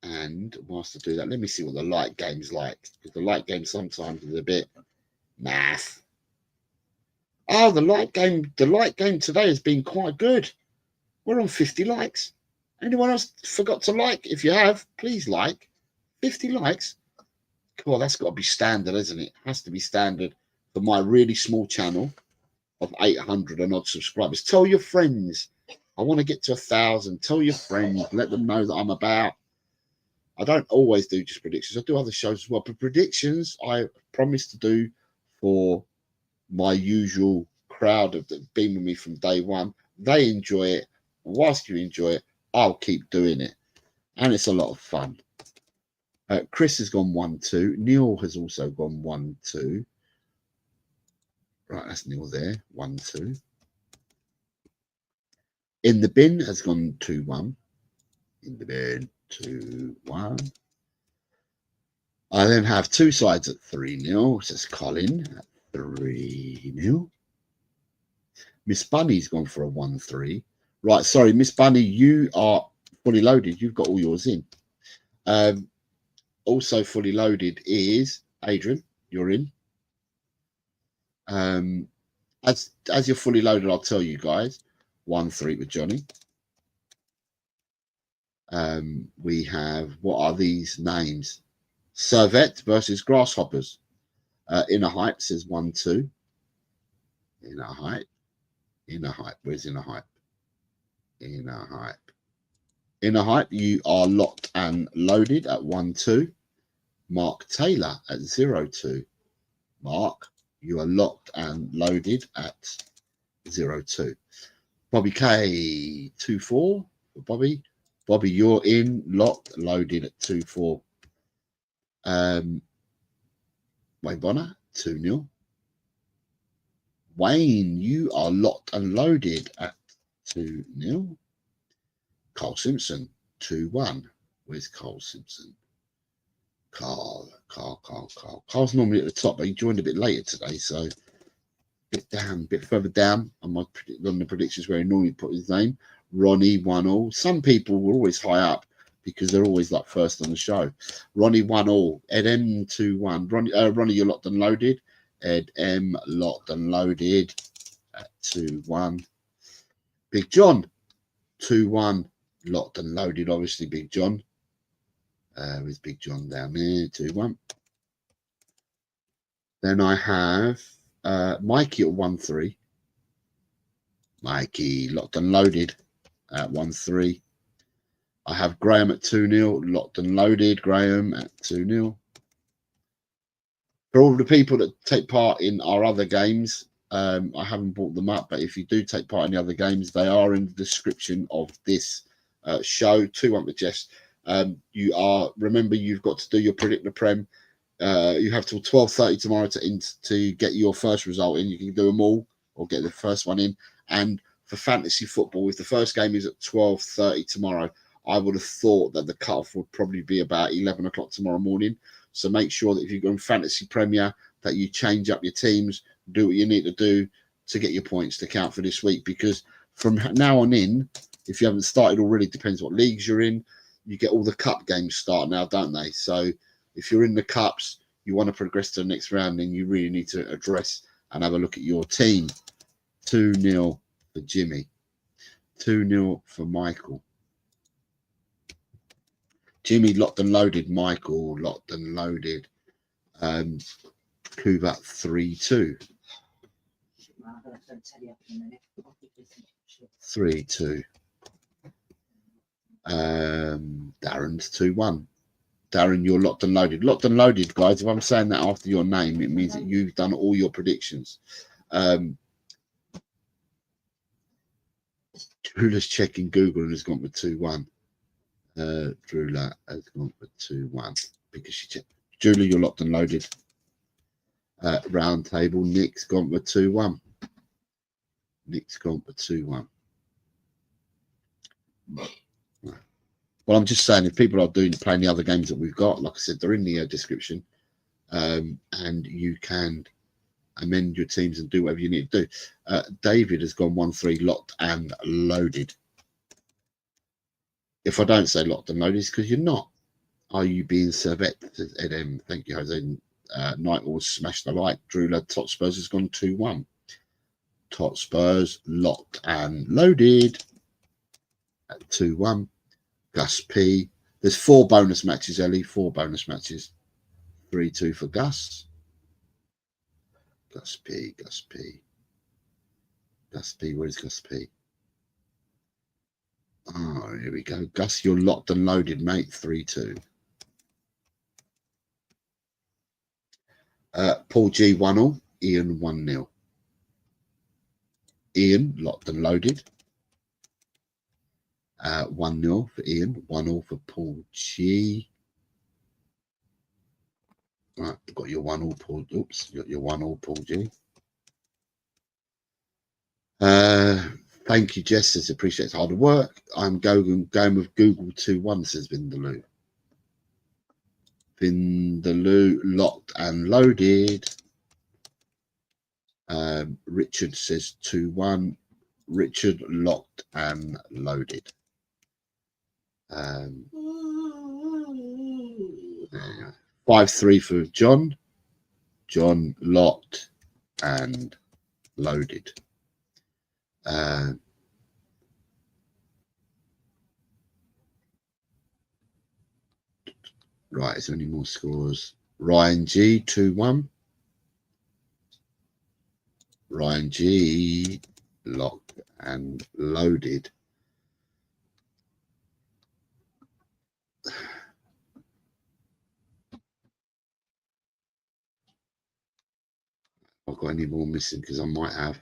And whilst I do that, let me see what the light game's like. Because the light game sometimes is a bit math. Oh, the light game today has been quite good. We're on 50 likes. Anyone else forgot to like? If you have, please like. 50 likes. Cool, that's got to be standard, isn't it? It has to be standard for my really small channel of 800 and odd subscribers. Tell your friends. I want to get to 1,000. Tell your friends. Let them know that I'm about. I don't always do just predictions. I do other shows as well. But predictions, I promise to do for my usual crowd that have been with me from day one. They enjoy it. Whilst you enjoy it, I'll keep doing it. And it's a lot of fun. Chris has gone 1-2. Neil has also gone 1-2. Right, that's Neil there. 1-2. In the bin has gone 2-1. In the bin, 2-1. I then have two sides at 3-0. Says Colin at 3-0. Miss Bunny's gone for a 1-3. Right, sorry, Miss Bunny, you are fully loaded. You've got all yours in. Also fully loaded is Adrian. You're in. As you're fully loaded, I'll tell you guys. 1-3 with Johnny. We have, what are these names? Servette versus Grasshoppers. Inner height says 1-2. Inner height. Inner height. Where's inner height? Inner height. Inner height, you are locked and loaded at 1-2. Mark Taylor at 0-2. Mark, you are locked and loaded at 0-2. Bobby K 2-4 for Bobby. Bobby, you're in, locked, loaded at 2-4. Wayne Bonner 2-0. Wayne, you are locked and loaded at 2-0. Carl Simpson 2-1. Where's Carl Simpson? Carl. Carl's normally at the top, but he joined a bit later today, so a bit further down on the predictions where he normally put his name. Ronnie 1-all. Some people were always high up because they're always like first on the show. Ronnie 1-all. Ed M 2-1. Ronnie, you're locked and loaded. Ed M locked and loaded at 2-1. Big John 2-1. Locked and loaded, obviously. Big John. With Big John down there, 2-1. Then I have Mikey at 1-3. Mikey locked and loaded at 1-3. I have Graham at 2-0, locked and loaded. Graham at 2-0. For all the people that take part in our other games, I haven't brought them up, but if you do take part in the other games, they are in the description of this show. 2-1 with Jess. Remember, you've got to do your predict the prem. You have till 12:30 tomorrow to get your first result in. You can do them all or get the first one in. And for fantasy football, if the first game is at 12:30 tomorrow, I would have thought that the cutoff would probably be about 11 o'clock tomorrow morning. So make sure that if you're going fantasy premier, that you change up your teams, do what you need to do to get your points to count for this week. Because from now on in, if you haven't started already, depends what leagues you're in, you get all the cup games start now, don't they? So if you're in the cups, you want to progress to the next round, then you really need to address and have a look at your team. 2-0 for Jimmy. 2-0 for Michael. Jimmy locked and loaded. Michael locked and loaded. Kubat 3-2. 3-2. Darren's 2-1. Darren, you're locked and loaded. Locked and loaded, guys. If I'm saying that after your name, it means that you've done all your predictions. Drula's checking Google and has gone for 2-1. Drula has gone for 2-1 because she checked. Drula, you're locked and loaded. Round table, Nick's gone for 2-1. Nick's gone for 2-1. Well, I'm just saying, if people are playing the other games that we've got, like I said, they're in the description, and you can amend your teams and do whatever you need to do. David has gone 1-3, locked and loaded. If I don't say locked and loaded, it's because you're not. Are you being servette? Says Ed M. Thank you, Jose. Night Wars smash the like. Drula Tot Spurs has gone 2-1. Tot Spurs locked and loaded at 2-1. Gus P. There's 4 bonus matches, Ellie. 4 bonus matches. 3-2 for Gus. Gus P. Gus P. Gus P. Where's Gus P? Oh, here we go. Gus, you're locked and loaded, mate. 3-2. Paul G 1-all. Ian 1-0. Ian locked and loaded. 1-0 for Ian. 1-all for Paul G. Right, got your 1-all, Paul. Oops, got your 1-all, Paul G. Thank you, Jess. Says appreciates hard work. I'm going with Google 2-1, says Vindaloo. Vindaloo locked and loaded. Richard says 2-1. Richard locked and loaded. 5-3 for John. John locked and loaded. Right, is there any more scores? Ryan G 2-1. Ryan G locked and loaded. I've got any more missing because I might have.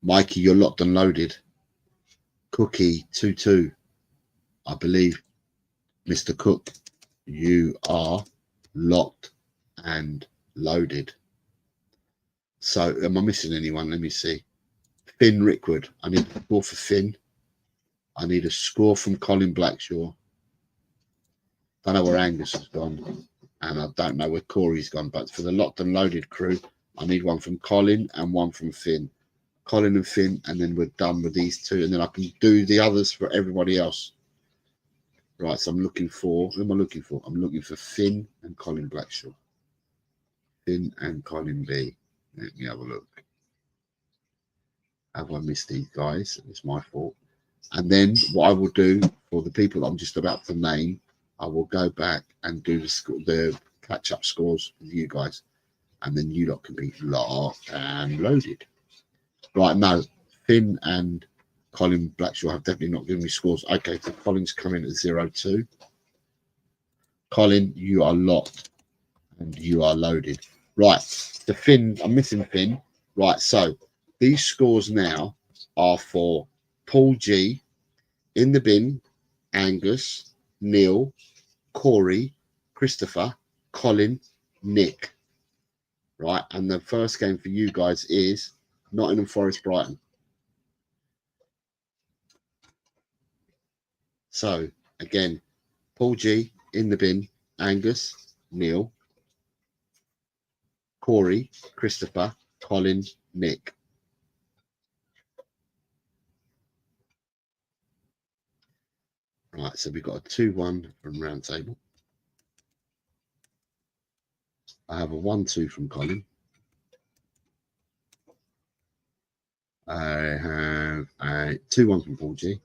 Mikey, you're locked and loaded. Cookie 2-2. I believe, Mr. Cook, you are locked and loaded. So, am I missing anyone? Let me see. Finn Rickwood. I need a score for Finn. I need a score from Colin Blackshaw. Don't know where Angus has gone. And I don't know where Corey's gone. But for the locked and loaded crew, I need one from Colin and one from Finn. Colin and Finn, and then we're done with these two. And then I can do the others for everybody else. Right, so I'm looking for, who am I looking for? I'm looking for Finn and Colin Blackshaw. Finn and Colin B. Let me have a look. Have I missed these guys? It's my fault. And then what I will do for the people I'm just about to name, I will go back and do the catch-up scores with you guys. And then you lot can be locked and loaded. Right, no, Finn and Colin Blackshaw have definitely not given me scores. Okay, so Colin's coming at 0-2. Colin, you are locked and you are loaded. Right, the Finn, I'm missing Finn. Right, so these scores now are for Paul G, In the Bin, Angus, Neil, Corey, Christopher, Colin, Nick. Right, and the first game for you guys is Nottingham Forest Brighton. So again, Paul G, In the Bin, Angus, Neil, Corey, Christopher, Colin, Nick. Right, so we've got a 2-1 from round table. I have a 1-2 from Colin. I have a 2-1 from Paul G.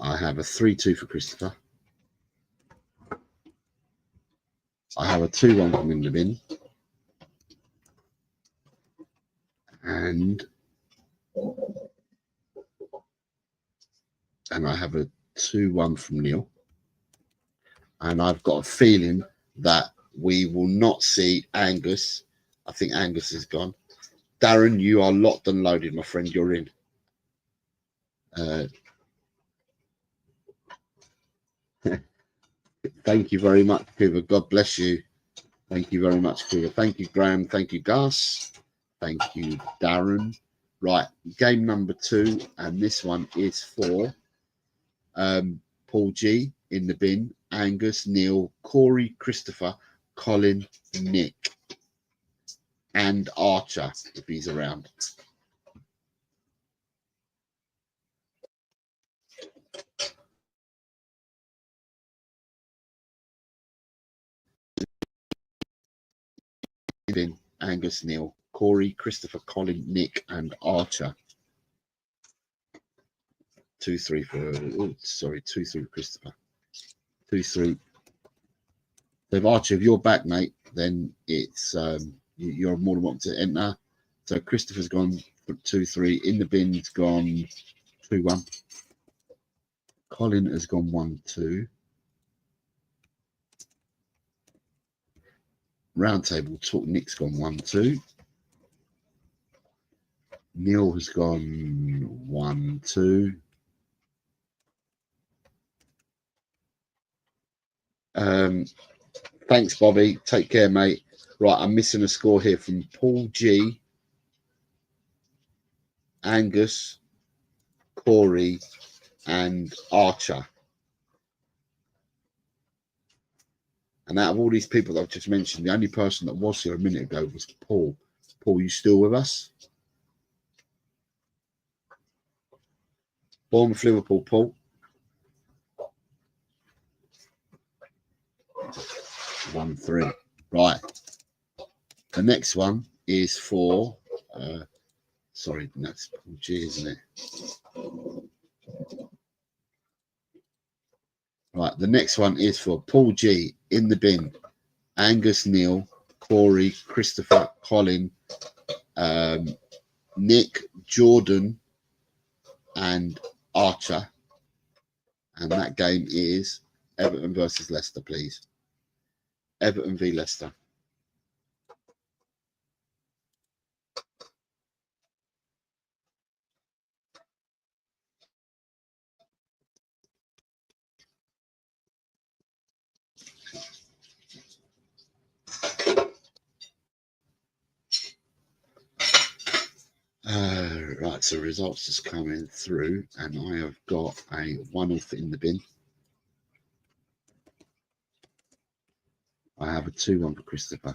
I have a 3-2 for Christopher. I have a 2-1 from In the Bin. And I have a 2-1 from Neil. And I've got a feeling that we will not see Angus. I think Angus is gone. Darren, you are locked and loaded, my friend. You're in. Thank you very much, Cougar. God bless you. Thank you very much, Cougar. Thank you, Graham. Thank you, Gus. Thank you, Darren. Right, game number 2, and this one is for Paul G, In the Bin, Angus, Neil, Corey, Christopher, Colin, Nick, and Archer, if he's around. In Angus, Neil, Corey, Christopher, Colin, Nick, and Archer. 2-3 for, oh, sorry, 2-3 for Christopher. 2-3. So if Archer, if you're back, mate, then it's you're more than welcome to enter. So Christopher's gone for 2-3. In the Bin's gone 2-1. Colin has gone 1-2. Round table talk. Nick's gone 1-2. Neil has gone 1-2. Thanks, Bobby. Take care, mate. Right, I'm missing a score here from Paul G, Angus, Corey, and Archer. And out of all these people that I've just mentioned, the only person that was here a minute ago was Paul. Paul, you still with us? Bournemouth, Liverpool, Paul. 1-3. Right. The next one is for Sorry, that's Paul G, isn't it? Right, the next one is for Paul G, in the bin, Angus, Neil, Corey, Christopher, Colin, Nick, Jordan, and Archer. And that game is Everton versus Leicester, please. Everton v Leicester. Right, so results just coming through, and I have got a 1-off in the bin. I have a 2-1 for Christopher.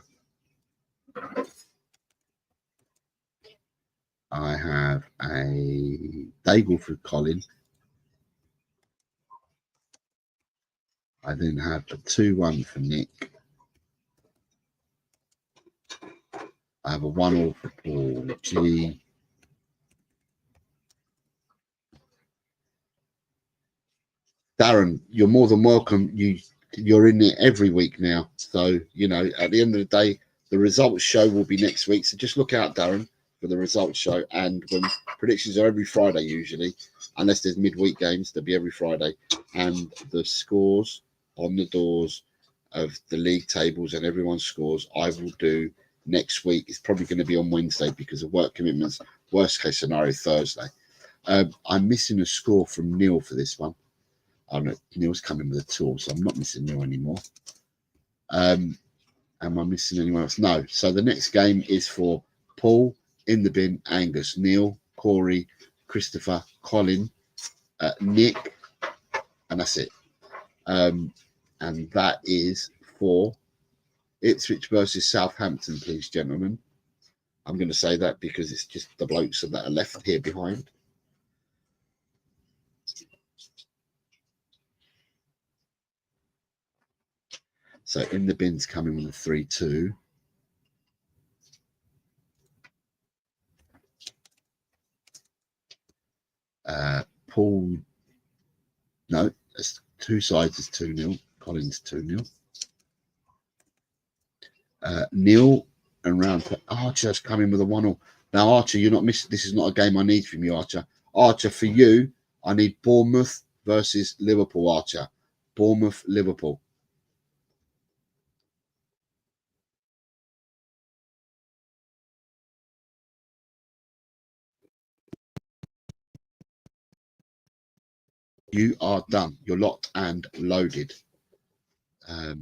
I have a Daigle for Colin. I then have a 2-1 for Nick. I have a 1-all for Paul G. Darren, you're more than welcome. You're in it every week now. So, you know, at the end of the day, the results show will be next week. So just look out, Darren, for the results show. And when predictions are every Friday, usually, unless there's midweek games, they'll be every Friday. And the scores on the doors of the league tables and everyone's scores, I will do next week. It's probably going to be on Wednesday because of work commitments. Worst case scenario, Thursday. I'm missing a score from Neil for this one. Oh no, Neil's coming with a tool, so I'm not missing Neil anymore. Am I missing anyone else? No. So the next game is for Paul, in the bin, Angus, Neil, Corey, Christopher, Colin, Nick, and that's it. And that is for Ipswich versus Southampton, please, gentlemen. I'm going to say that because it's just the blokes that are left here behind. So in the bin's coming with a 3-2. Paul, no, it's two sides is 2-0. Colin's 2-0. Neil and round to Archer's coming with a 1-all. Now, Archer, you're not missing. This is not a game I need from you, Archer. Archer, for you, I need Bournemouth versus Liverpool, Archer. Bournemouth, Liverpool. You are done. You're locked and loaded. Oh,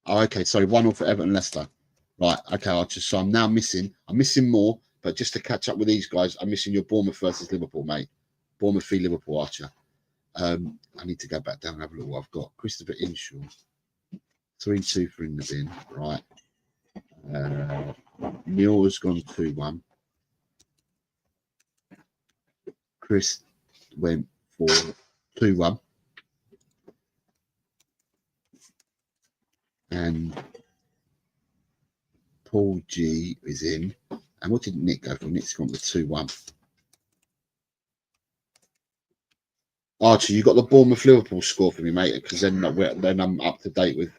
okay, sorry, 1-all for Everton, Leicester. Right, okay, Archer. So I'm now missing. I'm missing more, but just to catch up with these guys, I'm missing your Bournemouth versus Liverpool, mate. Bournemouth v Liverpool, Archer. I need to go back down and have a look what I've got. Christopher Inshaw. 3-2 for in the bin, right. Neil has gone 2-1. Chris went for 2-1. And Paul G is in. And what did Nick go for? Nick's gone with 2-1. Archie, you got the Bournemouth Liverpool score for me, mate, because then I'm up to date with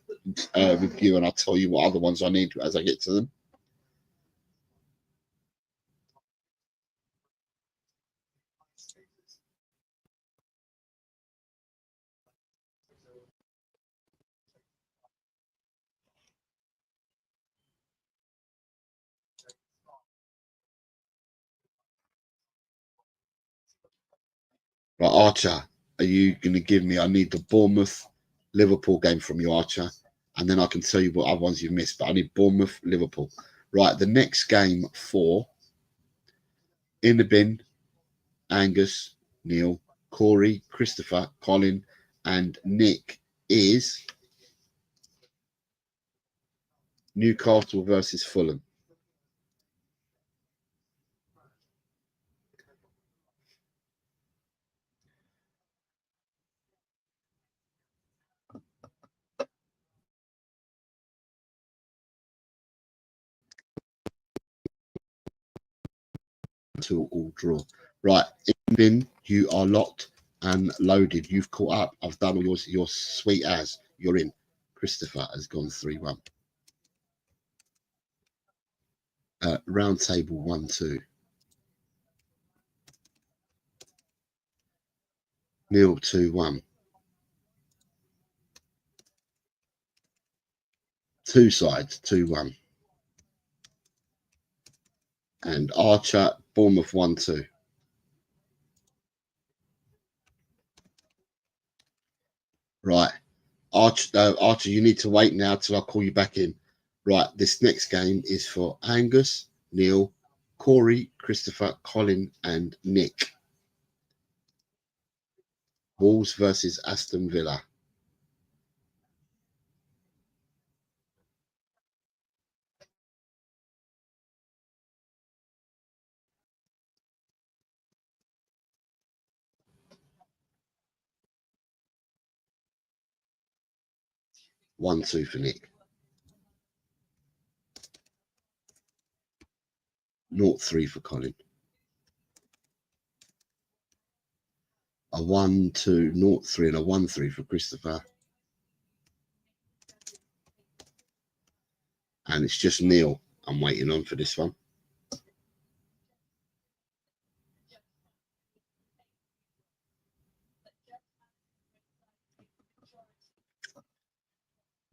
you, and I'll tell you what other ones I need as I get to them. Right, Archer, are you going to give me? I need the Bournemouth Liverpool game from you, Archer, and then I can tell you what other ones you've missed. But I need Bournemouth Liverpool. Right, the next game for in the bin, Angus, Neil, Corey, Christopher, Colin, and Nick is Newcastle versus Fulham. to all draw. Right, in you are locked and loaded. You've caught up. I've done all yours. You're sweet as. You're in. Christopher has gone 3-1. Round table 1-2. Neil 2-1. Two sides 2-1. And Archer Bournemouth 1-2. Right, Archer, you need to wait now till I call you back in. Right, this next game is for Angus, Neil, Corey, Christopher, Colin, and Nick. Wolves versus Aston Villa. One, 2 for Nick. 0-3 for Colin. A 1-2, 0-3, and a 1-3 for Christopher. And it's just Neil I'm waiting on for this one.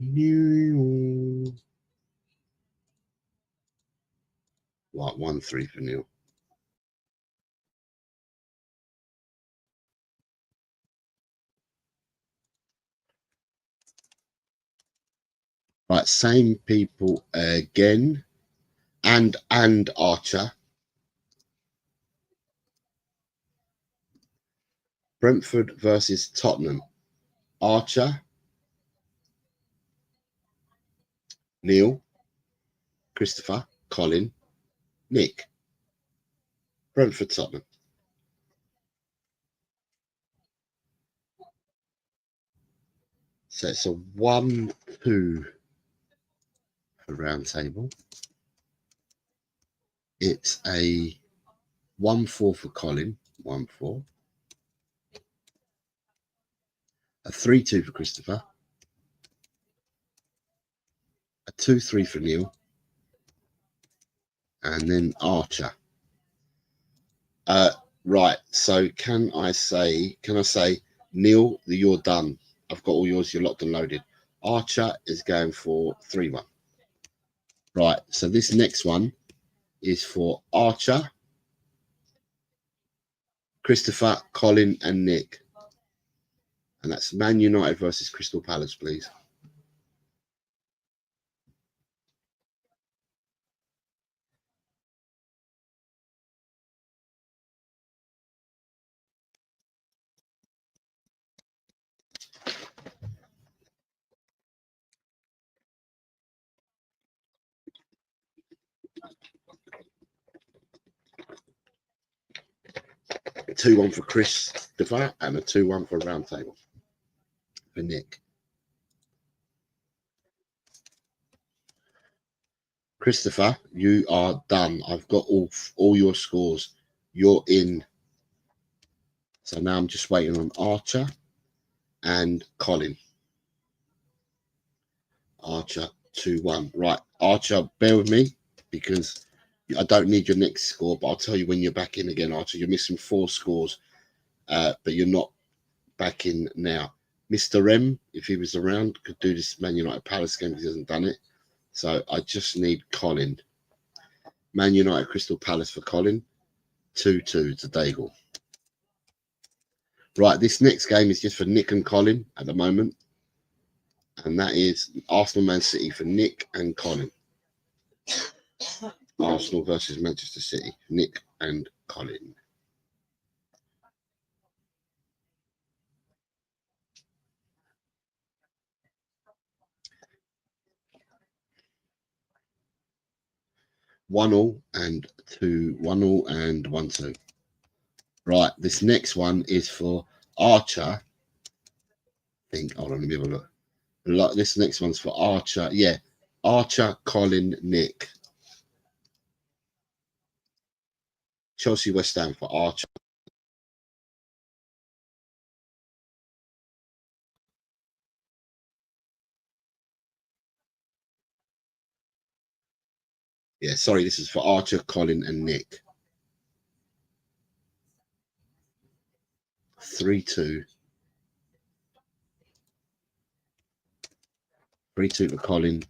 Neil. What, 1-3 for Neil. Right, same people again. And Archer. Brentford versus Tottenham. Archer. Neil. Christopher. Colin. Nick. Brentford, Tottenham. So it's a 1-2 for round table. It's a 1-4 for Colin. 1-4. A 3-2 for Christopher. A 2-3 for Neil. And then Archer. Right, so can I say, Neil, that you're done. I've got all yours, you're locked and loaded. Archer is going for 3-1. Right, so this next one is for Archer, Christopher, Colin, and Nick. And that's Man United versus Crystal Palace, please. A 2-1 for Christopher and a 2-1 for round table for Nick. Christopher, you are done. I've got all your scores. You're in. So now I'm just waiting on Archer and Colin. Archer 2-1. Right, Archer, bear with me because I don't need your next score, but I'll tell you when you're back in again, Archer. You're missing 4 scores, but you're not back in now. Mr. M, if he was around, could do this Man United Palace game because he hasn't done it. So I just need Colin. Man United Crystal Palace for Colin. 2-2 to Daigle. Right, this next game is just for Nick and Colin at the moment. And that is Arsenal Man City for Nick and Colin. Arsenal versus Manchester City. Nick and Colin. One all and 1-2. Right, this next one is for Archer. Hold on, let me have a look. This next one's for Archer. Yeah, Archer, Colin, Nick. Chelsea West Ham for Archer. Yeah, sorry, this is for Archer, Colin, and Nick. 3-2. 3-2 for Colin,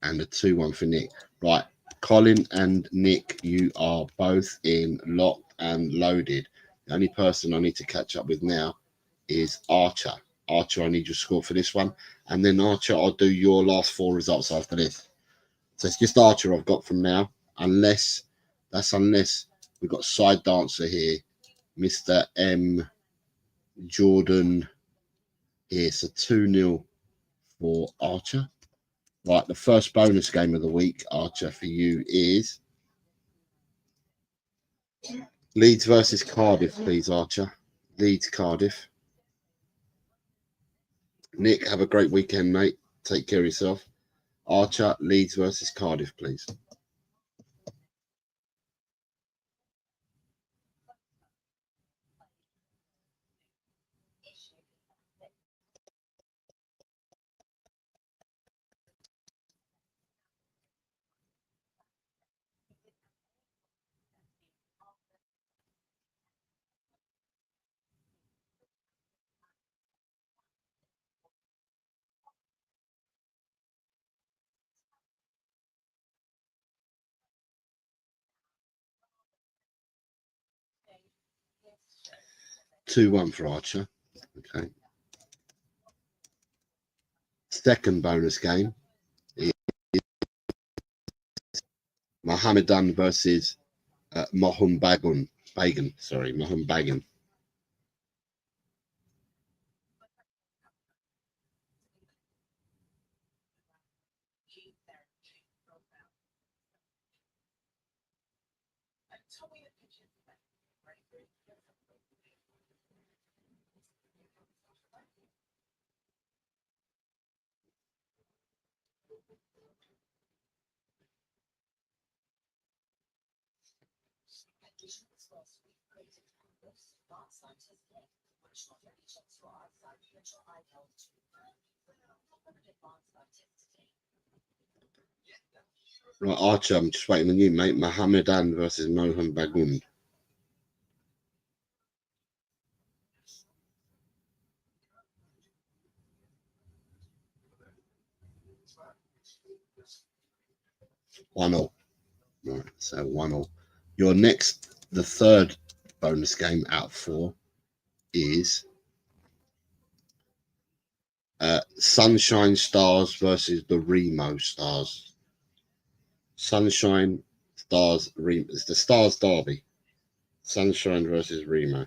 and a 2-1 for Nick. Right, Colin and Nick, you are both in, locked and loaded. The only person I need to catch up with now is Archer. Archer, I need your score for this one. And then Archer, I'll do your last 4 results after this. So it's just Archer I've got from now. Unless we've got side dancer here, Mr. M. Jordan here. So 2-0 for Archer. Right, the first bonus game of the week, Archer, for you is Leeds versus Cardiff, please, Archer. Leeds, Cardiff. Nick, have a great weekend, mate. Take care of yourself. Archer, Leeds versus Cardiff, please. Two one for Archer. Okay. Second bonus game is Mohammedan versus Mohun Bagan. Sorry, Mohun Bagan. Right, Archer, I'm just waiting on you, mate. Mohammedan versus Mohun Bagun. One all. Right, so 1-1. Your next, the third bonus game out of 4 is Sunshine Stars versus the Remo Stars. Sunshine Stars, it's the Stars Derby. Sunshine versus Remo.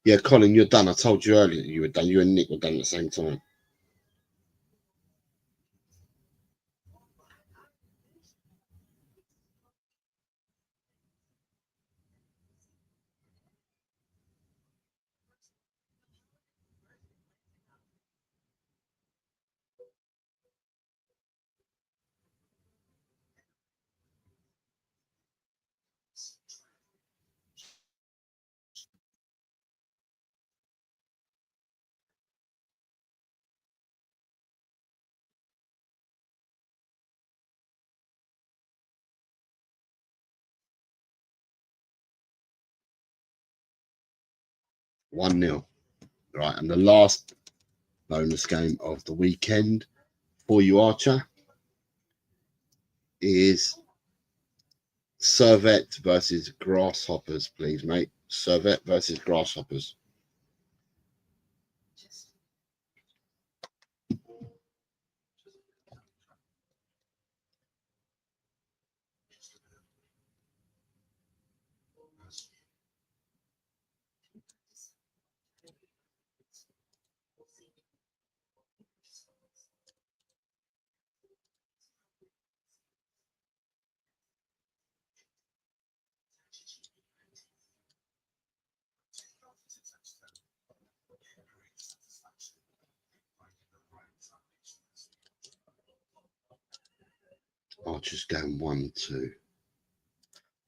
Yeah, Colin, you're done. I told you earlier that you were done. You and Nick were done at the same time. One 0. Right, and the last bonus game of the weekend for you, Archer, is Servette versus Grasshoppers, please, mate. Servette versus Grasshoppers. Archer's going 1, 2.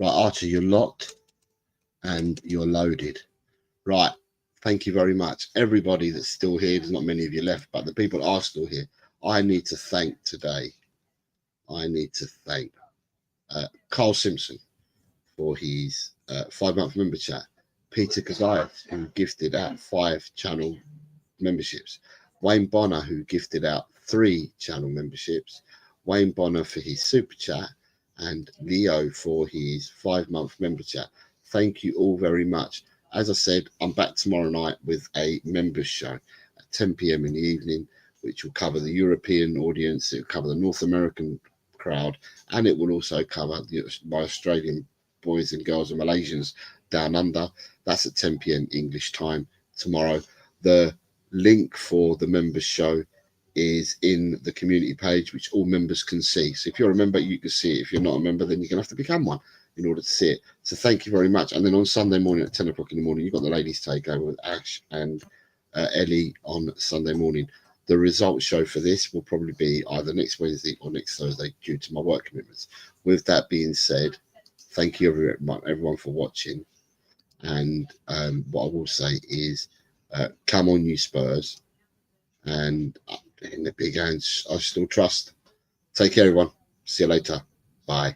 Right, Archer, you're locked and you're loaded. Right, thank you very much. Everybody that's still here, there's not many of you left, but the people that are still here, I need to thank today. I need to thank Carl Simpson for his 5-month member chat. Peter Kazayas, who gifted out 5 channel memberships. Wayne Bonner, who gifted out 3 channel memberships. Wayne Bonner for his super chat, and Leo for his 5-month member chat. Thank you all very much. As I said, I'm back tomorrow night with a members show at 10 p.m. in the evening, which will cover the European audience, it will cover the North American crowd, and it will also cover my Australian boys and girls and Malaysians down under. That's at 10 p.m. English time tomorrow. The link for the members show is in the community page, which all members can see. So if you're a member, you can see it. If you're not a member, then you're going to have to become one in order to see it. So thank you very much. And then on Sunday morning at 10 o'clock in the morning, you've got the ladies takeover with Ash and Ellie on Sunday morning. The results show for this will probably be either next Wednesday or next Thursday due to my work commitments. With that being said, thank you everyone for watching. And what I will say is, come on, you Spurs. And in the big hands, I still trust. Take care, everyone. See you later. Bye.